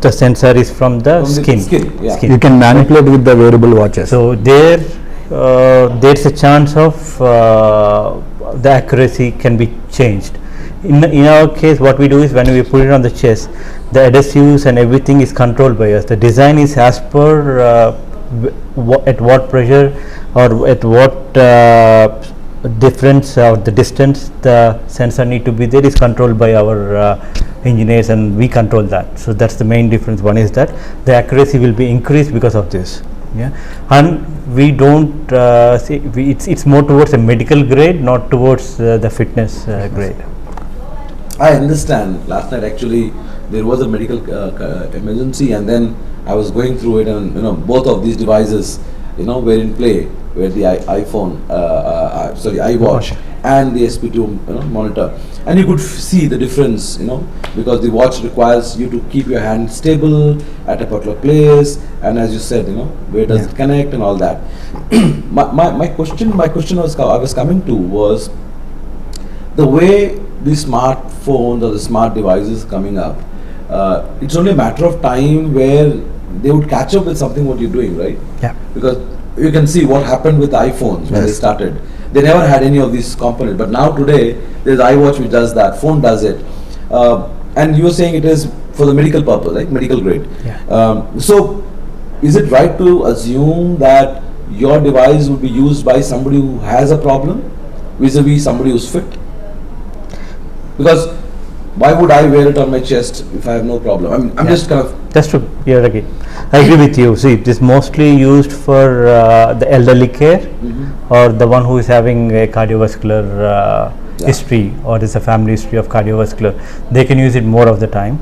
the sensor is from the skin. Skin. You can manipulate with the wearable watches. So there's a chance of the accuracy can be changed. In our case, what we do is, when we put it on the chest, the adhesives and everything is controlled by us. The design is as per at what pressure or at what difference or the distance the sensor need to be there is controlled by our engineers, and we control that. So that's the main difference. One is that the accuracy will be increased because of this. And we don't it's more towards a medical grade, not towards the fitness grade. I understand. Last night actually there was a medical emergency, and then I was going through it, and both of these devices were in play, where the iWatch and the SP2 monitor, and you could see the difference, because the watch requires you to keep your hand stable at a particular place, and as you said, where does it connect and all that. my question I was coming to was the way the smartphones or the smart devices coming up. It's only a matter of time where they would catch up with something what you're doing, right? Yeah. Because you can see what happened with iPhones when they started. They never had any of these components, but now today there's iWatch which does that, phone does it, and you were saying it is for the medical purpose, like medical grade. Yeah. So is it right to assume that your device would be used by somebody who has a problem vis-a-vis somebody who's fit? Because why would I wear it on my chest if I have no problem? I'm just kind of... That's true. You're right. I agree with you. See, it is mostly used for the elderly care, or the one who is having a cardiovascular history, or is a family history of cardiovascular. They can use it more of the time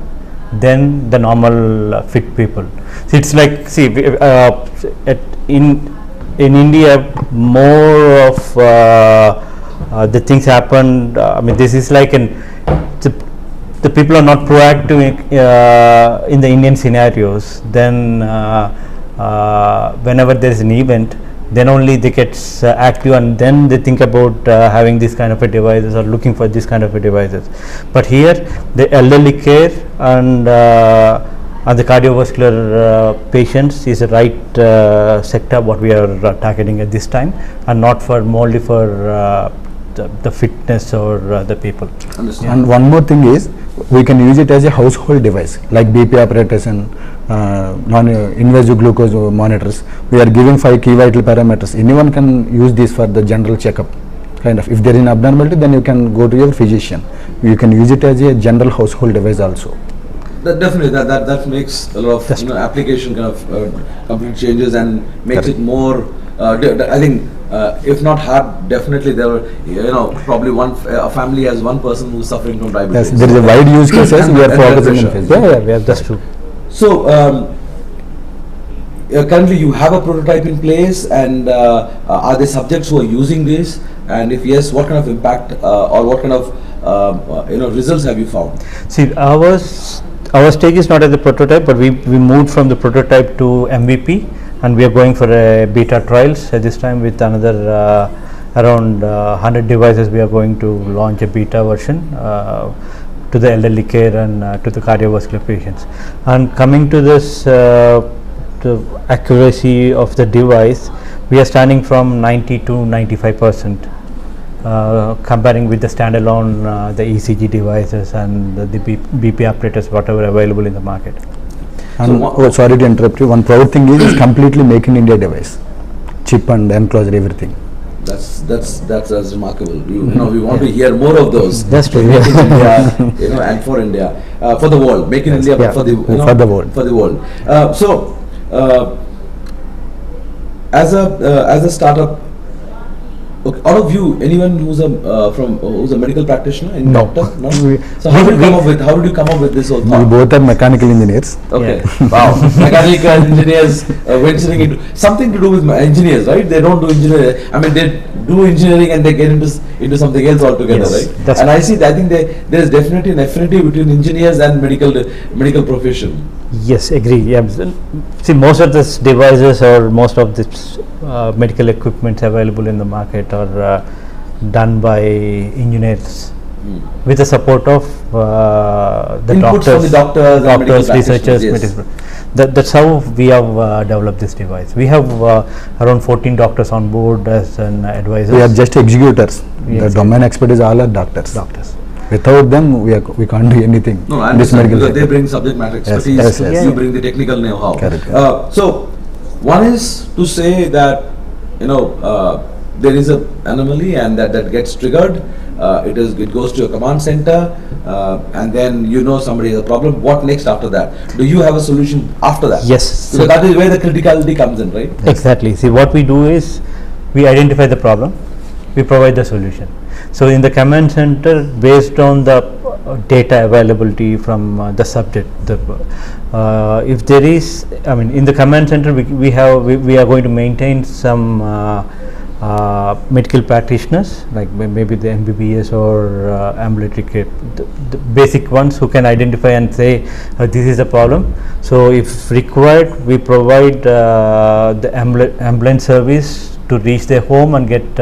than the normal fit people. See, it's like, in India, more of the things happen. This is like the people are not proactive in the Indian scenarios. Then whenever there is an event, then only they get active, and then they think about having this kind of a devices or looking for this kind of a devices. But here, the elderly care and the cardiovascular patients is the right sector what we are targeting at this time, and not for only for the fitness or the people. And one more thing is, we can use it as a household device, like BP apparatus and non-invasive glucose monitors. We are giving 5 key vital parameters. Anyone can use this for the general checkup. Kind of, if there is an abnormality, then you can go to your physician. You can use it as a general household device also. That definitely that makes a lot of application kind of complete changes and makes it more. I think if not hard, definitely there were probably a family has one person who's suffering from diabetes. Yes, there is a wide use cases. We are focusing on physician. Yeah, that's true. So currently you have a prototype in place, and are there subjects who are using this? And if yes, what kind of impact or what kind of results have you found? See, our stage is not as a prototype, but we moved from the prototype to MVP, and we are going for a beta trials at this time with another around 100 devices. We are going to launch a beta version to the elderly care and to the cardiovascular patients. And coming to this, the accuracy of the device, we are standing from 90 to 95%. comparing with the standalone the ECG devices and the BP apparatus whatever available in the market. And sorry to interrupt you. One proud thing is it's completely make in India device, chip and enclosure, everything. That's remarkable. We want to hear more of those. That's true. Make in India, and for India, for the world. Make in India, for the world. For the world. As a startup, okay, out of you, anyone who's a medical practitioner, any doctor? No. So how did you come up with this whole thought? We both are mechanical engineers. Okay. Wow. Mechanical engineers venturing into something to do with engineers, right? They don't do engineering. I mean, they do engineering and they get into something else altogether, Yes, right? And I think there is definitely an affinity between engineers and medical profession. Yes, agree. Yeah. See, most of these devices or most of this medical equipment available in the market are done by engineers with the support of the Inputs from the doctors and medical researchers. practitioners, yes. That's how we have developed this device. We have around 14 doctors on board as an advisor. We are just executors. Yeah, the domain experts all are doctors. Without them, we can't do anything. No, I in this understand, medical because they sector. bring subject matter expertise. Yes. You bring the technical know-how. Correct. So, one is to say that there is an anomaly and that gets triggered. It goes to a command center, and then somebody has a problem. What next after that? Do you have a solution after that? Yes. Because that is where the criticality comes in, right? Exactly. See, what we do is we identify the problem, we provide the solution. So in the command center, based on the data availability from the subject, if there is, in the command center, we are going to maintain some medical practitioners, like maybe the MBBS or ambulatory care, the basic ones who can identify and say this is a problem. So if required, we provide the ambulance service to reach their home and get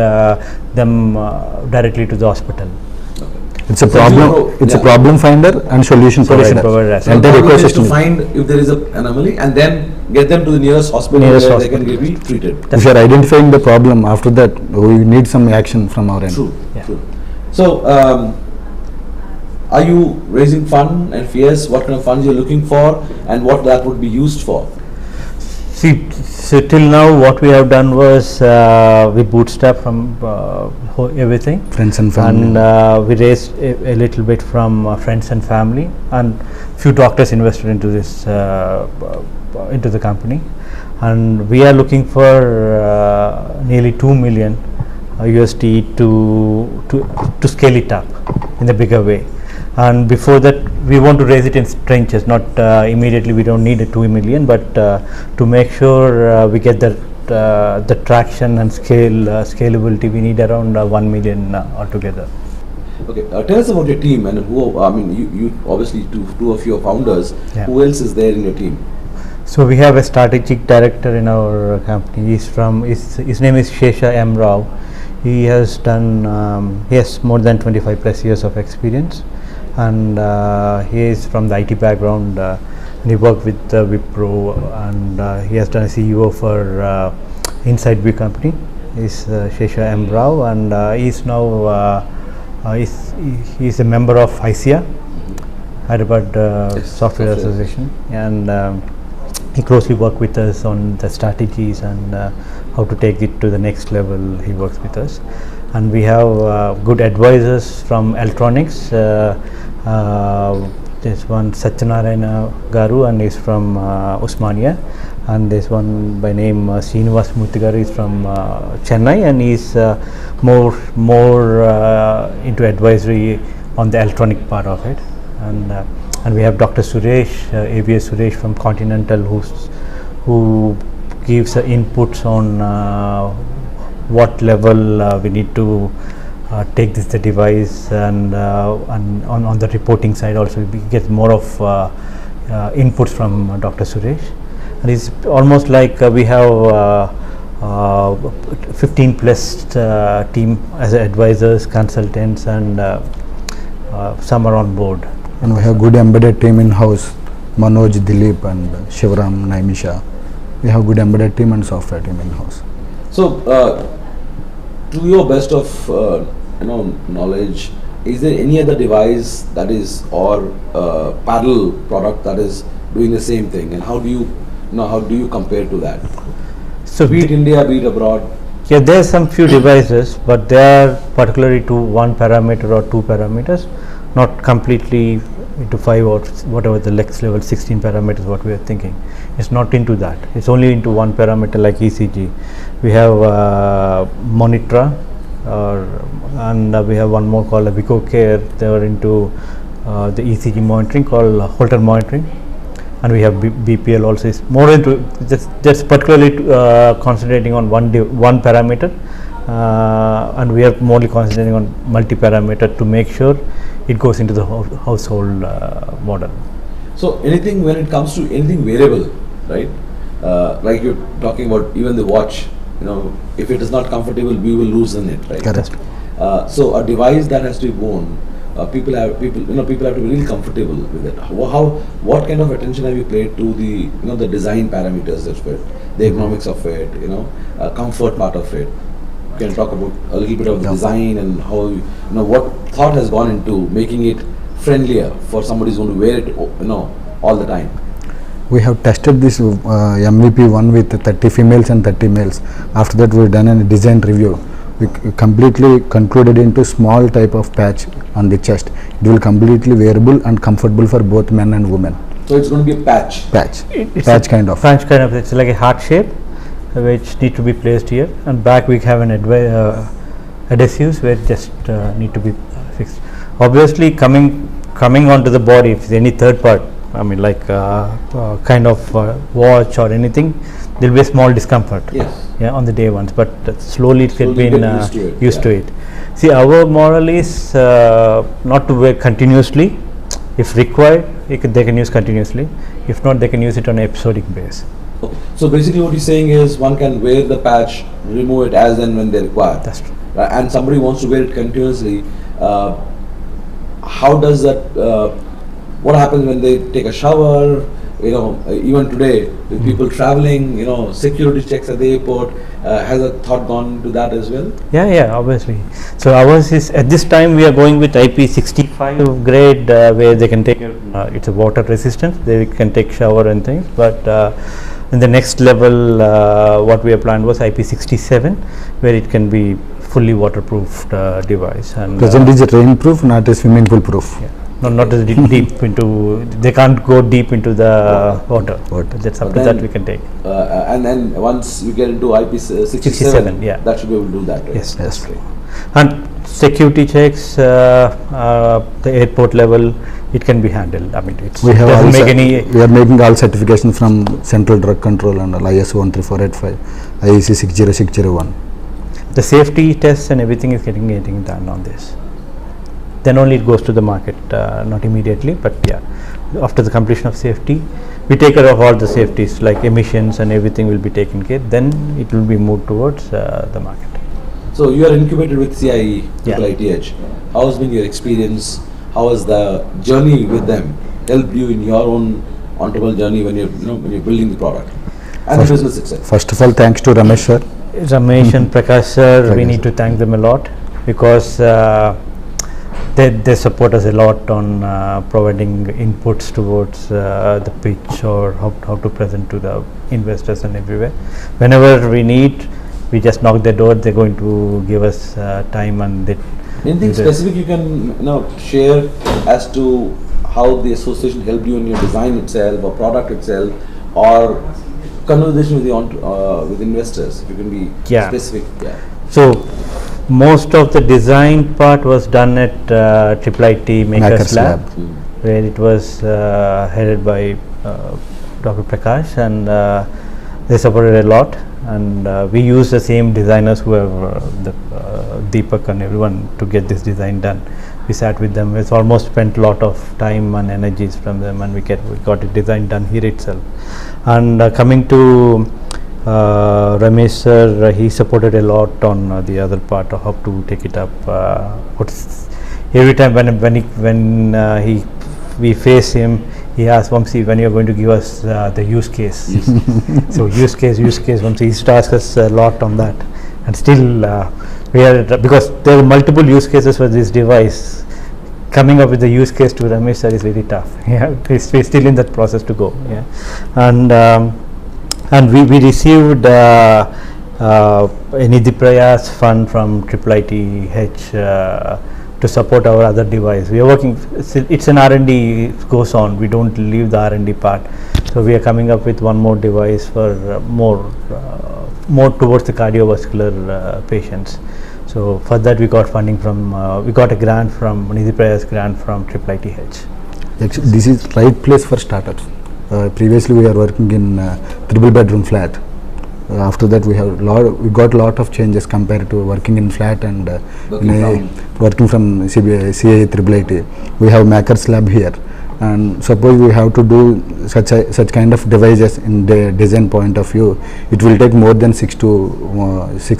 them directly to the hospital. It's a problem. It's a problem finder and solution provider. So the problem is to find if there is an anomaly and then get them to the nearest hospital where they can be treated. If you are identifying the problem, after that we need some action from our end. True. So, are you raising fund, and if yes, what kind of funds you're looking for, and what that would be used for? See, so till now what we have done was we bootstrap from everything. Friends and family. And we raised a little bit from friends and family, and few doctors invested into this into the company, and we are looking for nearly 2 million USD to scale it up in the bigger way. And before that, we want to raise it in tranches, not immediately. We don't need a 2 million, but to make sure we get the traction and scalability, we need around 1 million altogether. Okay, tell us about your team and who. You obviously two of your founders. Yeah. Who else is there in your team? So we have a strategic director in our company. His name is Shesha M. Rao. He has done he has more than 25 plus years of experience, and he is from the IT background. And he worked with Wipro, and he has done a CEO for Inside B company. He's Shesha M. Rao, and he's now he's a member of ICIA, Hyderabad Software Association, and he closely worked with us on the strategies and how to take it to the next level. He works with us, and we have good advisors from electronics. There's one Satyanarayana Garu, and he's from Osmania, and there's one by name Srinivas Murthy is from Chennai, and he's more into advisory on the electronic part of it. And we have Dr. Suresh, ABS Suresh from Continental, who gives inputs on what level we need to take the device, and on the reporting side also we get more of inputs from Dr. Suresh. And it's almost like we have 15 plus team as advisors, consultants, and some are on board. And we have good embedded team in house, Manoj, Dilip, and Shivram, Naimisha. We have good embedded team and software team in house. So, to your best of knowledge, is there any other device that is or parallel product that is doing the same thing, and how do you compare to that? So be it India, be it abroad. Yeah, there are some few devices, but they are particularly to one parameter or two parameters, not completely into 5 or whatever the next level 16 parameters what we are thinking. It's not into that. It's only into one parameter like ECG. We have Monitra, and we have one more called Vico Care. They are into the ECG monitoring called Holter monitoring, and we have BPL also. Is more into just particularly concentrating on one parameter, and we are morely concentrating on multi-parameter to make sure it goes into the household model. So anything, when it comes to anything wearable, right? Like you're talking about even the watch, if it is not comfortable, we will loosen it, right? Correct. So a device that has to be worn, people have to be really comfortable with it. What kind of attention have you paid to the the design parameters of it, the economics of it, comfort part of it? You can talk about a little bit of the design and how what thought has gone into making it friendlier for somebody who's going to wear it all the time. We have tested this MVP one with 30 females and 30 males. After that, we've done a design review. We completely concluded into small type of patch on the chest. It will completely wearable and comfortable for both men and women. So it's going to be a patch. Patch kind of. Patch kind of. It's like a heart shape, which need to be placed here, and back we have an adhesives where it just need to be fixed. Obviously, coming onto the body, if any third part, I mean like kind of watch or anything, there will be a small discomfort. Yes. Yeah, on the day ones, but slowly it can be used to it. Yeah. See, our model is not to wear continuously. If required, they can use continuously. If not, they can use it on an episodic basis. So basically what you're saying is one can wear the patch, remove it as and when they require. That's true. And somebody wants to wear it continuously. How does that, what happens when they take a shower? Even today with people traveling, security checks at the airport, has a thought gone to that as well? Yeah, obviously. So ours is, at this time we are going with IP65 grade, where they can take, it's a water resistance, they can take shower and things, but in the next level what we have planned was IP67, where it can be fully waterproofed device. And present is rain proof, not a swimming pool proof. Yeah. Not as deep into, they can't go deep into the water. That's up to that we can take. And then once you get into IP67, yeah, that should be able to do that, right? Yes, that's true. And security checks, the airport level, it can be handled. I mean, we doesn't make any. We are making all certification from Central Drug Control and ISO 13485, IEC 60601. The safety tests and everything is getting done on this. Then only it goes to the market, not immediately, but yeah, after the completion of safety, we take care of all the safeties like emissions and everything will be taken care. Then it will be moved towards the market. So you are incubated with CIE, ITH. How has been your experience? How has the journey with them helped you in your own entrepreneurial journey when you're building the product and the business itself? First of all, thanks to Ramesh sir. Ramesh and Prakash sir, we need to thank them a lot because they support us a lot on providing inputs towards the pitch or how to present to the investors and everywhere. Whenever we need, we just knock their door. They're going to give us time and they. Anything specific you can share as to how the association helped you in your design itself or product itself, or conversation with investors? If you can be specific. Yeah. So most of the design part was done at IIT Makers Lab, where it was headed by Dr. Prakash, and they supported a lot. And we used the same designers who have Deepak and everyone to get this design done. We sat with them. It's almost spent a lot of time and energies from them, and we got it design done here itself. And coming to Ramesh sir, he supported a lot on the other part of how to take it up. Every time when we face him, he asks Vamsi, when you are going to give us the use case. So use case, Vamsi used to ask us a lot on that. and still we are, because there are multiple use cases for this device. Coming up with the use case to Ramesh sir is very tough. Yeah, we're still in that process to go. Yeah, and we received Nidhi Prayas fund from IIITH to support our other device. We are working. It's an R&D goes on. We don't leave the R&D part. So we are coming up with one more device for more towards the cardiovascular patients. So for that we got funding from, we got a grant from Nidhi Prayas grant from IIITH. Actually, this is right place for startups. Previously we are working in triple bedroom flat. After that we got a lot of changes compared to working in flat and working from CA IIIT. We have Makers Lab here, and suppose we have to do such kind of devices in the design point of view, it will take more than 6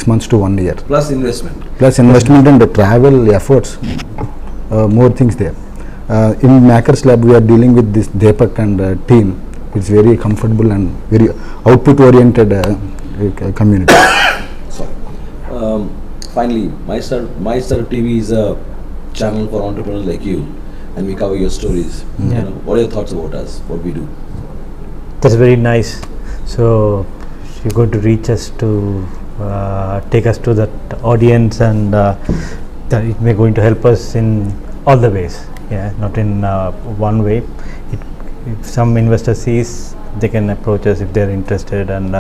months to 1 year. Plus investment. Plus investment and the travel efforts, more things there. In Makers Lab we are dealing with this Deepak and team. It's very comfortable and very output oriented community. Finally, MyStartup TV is a channel for entrepreneurs like you, and we cover your stories. Yeah. You know, what are your thoughts about us, what we do? That's very nice. So you're going to reach us to take us to that audience, and it may going to help us in all the ways. Yeah, not in one way. If some investor sees, they can approach us if they're interested, and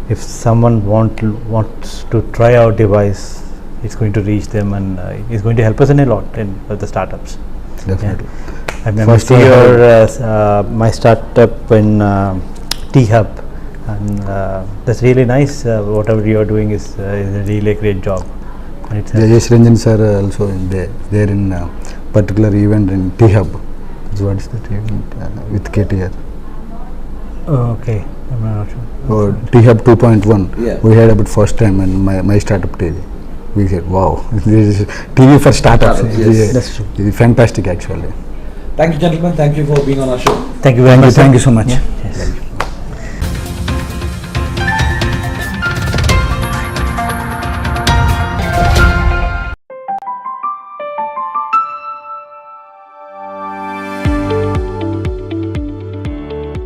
if someone wants to try our device, it's going to reach them, and it's going to help us in a lot in the startups. Definitely. Yeah. I remember see your my startup in T-Hub, and that's really nice. Whatever you are doing is really a great job. Jayesh Ranjan sir also there in particular event in T-Hub. What is that event with KTR? Oh, okay, I'm not sure. Or T-Hub 2.1. Yeah. We heard about first time in my startup TV. We said, wow, this is TV for startups. Yes. That's true. It's fantastic actually. Thank you, gentlemen. Thank you for being on our show. Thank you very much. Thank you so much. Yeah. Yes.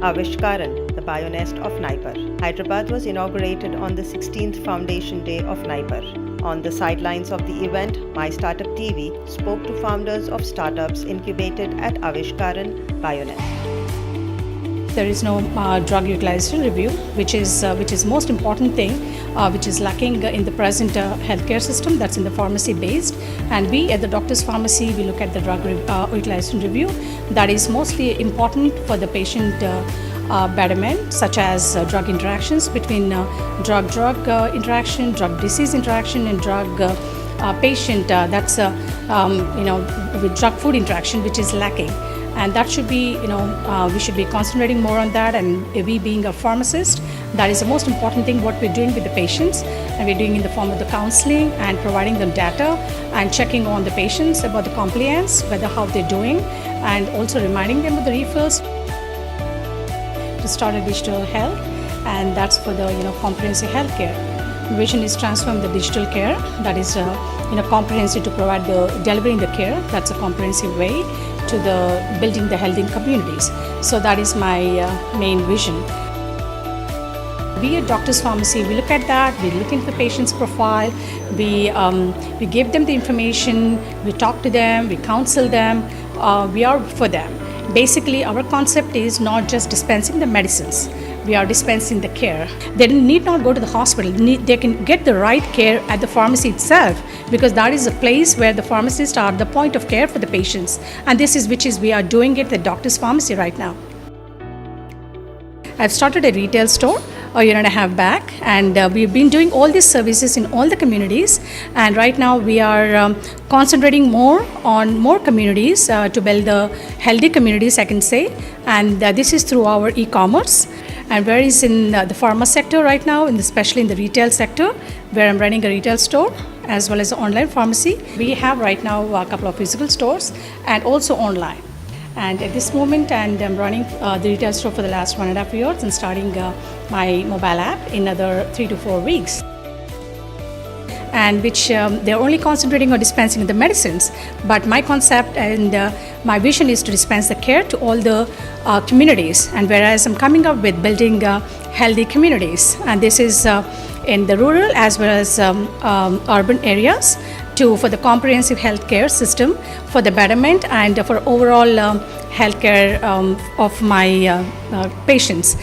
Avishkaran, the Bionest of Naipur. Hyderabad was inaugurated on the 16th Foundation Day of Naipur. On the sidelines of the event, My Startup TV spoke to founders of startups incubated at Avishkaran Bionest. There is no drug utilization review, which is most important thing, which is lacking in the present healthcare system. That's in the pharmacy based, and we at the doctor's pharmacy we look at the drug utilization review. That is mostly important for the patient betterment, such as drug interactions between drug-drug interaction, drug-disease interaction, and drug-patient. That's with drug-food interaction, which is lacking. And that should be, we should be concentrating more on that. And we being a pharmacist, that is the most important thing what we're doing with the patients. And we're doing in the form of the counseling and providing them data and checking on the patients about the compliance, whether how they're doing, and also reminding them of the refills to start a digital health. And that's for the, comprehensive health care. Vision is transform the digital care. That is, comprehensive to provide delivering the care. That's a comprehensive way to the building the healthy communities. So that is my main vision. We at Doctor's Pharmacy, we look at that, we look into the patient's profile, we give them the information, we talk to them, we counsel them, we are for them. Basically, our concept is not just dispensing the medicines, we are dispensing the care. They need not go to the hospital, they can get the right care at the pharmacy itself, because that is a place where the pharmacists are the point of care for the patients. And this is we are doing it at Doctor's Pharmacy right now. I've started a retail store a year and a half back, and we've been doing all these services in all the communities, and right now we are concentrating more on more communities to build the healthy communities, I can say, and this is through our e-commerce. And whereas in the pharma sector right now, especially in the retail sector, where I'm running a retail store as well as an online pharmacy, we have right now a couple of physical stores and also online. And at this moment, and I'm running the retail store for the last 1.5 years and starting my mobile app in another 3 to 4 weeks. and which they're only concentrating on dispensing the medicines. But my concept and my vision is to dispense the care to all the communities. And whereas I'm coming up with building healthy communities, and this is in the rural as well as urban areas, for the comprehensive healthcare system, for the betterment and for overall healthcare of my patients.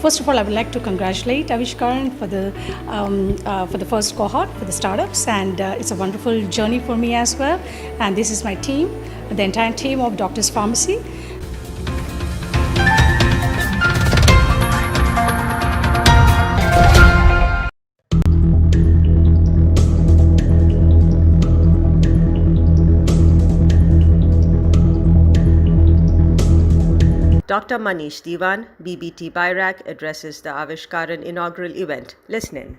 First of all, I would like to congratulate Avishkaran for the first cohort for the startups, and it's a wonderful journey for me as well. And this is my team, the entire team of Doctors Pharmacy. Dr. Manish Diwan, BBT Bairak, addresses the Avishkaran inaugural event. Listen in.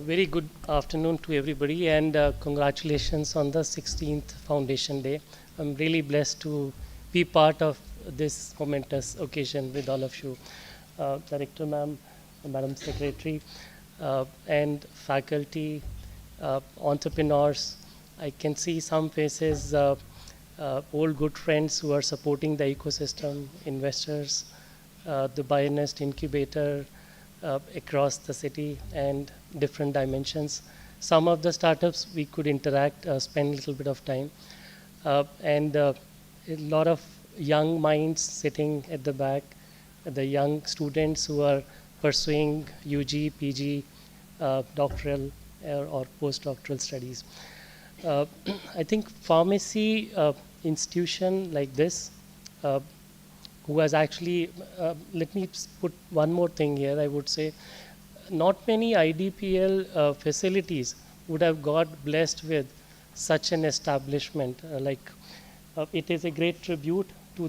Very good afternoon to everybody, and congratulations on the 16th Foundation Day. I'm really blessed to be part of this momentous occasion with all of you. Director ma'am, Madam Secretary, and faculty, entrepreneurs. I can see some faces, old good friends who are supporting the ecosystem, investors, the Bionest incubator across the city and different dimensions. Some of the startups we could interact, spend a little bit of time, and a lot of young minds sitting at the back, the young students who are pursuing UG, PG, doctoral or postdoctoral studies. I think pharmacy institution like this, who has actually, let me put one more thing here, I would say, not many IDPL facilities would have got blessed with such an establishment. It is a great tribute to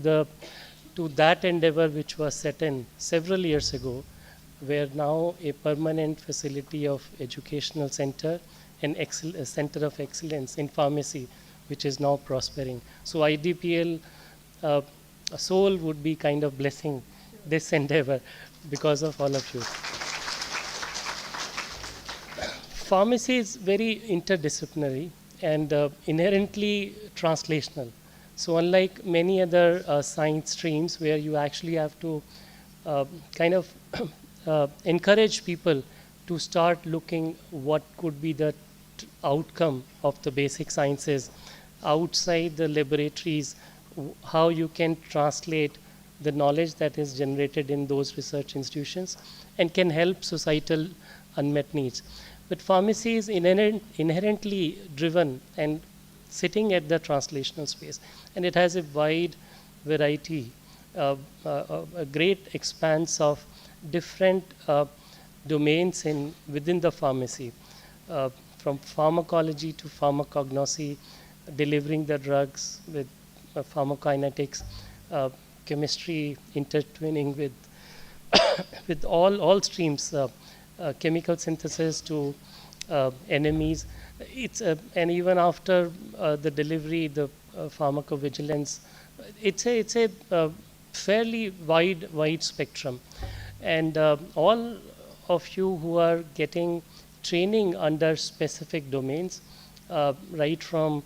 that endeavor which was set in several years ago, where now a permanent facility of educational center and a center of excellence in pharmacy, which is now prospering. So IDPL soul would be kind of blessing this endeavor because of all of you. Pharmacy is very interdisciplinary and inherently translational. So unlike many other science streams where you actually have to kind of encourage people to start looking what could be the outcome of the basic sciences outside the laboratories, how you can translate the knowledge that is generated in those research institutions and can help societal unmet needs. But pharmacy is inherently driven and sitting at the translational space, and it has a wide variety, a great expanse of different domains within the pharmacy, from pharmacology to pharmacognosy, delivering the drugs with pharmacokinetics, chemistry intertwining with with all streams, chemical synthesis to NMEs. And even after the delivery, the pharmacovigilance, it's a fairly wide spectrum. And all of you who are getting training under specific domains, right from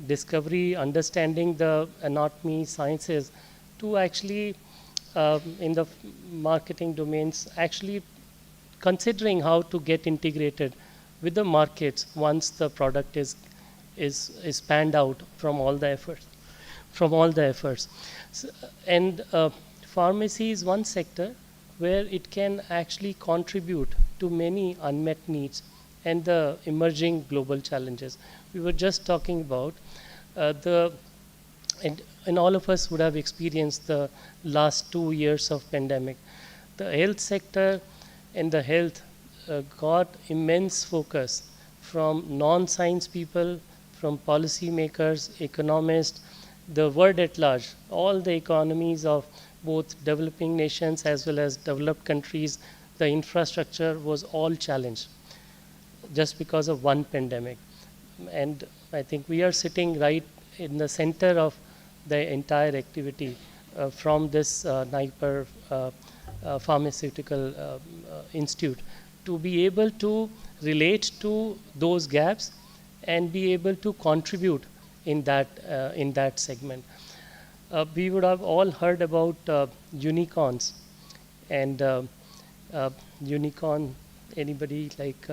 discovery, understanding the anatomy sciences, to actually in the marketing domains, actually considering how to get integrated with the markets once the product is panned out from all the efforts. So, and pharmacy is one sector where it can actually contribute to many unmet needs and the emerging global challenges. We were just talking about and all of us would have experienced the last 2 years of pandemic. The health sector and the health got immense focus from non-science people, from policy makers, economists, the world at large. All the economies of both developing nations as well as developed countries, the infrastructure was all challenged just because of one pandemic. And I think we are sitting right in the center of the entire activity from this NIPER pharmaceutical institute to be able to relate to those gaps and be able to contribute in that segment. We would have all heard about unicorns, and unicorn. Anybody like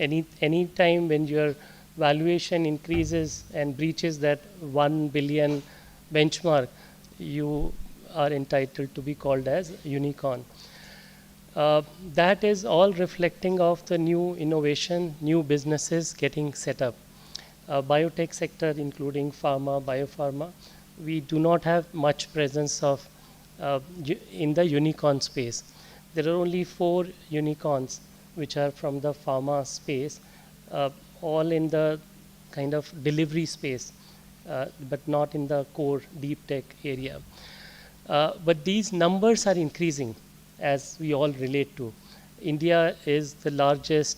any time when your valuation increases and breaches that 1 billion benchmark, you are entitled to be called as unicorn. That is all reflecting of the new innovation, new businesses getting set up. Biotech sector, including pharma, biopharma, we do not have much presence of in the unicorn space. There are only 4 unicorns which are from the pharma space, all in the kind of delivery space, but not in the core deep tech area. But these numbers are increasing, as we all relate to. India is the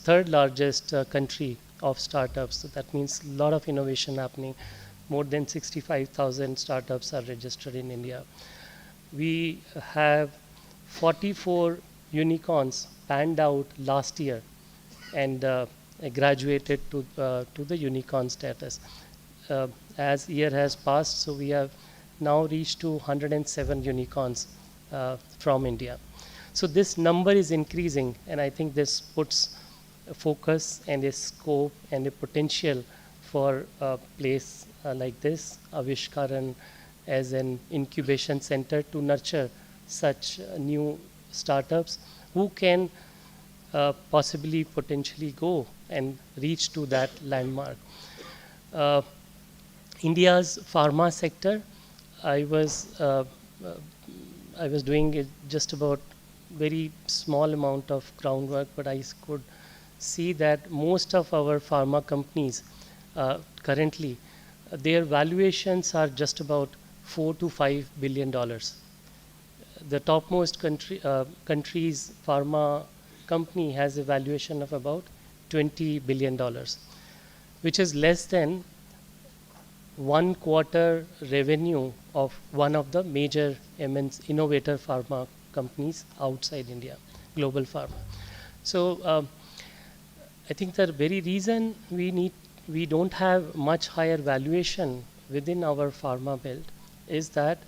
third largest country of startups. So that means a lot of innovation happening. More than 65,000 startups are registered in India. We have 44 unicorns panned out last year and graduated to the unicorn status. As year has passed, so we have now reached to 107 unicorns from India. So this number is increasing, and I think this puts a focus and a scope and a potential for a place like this, Avishkaran, as an incubation center to nurture such new startups who can possibly potentially go and reach to that landmark. India's pharma sector, I was doing it just about very small amount of groundwork, but I could see that most of our pharma companies currently, their valuations are just about $4 to $5 billion. The topmost country's pharma company has a valuation of about $20 billion, which is less than 1/4 revenue of one of the major innovator pharma companies outside India, global pharma. So I think the very reason we don't have much higher valuation within our pharma belt is that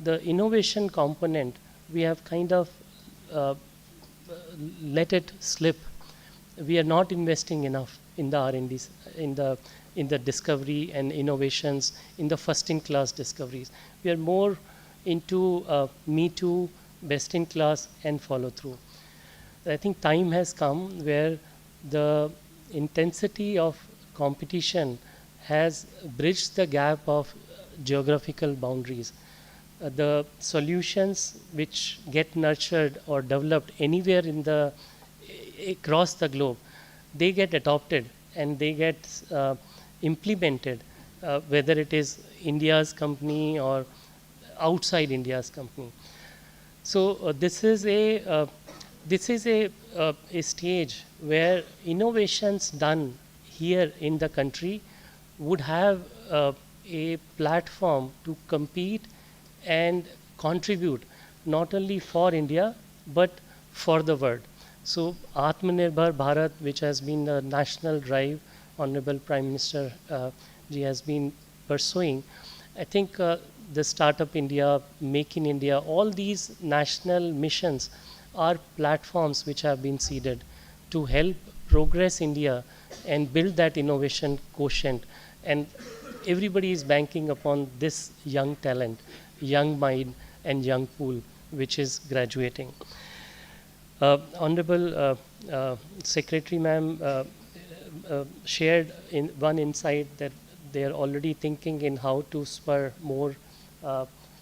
the innovation component, we have kind of let it slip. We are not investing enough in the R&D, in the discovery and innovations, in the first-in-class discoveries. We are more into me too, best-in-class, and follow-through. I think time has come where the intensity of competition has bridged the gap of geographical boundaries. The solutions which get nurtured or developed anywhere across the globe, they get adopted and they get implemented, whether it is India's company or outside India's company. So this is a stage where innovations done here in the country would have a platform to compete and contribute not only for India but for the world. So Atmanirbhar Bharat, which has been the national drive, Honorable Prime Minister ji has been pursuing, I think the Startup India, Make in India, all these national missions are platforms which have been seeded to help progress India and build that innovation quotient. And everybody is banking upon this young talent, young mind and young pool which is graduating. Honorable Secretary Ma'am shared one insight that they are already thinking in how to spur more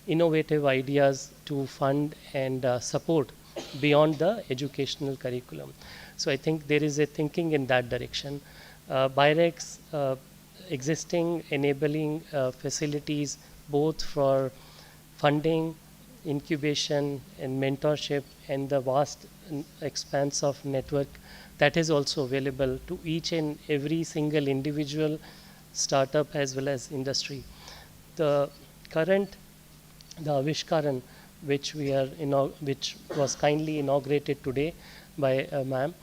innovative ideas to fund and support beyond the educational curriculum. So I think there is a thinking in that direction. BIREX existing enabling facilities both for funding, incubation and mentorship and the vast expanse of network that is also available to each and every single individual startup as well as industry. The Avishkaran, which was kindly inaugurated today, by ma'am,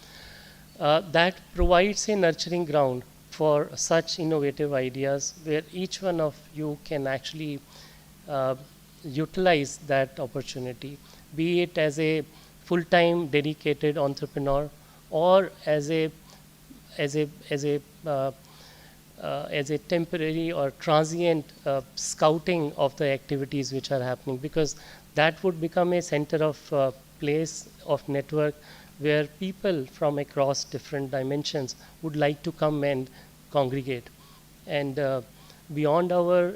that provides a nurturing ground for such innovative ideas where each one of you can actually utilize that opportunity, be it as a full-time dedicated entrepreneur or as a as a as a uh, as a temporary or transient scouting of the activities which are happening, because that would become a center of place of network where people from across different dimensions would like to come and congregate. And beyond our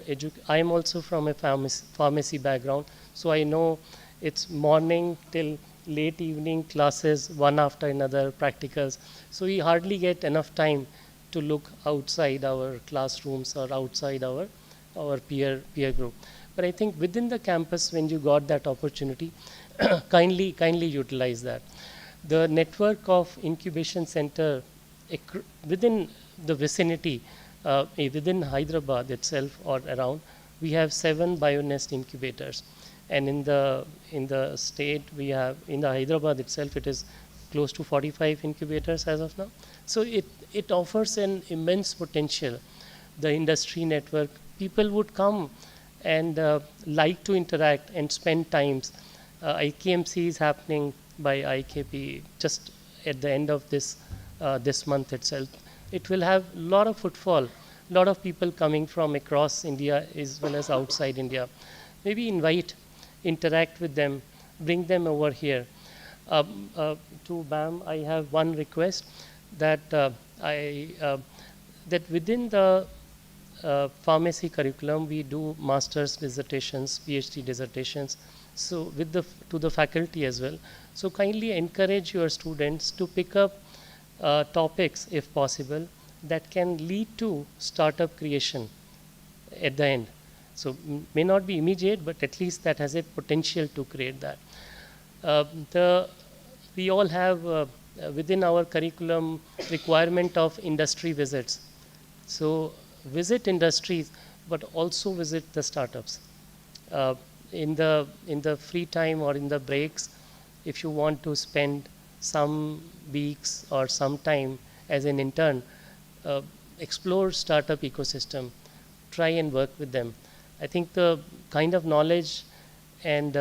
I am also from a pharmacy background, so I know it's morning till late evening classes, one after another, practicals. So we hardly get enough time to look outside our classrooms or outside our peer group. But I think within the campus, when you got that opportunity, kindly utilize that. The network of incubation center within the vicinity, within Hyderabad itself or around, we have 7 BioNest incubators, and in the state we have, in the Hyderabad itself, it is close to 45 incubators as of now. So it offers an immense potential. The industry network, people would come and like to interact and spend times. IKMC is happening by IKP just at the end of this month itself. It will have a lot of footfall, a lot of people coming from across India as well as outside India. Maybe invite, interact with them, bring them over here. To BAM, I have one request that that within the pharmacy curriculum we do master's dissertations, PhD dissertations, so to the faculty as well. So kindly encourage your students to pick up topics, if possible, that can lead to startup creation at the end. So may not be immediate, but at least that has a potential to create that. We all have within our curriculum requirement of industry visits. So visit industries, but also visit the startups. In the free time or in the breaks, if you want to spend some weeks or some time as an intern, explore startup ecosystem, try and work with them. I think the kind of knowledge and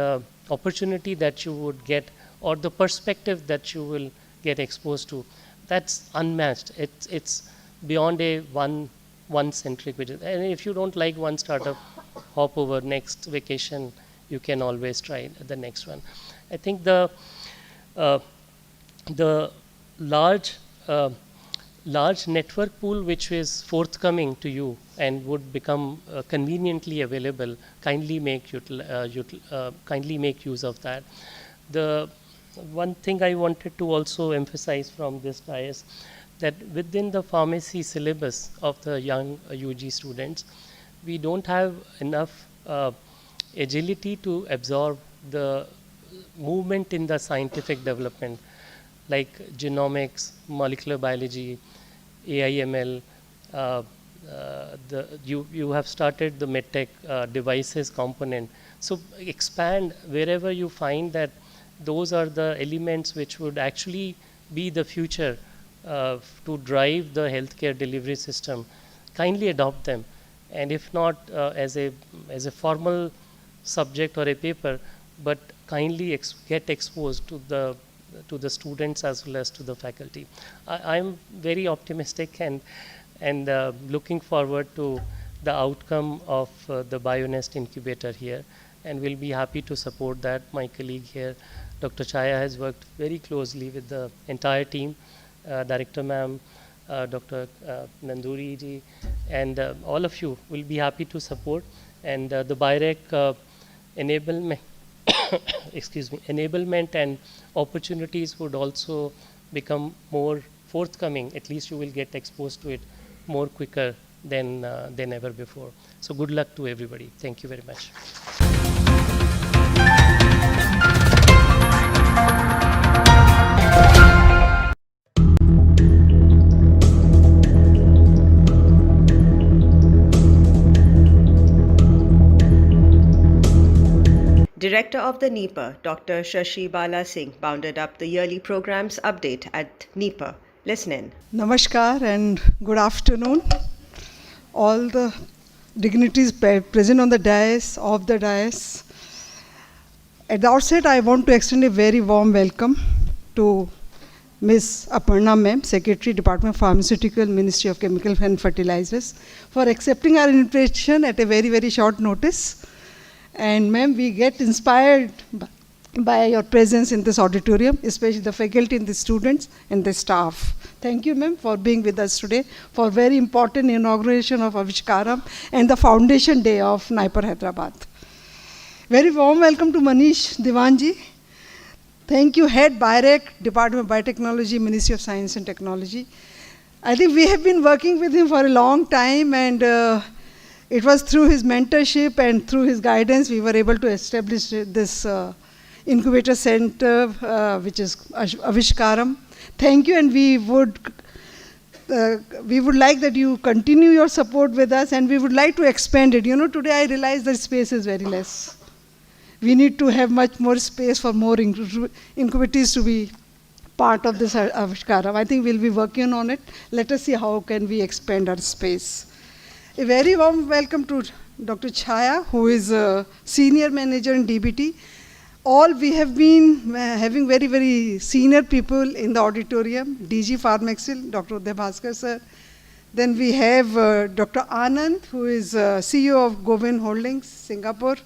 opportunity that you would get, or the perspective that you will get exposed to, that's unmatched. It's beyond a one-centric vision. And if you don't like one startup, hop over next vacation. You can always try the next one. I think the large network pool which is forthcoming to you and would become conveniently available, kindly make use of that. The one thing I wanted to also emphasize from this dais, that within the pharmacy syllabus of the young UG students, we don't have enough agility to absorb the movement in the scientific development, like genomics, molecular biology, AIML. You have started the medtech devices component. So expand wherever you find that those are the elements which would actually be the future to drive the healthcare delivery system. Kindly adopt them, and if not as a formal subject or a paper, but kindly get exposed to the students as well as to the faculty. I'm very optimistic and looking forward to the outcome of the BioNest incubator here, and we'll be happy to support that. My colleague here, Dr. Chaya, has worked very closely with the entire team, Director Ma'am, Dr. Nanduri ji, and all of you will be happy to support. And the BIREC enablement, enablement and opportunities would also become more forthcoming. At least you will get exposed to it more quicker than ever before. So good luck to everybody. Thank you very much. Director of the NEPA, Dr. Shashi Bala Singh, bounded up the yearly programs update at NEPA. Listen in. Namaskar and good afternoon. All the dignitaries present on the dais, off the dais. At the outset, I want to extend a very warm welcome to Ms. Aparna Ma'am, Secretary, Department of Pharmaceutical, Ministry of Chemical and Fertilizers, for accepting our invitation at a very, very short notice. And ma'am, we get inspired by your presence in this auditorium, especially the faculty and the students and the staff. Thank you, ma'am, for being with us today for very important inauguration of Avishkaram and the foundation day of NIPER Hyderabad. Very warm welcome to Manish Diwanji. Thank you, Head BIREC, Department of Biotechnology, Ministry of Science and Technology. I think we have been working with him for a long time, and it was through his mentorship and through his guidance we were able to establish this incubator center, which is Avishkaram. Thank you, and we would like that you continue your support with us, and we would like to expand it. You know, today I realize the space is very less. We need to have much more space for more incubators to be part of this Avishkaram. I think we'll be working on it. Let us see how can we expand our space. A very warm welcome to Dr. Chaya, who is a Senior Manager in DBT. All we have been having very, very senior people in the auditorium, DG Pharmaxil, Dr. Uday Bhaskar sir. Then we have Dr. Anand, who is CEO of Govind Holdings, Singapore,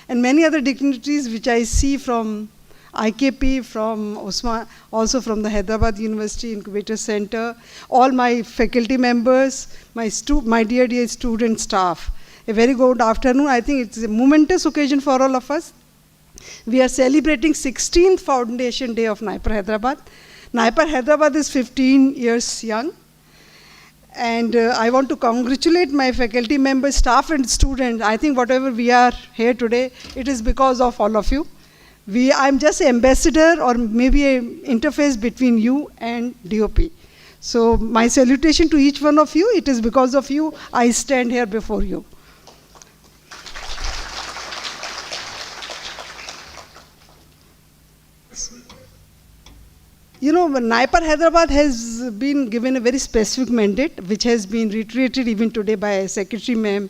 and many other dignitaries which I see from IKP, from Osman, also from the Hyderabad University Incubator Center, all my faculty members, my dear student staff. A very good afternoon. I think it's a momentous occasion for all of us. We are celebrating 16th Foundation Day of NIPER Hyderabad. NIPER Hyderabad is 15 years young. And I want to congratulate my faculty members, staff and students. I think whatever we are here today, it is because of all of you. I'm just an ambassador or maybe an interface between you and DOP. So my salutation to each one of you. It is because of you I stand here before you. You know, NIPER Hyderabad has been given a very specific mandate, which has been reiterated even today by Secretary Ma'am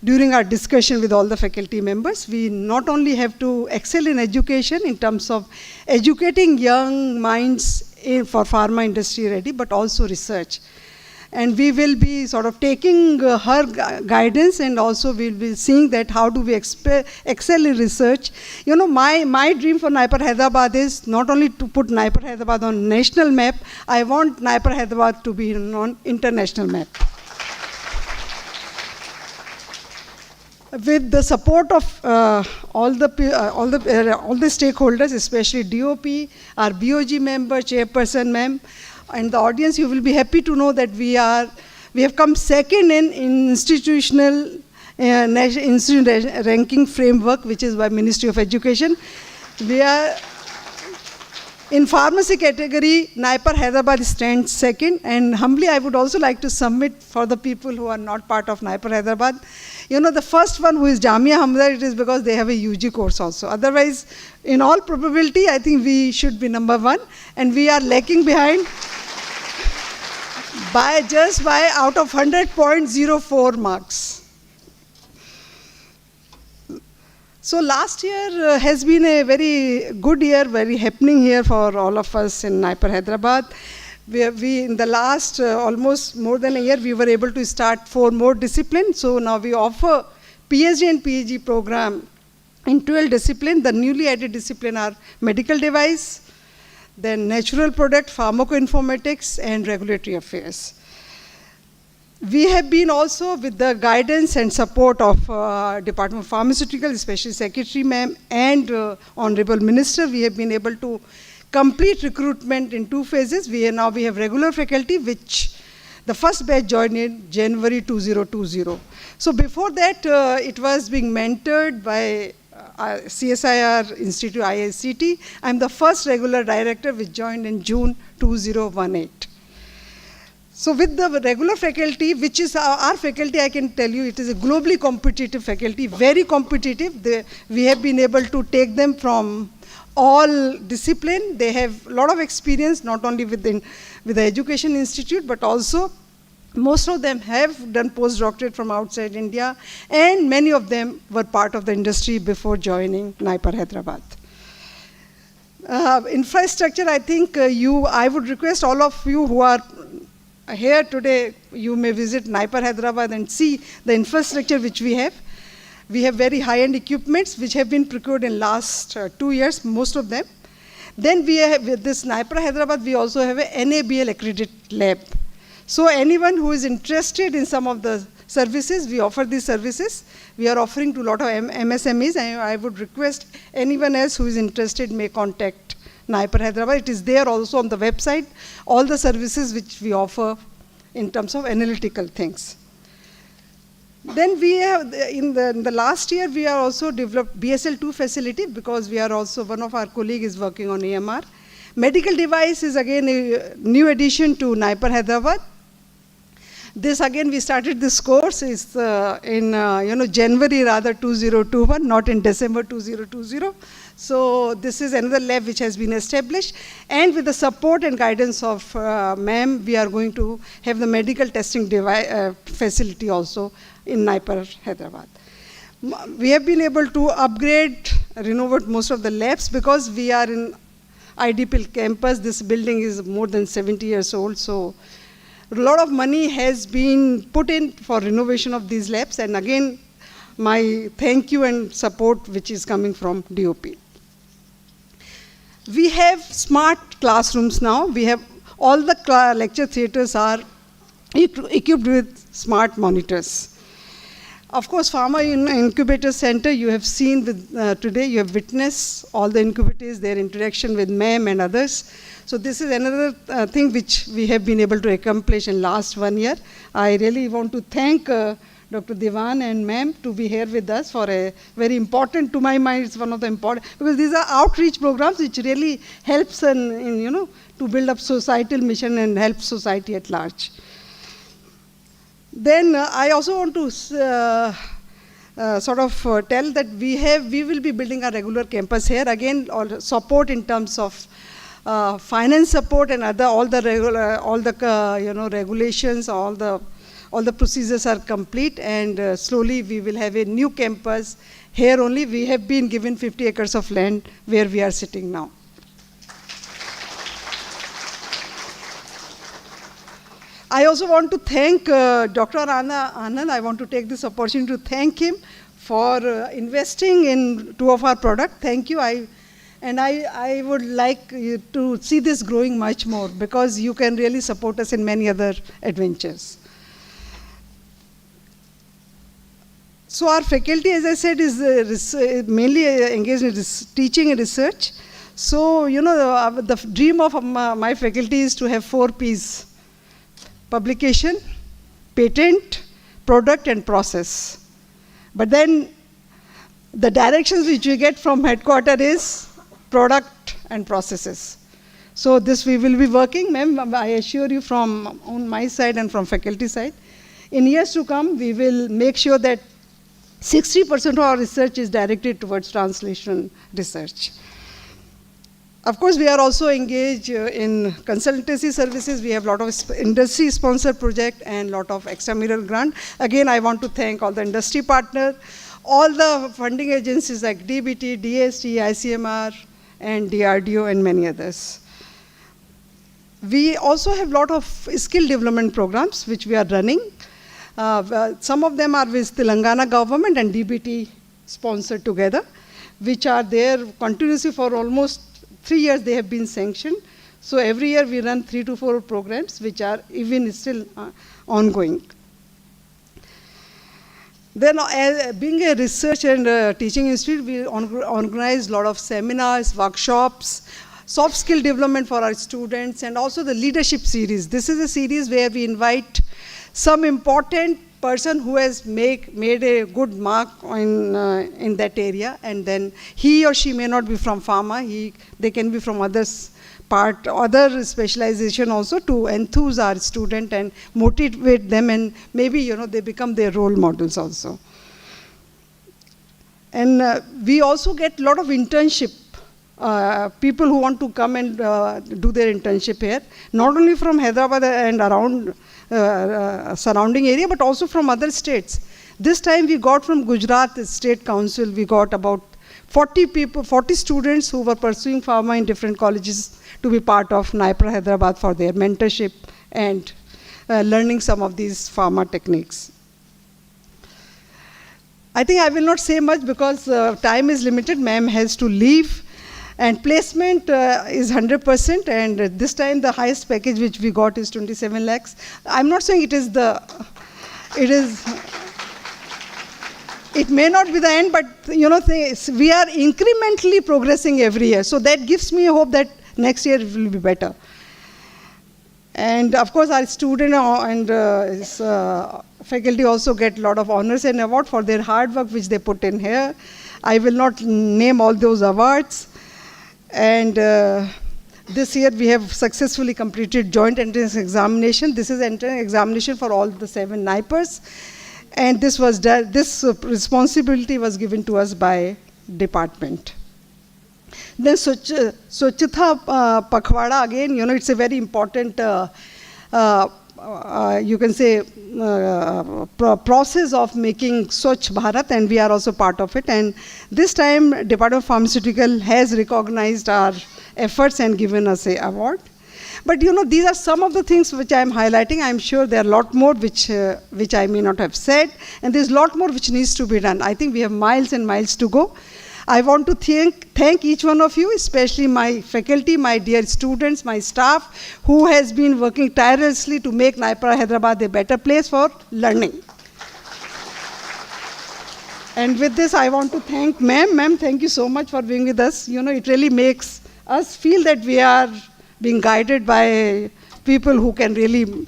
during our discussion with all the faculty members. We not only have to excel in education in terms of educating young minds for pharma industry ready, but also research. And we will be sort of taking her guidance, and also we'll be seeing that how do we excel in research. You know, my dream for NIPER Hyderabad is not only to put NIPER Hyderabad on national map, I want NIPER Hyderabad to be on international map. With the support of all the stakeholders, especially DOP, our BOG member, Chairperson Ma'am, and the audience, you will be happy to know that we have come second in institutional institute ranking framework, which is by Ministry of Education. We are in pharmacy category, NIPER Hyderabad stands second, and humbly I would also like to submit for the people who are not part of NIPER Hyderabad. You know, the first one who is Jamia Hamza, it is because they have a UG course also. Otherwise, in all probability, I think we should be number one, and we are lacking behind by out of 100.04 marks. So last year has been a very good year, very happening here for all of us in NIPER Hyderabad. We in the last almost more than a year, we were able to start 4 more disciplines. So now we offer PhD and PhD program in 12 disciplines. The newly added discipline are medical device, then natural product, pharmacoinformatics, and regulatory affairs. We have been also with the guidance and support of Department of Pharmaceutical, especially Secretary Ma'am and Honorable Minister, we have been able to complete recruitment in 2 phases. We have regular faculty, which the first batch joined in January 2020. So before that, it was being mentored by CSIR Institute, IICT. I'm the first regular director which joined in June 2018. So with the regular faculty, which is our faculty, I can tell you, it is a globally competitive faculty, very competitive. We have been able to take them from all discipline. They have a lot of experience, not only with the Education Institute, but also most of them have done postdoctorate from outside India, and many of them were part of the industry before joining NIPER Hyderabad. Infrastructure, I think I would request all of you who are here today, you may visit NIPER Hyderabad and see the infrastructure which we have. We have very high-end equipments which have been procured in last 2 years, most of them. Then we have, with this NIPER Hyderabad, we also have a NABL accredited lab. So anyone who is interested in some of the services, we offer these services. We are offering to a lot of MSMEs, and I would request anyone else who is interested may contact NIPER Hyderabad. It is there also on the website, all the services which we offer in terms of analytical things. Then we have, in the last year, we are also developed BSL-2 facility, because we are also, one of our colleagues is working on AMR. Medical device is again a new addition to NIPER Hyderabad. This again, we started this course is in January rather 2021, not in December 2020. So this is another lab which has been established, and with the support and guidance of ma'am, we are going to have the medical testing facility also in NIPER Hyderabad. We have been able to upgrade, renovate most of the labs, because we are in IDPL campus. This building is more than 70 years old, so a lot of money has been put in for renovation of these labs, and again, my thank you and support which is coming from DOP. We have smart classrooms now. We have all the lecture theatres are equipped with smart monitors. Of course, Pharma Incubator Center, you have seen with, today, you have witnessed all the incubators, their interaction with ma'am and others. So this is another thing which we have been able to accomplish in last 1 year. I really want to thank Dr. Devan and ma'am to be here with us for a very important, to my mind, it's one of the important, because these are outreach programs which really helps in to build up societal mission and help society at large. Then I also want to tell that we will be building a regular campus here. Again, all support in terms of finance support and all the regulations, all the procedures are complete, and slowly we will have a new campus here only. We have been given 50 acres of land where we are sitting now. I also want to thank Dr. Anand. I want to take this opportunity to thank him for investing in 2 of our products. Thank you. I would like you to see this growing much more, because you can really support us in many other adventures. So our faculty, as I said, is mainly engaged in teaching and research. So, the dream of my faculty is to have 4 Ps: publication, patent, product, and process. But then the directions which we get from headquarters is product and processes. So this we will be working, ma'am, I assure you, from on my side and from faculty side. In years to come, we will make sure that 60% of our research is directed towards translation research. Of course, we are also engaged in consultancy services. We have a lot of industry-sponsored projects and a lot of extramural grant. Again, I want to thank all the industry partners, all the funding agencies like DBT, DST, ICMR, and DRDO, and many others. We also have a lot of skill development programs which we are running. Some of them are with Telangana government and DBT sponsored together, which are there continuously for almost 3 years. They have been sanctioned. So every year we run 3 to 4 programs which are even still ongoing. Then being a research and teaching institute, we organize a lot of seminars, workshops, soft skill development for our students, and also the leadership series. This is a series where we invite some important person who has made a good mark in that area, and then he or she may not be from pharma, they can be from other other specialization also to enthuse our student and motivate them, and maybe they become their role models also. And we also get a lot of internship. People who want to come and do their internship here, not only from Hyderabad and around surrounding area, but also from other states. This time we got from Gujarat State Council, we got about 40 students who were pursuing pharma in different colleges to be part of NIPER Hyderabad for their mentorship and learning some of these pharma techniques. I think I will not say much because time is limited. Ma'am has to leave. And placement is 100%, and this time the highest package which we got is 27 lakhs. I'm not saying it may not be the end, but we are incrementally progressing every year. So that gives me hope that next year it will be better. And of course our student and faculty also get a lot of honors and awards for their hard work which they put in here. I will not name all those awards. And this year we have successfully completed joint entrance examination. This is entrance examination for all the 7 NIPERs. And this responsibility was given to us by department. Then Swachhata Pakhwada, again, it's a very important, you can say, process of making Swachh Bharat, and we are also part of it. And this time, Department of Pharmaceutical has recognized our efforts and given us an award. But these are some of the things which I am highlighting. I am sure there are a lot more which I may not have said, and there's a lot more which needs to be done. I think we have miles and miles to go. I want to thank each one of you, especially my faculty, my dear students, my staff, who has been working tirelessly to make NIPER Hyderabad a better place for learning. And with this, I want to thank ma'am. Ma'am, thank you so much for being with us. It really makes us feel that we are being guided by people who can really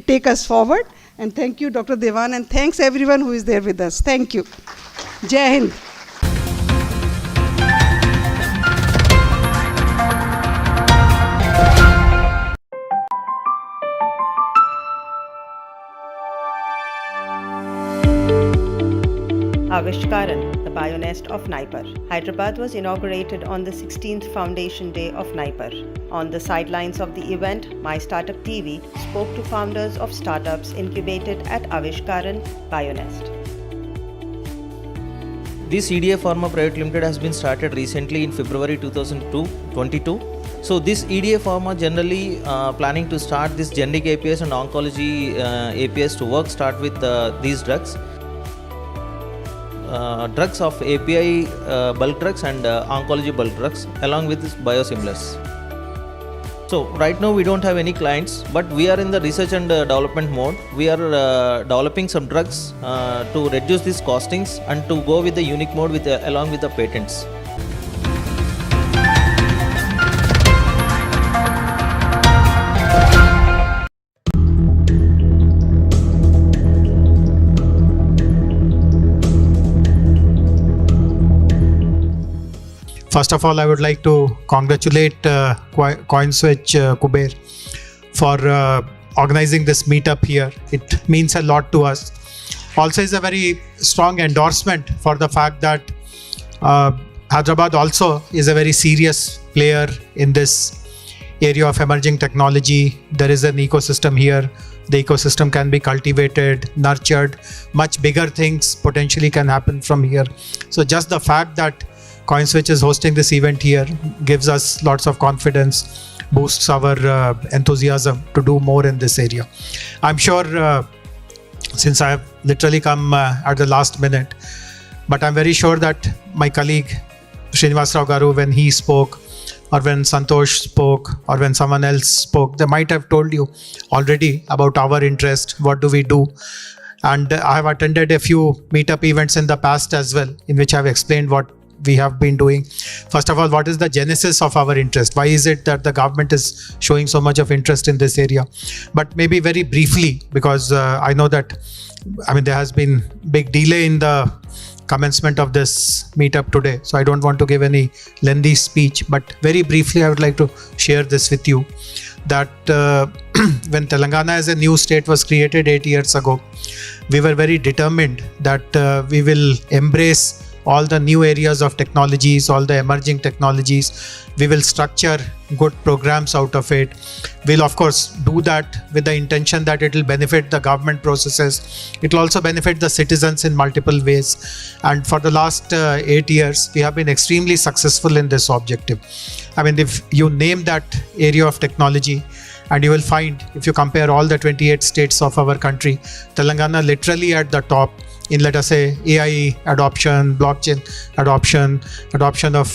take us forward. And thank you, Dr. Devan, and thanks everyone who is there with us. Thank you. Jai Hind. Avishkaran, the Bionest of NIPER. Hyderabad was inaugurated on the 16th Foundation Day of NIPER. On the sidelines of the event, My Startup TV spoke to founders of startups incubated at Avishkaran Bionest. This EDA Pharma Private Limited has been started recently in February 2022. So this EDA Pharma generally planning to start this generic APIs and oncology APIs to start with these drugs. Drugs of API bulk drugs and oncology bulk drugs along with biosimilars. So right now we don't have any clients, but we are in the research and development mode. We are developing some drugs to reduce these costings and to go with the unique mode along with the patents. First of all, I would like to congratulate CoinSwitch Kuber for organizing this meetup here. It means a lot to us. Also is a very strong endorsement for the fact that Hyderabad also is a very serious player in this area of emerging technology. There is an ecosystem here. The ecosystem can be cultivated, nurtured. Much bigger things potentially can happen from here. So just the fact that CoinSwitch is hosting this event here gives us lots of confidence, boosts our enthusiasm to do more in this area. I'm sure since I have literally come at the last minute, but I'm very sure that my colleague Srinivasrao Garu, when he spoke, or when Santosh spoke, or when someone else spoke, they might have told you already about our interest, what do we do. And I have attended a few meetup events in the past as well, in which I've explained what we have been doing. First of all, what is the genesis of our interest? Why is it that the government is showing so much of interest in this area? But maybe very briefly, because I know that there has been big delay in the commencement of this meetup today. So I don't want to give any lengthy speech, but very briefly I would like to share this with you that when Telangana as a new state was created 8 years ago, we were very determined that we will embrace all the new areas of technologies, all the emerging technologies. We will structure good programs out of it. We'll of course do that with the intention that it will benefit the government processes. It will also benefit the citizens in multiple ways. And for the last 8 years, we have been extremely successful in this objective. I mean, if you name that area of technology, and you will find, if you compare all the 28 states of our country, Telangana literally at the top in, let us say, AI adoption, blockchain adoption of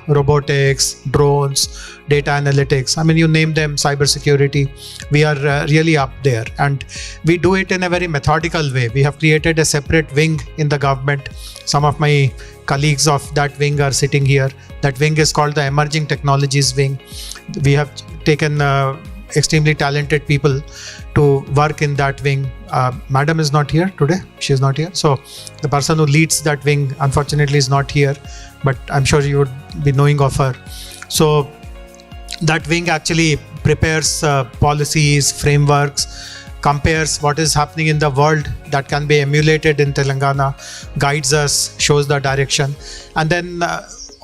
robotics, drones, data analytics. I mean, you name them, cybersecurity. We are really up there, and we do it in a very methodical way. We have created a separate wing in the government. Some of my colleagues of that wing are sitting here. That wing is called the Emerging Technologies Wing. We have taken extremely talented people to work in that wing. Madam is not here today. She is not here. So the person who leads that wing, unfortunately, is not here, but I'm sure you would be knowing of her. So that wing actually prepares policies, frameworks, compares what is happening in the world that can be emulated in Telangana, guides us, shows the direction, and then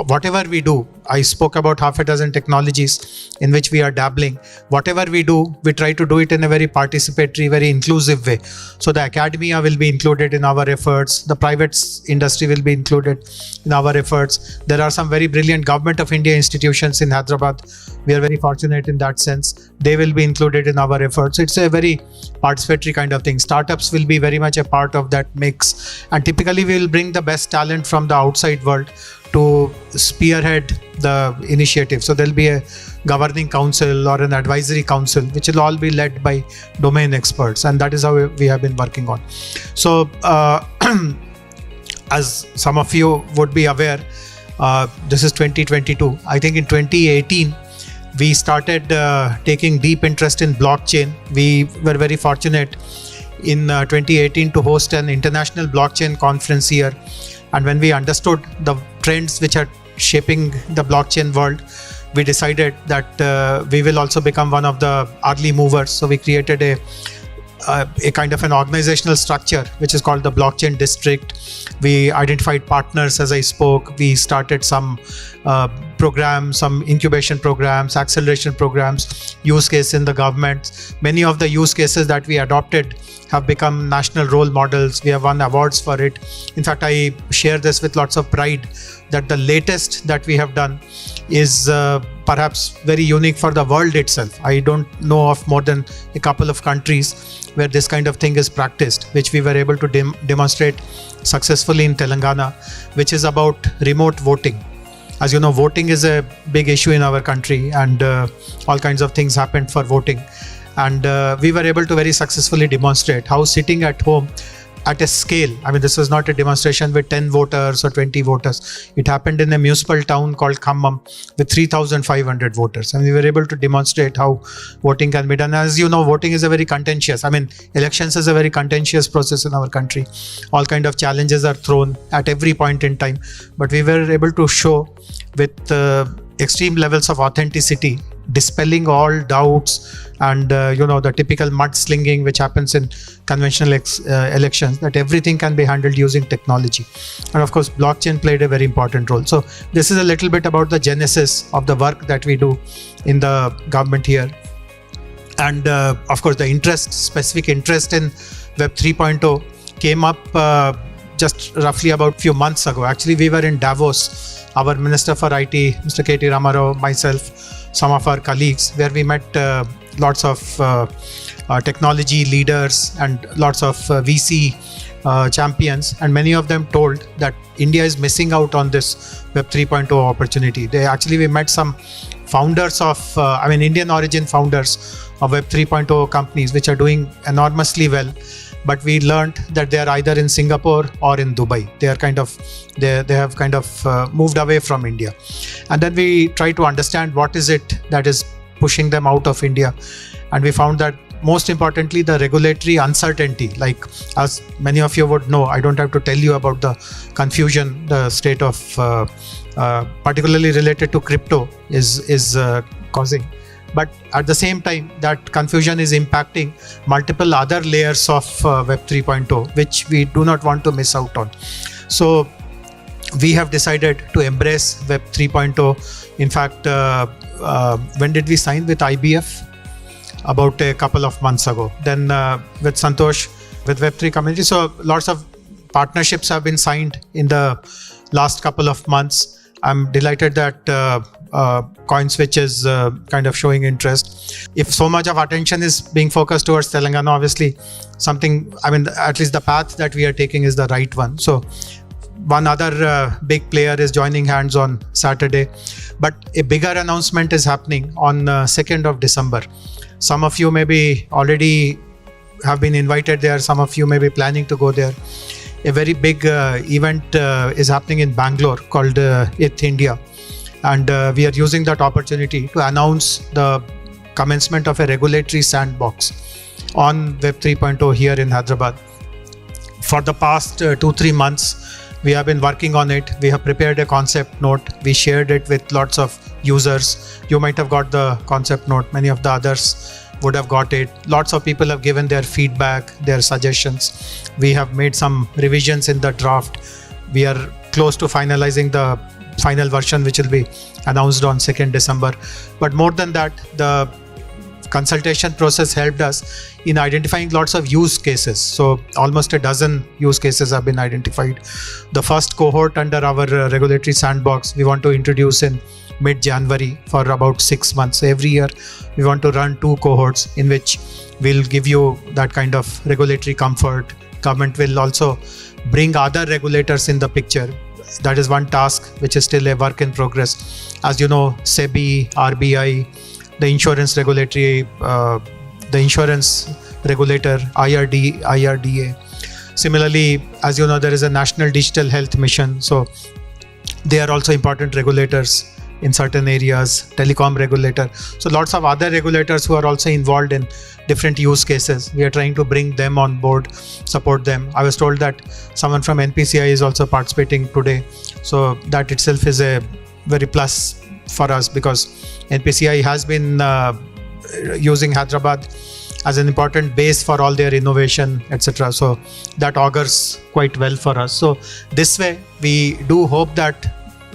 whatever we do, I spoke about half a dozen technologies in which we are dabbling. Whatever we do, we try to do it in a very participatory, very inclusive way. So the academia will be included in our efforts. The private industry will be included in our efforts. There are some very brilliant Government of India institutions in Hyderabad. We are very fortunate in that sense. They will be included in our efforts. It's a very participatory kind of thing. Startups will be very much a part of that mix. And typically we will bring the best talent from the outside world to spearhead the initiative. So there'll be a governing council or an advisory council, which will all be led by domain experts. And that is how we have been working on. So as some of you would be aware, this is 2022. I think in 2018, we started taking deep interest in blockchain. We were very fortunate in 2018 to host an international blockchain conference here. And when we understood the trends which are shaping the blockchain world, we decided that we will also become one of the early movers. So we created a kind of an organizational structure which is called the Blockchain District. We identified partners as I spoke. We started some programs, some incubation programs, acceleration programs, use case in the government. Many of the use cases that we adopted have become national role models. We have won awards for it. In fact, I share this with lots of pride that the latest that we have done is perhaps very unique for the world itself. I don't know of more than a couple of countries where this kind of thing is practiced, which we were able to demonstrate successfully in Telangana, which is about remote voting. As you know, voting is a big issue in our country, and all kinds of things happened for voting. And we were able to very successfully demonstrate how sitting at home at a scale, I mean, this was not a demonstration with 10 voters or 20 voters. It happened in a municipal town called Khammam with 3,500 voters. And we were able to demonstrate how voting can be done. As you know, voting is a very contentious, elections is a very contentious process in our country. All kind of challenges are thrown at every point in time. But we were able to show with extreme levels of authenticity, dispelling all doubts and the typical mudslinging which happens in conventional elections, that everything can be handled using technology. And of course, blockchain played a very important role. So this is a little bit about the genesis of the work that we do in the government here. And of course, the specific interest in Web 3.0 came up just roughly about a few months ago. Actually, we were in Davos, our Minister for IT, Mr. K.T. Ramarao, myself, some of our colleagues, where we met lots of technology leaders and lots of VC champions, and many of them told that India is missing out on this Web 3.0 opportunity. We met some founders of, Indian origin founders of Web 3.0 companies which are doing enormously well. But we learned that they are either in Singapore or in Dubai. They have kind of moved away from India. And then we try to understand what is it that is pushing them out of India. And we found that most importantly, the regulatory uncertainty. Like, as many of you would know, I don't have to tell you about the confusion the state of particularly related to crypto is causing. But at the same time, that confusion is impacting multiple other layers of Web 3.0, which we do not want to miss out on. So we have decided to embrace Web 3.0. In fact, when did we sign with IBF? About a couple of months ago. Then with Santosh, with Web3 community. So lots of partnerships have been signed in the last couple of months. I'm delighted that CoinSwitch is kind of showing interest. If so much of attention is being focused towards Telangana, obviously at least the path that we are taking is the right one. So one other big player is joining hands on Saturday. But a bigger announcement is happening on 2nd of December. Some of you maybe already have been invited there. Some of you may be planning to go there. A very big event is happening in Bangalore called ITH India. And we are using that opportunity to announce the commencement of a regulatory sandbox on Web 3.0 here in Hyderabad. For the past 2-3 months, we have been working on it. We have prepared a concept note. We shared it with lots of users. You might have got the concept note. Many of the others would have got it. Lots of people have given their feedback, their suggestions. We have made some revisions in the draft. We are close to finalizing the final version, which will be announced on 2nd December. But more than that, the consultation process helped us in identifying lots of use cases. So almost a dozen use cases have been identified. The first cohort under our regulatory sandbox, we want to introduce in mid-January for about 6 months. Every year, we want to run 2 cohorts in which we'll give you that kind of regulatory comfort. Government will also bring other regulators in the picture. That is one task which is still a work in progress. As you know, SEBI, RBI, the insurance regulatory, the insurance regulator, IRDA. Similarly, as you know, there is a National Digital Health Mission. So they are also important regulators in certain areas, telecom regulator. So lots of other regulators who are also involved in different use cases. We are trying to bring them on board, support them. I was told that someone from NPCI is also participating today. So that itself is a very plus for us, because NPCI has been using Hyderabad as an important base for all their innovation, etc. So that augurs quite well for us. So this way, we do hope that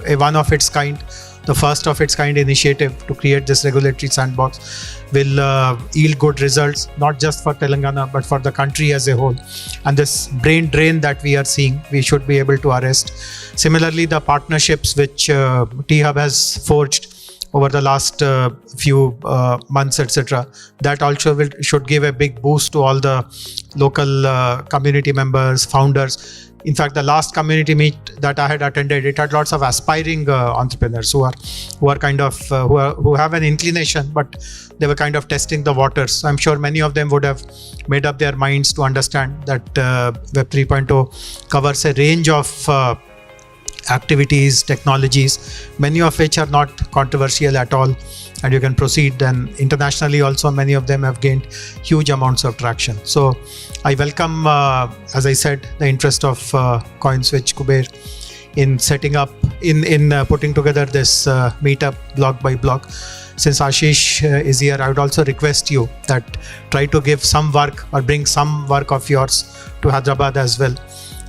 a one of its kind, the first of its kind initiative to create this regulatory sandbox will yield good results, not just for Telangana, but for the country as a whole. And this brain drain that we are seeing, we should be able to arrest. Similarly, the partnerships which T-Hub has forged over the last few months, etc., that also should give a big boost to all the local community members, founders. In fact, the last community meet that I had attended, it had lots of aspiring entrepreneurs who have an inclination, but they were kind of testing the waters. So I'm sure many of them would have made up their minds to understand that Web 3.0 covers a range of activities, technologies, many of which are not controversial at all, and you can proceed. And internationally also, many of them have gained huge amounts of traction. So I welcome, as I said, the interest of CoinSwitch Kuber in setting up, in putting together this meetup block by block. Since Ashish is here, I would also request you that try to give some work or bring some work of yours to Hyderabad as well,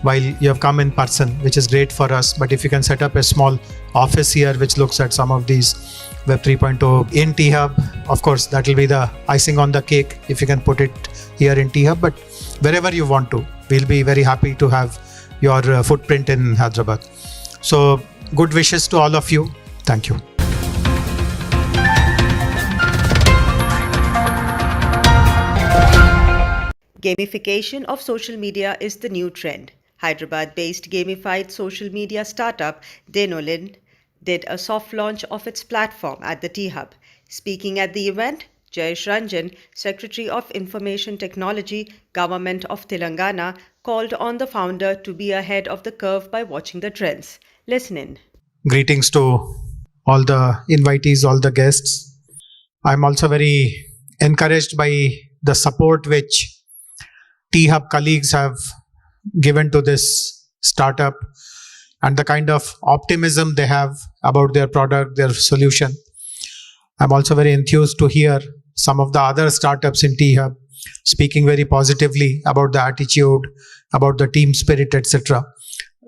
while you have come in person, which is great for us. But if you can set up a small office here which looks at some of these Web 3.0 in T-Hub, of course, that will be the icing on the cake if you can put it here in T-Hub. But wherever you want to, we'll be very happy to have your footprint in Hyderabad. So good wishes to all of you. Thank you. Gamification of social media is the new trend. Hyderabad-based gamified social media startup Denolin did a soft launch of its platform at the T-Hub. Speaking at the event, Jayesh Ranjan, Secretary of Information Technology, Government of Telangana, called on the founder to be ahead of the curve by watching the trends. Listen in. Greetings to all the invitees, all the guests. I'm also very encouraged by the support which T-Hub colleagues have given to this startup and the kind of optimism they have about their product, their solution. I'm also very enthused to hear some of the other startups in T-Hub speaking very positively about the attitude, about the team spirit, etc.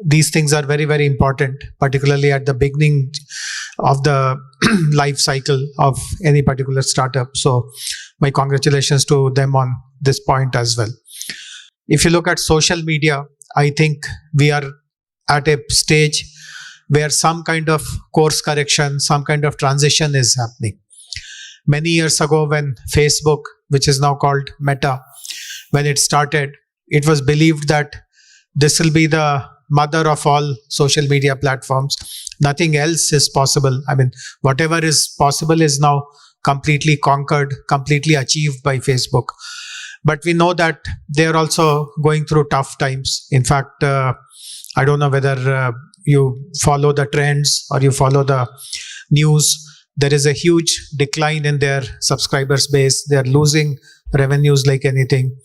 These things are very, very important, particularly at the beginning of the life cycle of any particular startup. So my congratulations to them on this point as well. If you look at social media, I think we are at a stage where some kind of course correction, some kind of transition is happening. Many years ago, when Facebook, which is now called Meta, when it started, it was believed that this will be the mother of all social media platforms. Nothing else is possible. I mean, whatever is possible is now completely conquered, completely achieved by Facebook. But we know that they're also going through tough times. In fact, I don't know whether you follow the trends or you follow the news. There is a huge decline in their subscribers base. They're losing revenues like anything.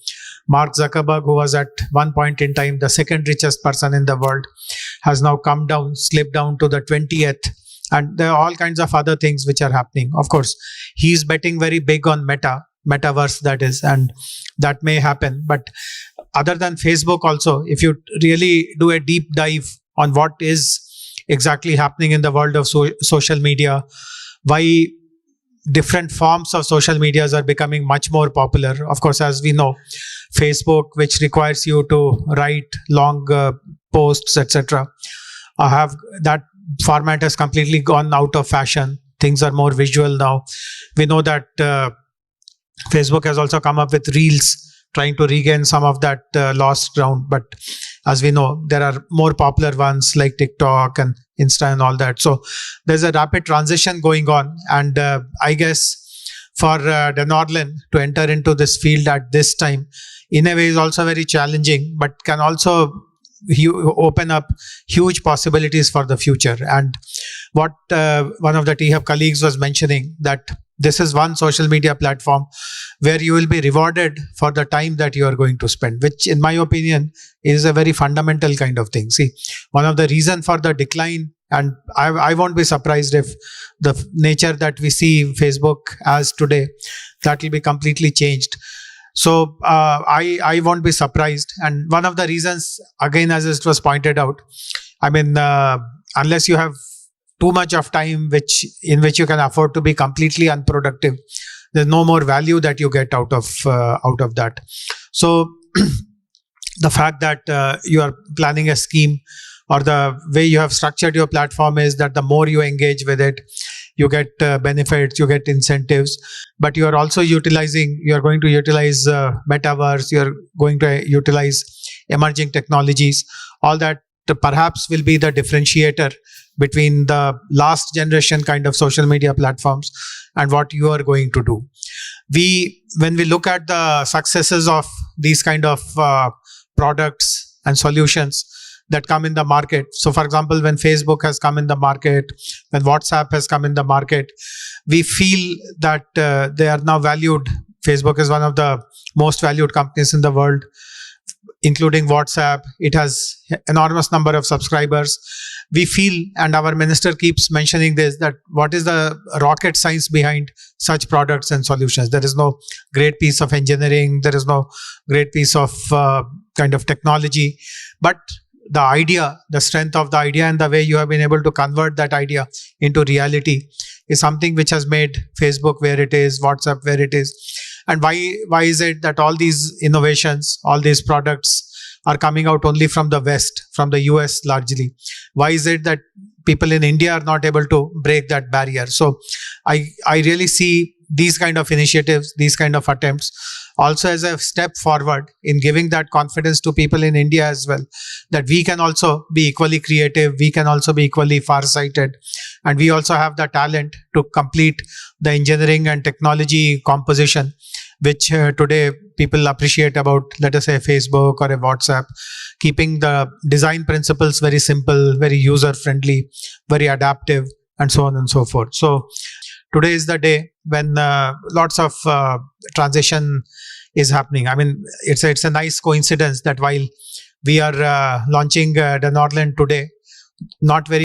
Mark Zuckerberg, who was at one point in time the second richest person in the world, has now come down, slipped down to the 20th. And there are all kinds of other things which are happening. Of course, he's betting very big on metaverse, that is, and that may happen. But other than Facebook also, if you really do a deep dive on what is exactly happening in the world of social media, why different forms of social medias are becoming much more popular. Of course, as we know, Facebook, which requires you to write long posts, etc., have that format has completely gone out of fashion. Things are more visual now. We know that Facebook has also come up with Reels, trying to regain some of that lost ground. But as we know, there are more popular ones like TikTok and Insta and all that. So there's a rapid transition going on. And I guess for the Norland to enter into this field at this time, in a way, is also very challenging, but can also open up huge possibilities for the future. And what one of the T-Hub colleagues was mentioning, that this is one social media platform where you will be rewarded for the time that you are going to spend, which in my opinion is a very fundamental kind of thing. See, one of the reasons for the decline, and I won't be surprised if the nature that we see Facebook as today, that will be completely changed. So I won't be surprised. And one of the reasons, again, as it was pointed out, I mean, unless you have too much of time in which you can afford to be completely unproductive, there's no more value that you get out of that. So the fact that you are planning a scheme, or the way you have structured your platform, is that the more you engage with it, you get benefits, you get incentives, but you are also going to utilize metaverse, you're going to utilize emerging technologies. All that perhaps will be the differentiator between the last generation kind of social media platforms and what you are going to do. When we look at the successes of these kind of products and solutions that come in the market. So for example, when Facebook has come in the market, when WhatsApp has come in the market, we feel that they are now valued. Facebook is one of the most valued companies in the world, including WhatsApp. It has enormous number of subscribers. We feel, and our minister keeps mentioning this, that what is the rocket science behind such products and solutions? There is no great piece of engineering. There is no great piece of kind of technology, but the idea, the strength of the idea, and the way you have been able to convert that idea into reality is something which has made Facebook where it is, WhatsApp where it is. And why is it that all these innovations, all these products are coming out only from the West, from the US largely? Why is it that people in India are not able to break that barrier? So I really see these kind of initiatives, these kind of attempts also as a step forward in giving that confidence to people in India as well, that we can also be equally creative, we can also be equally farsighted, and we also have the talent to complete the engineering and technology composition, which today people appreciate about, let us say, Facebook or a WhatsApp, keeping the design principles very simple, very user-friendly, very adaptive, and so on and so forth. So today is the day when lots of transition is happening. I mean, it's a nice coincidence that while we are launching the Norland today, not very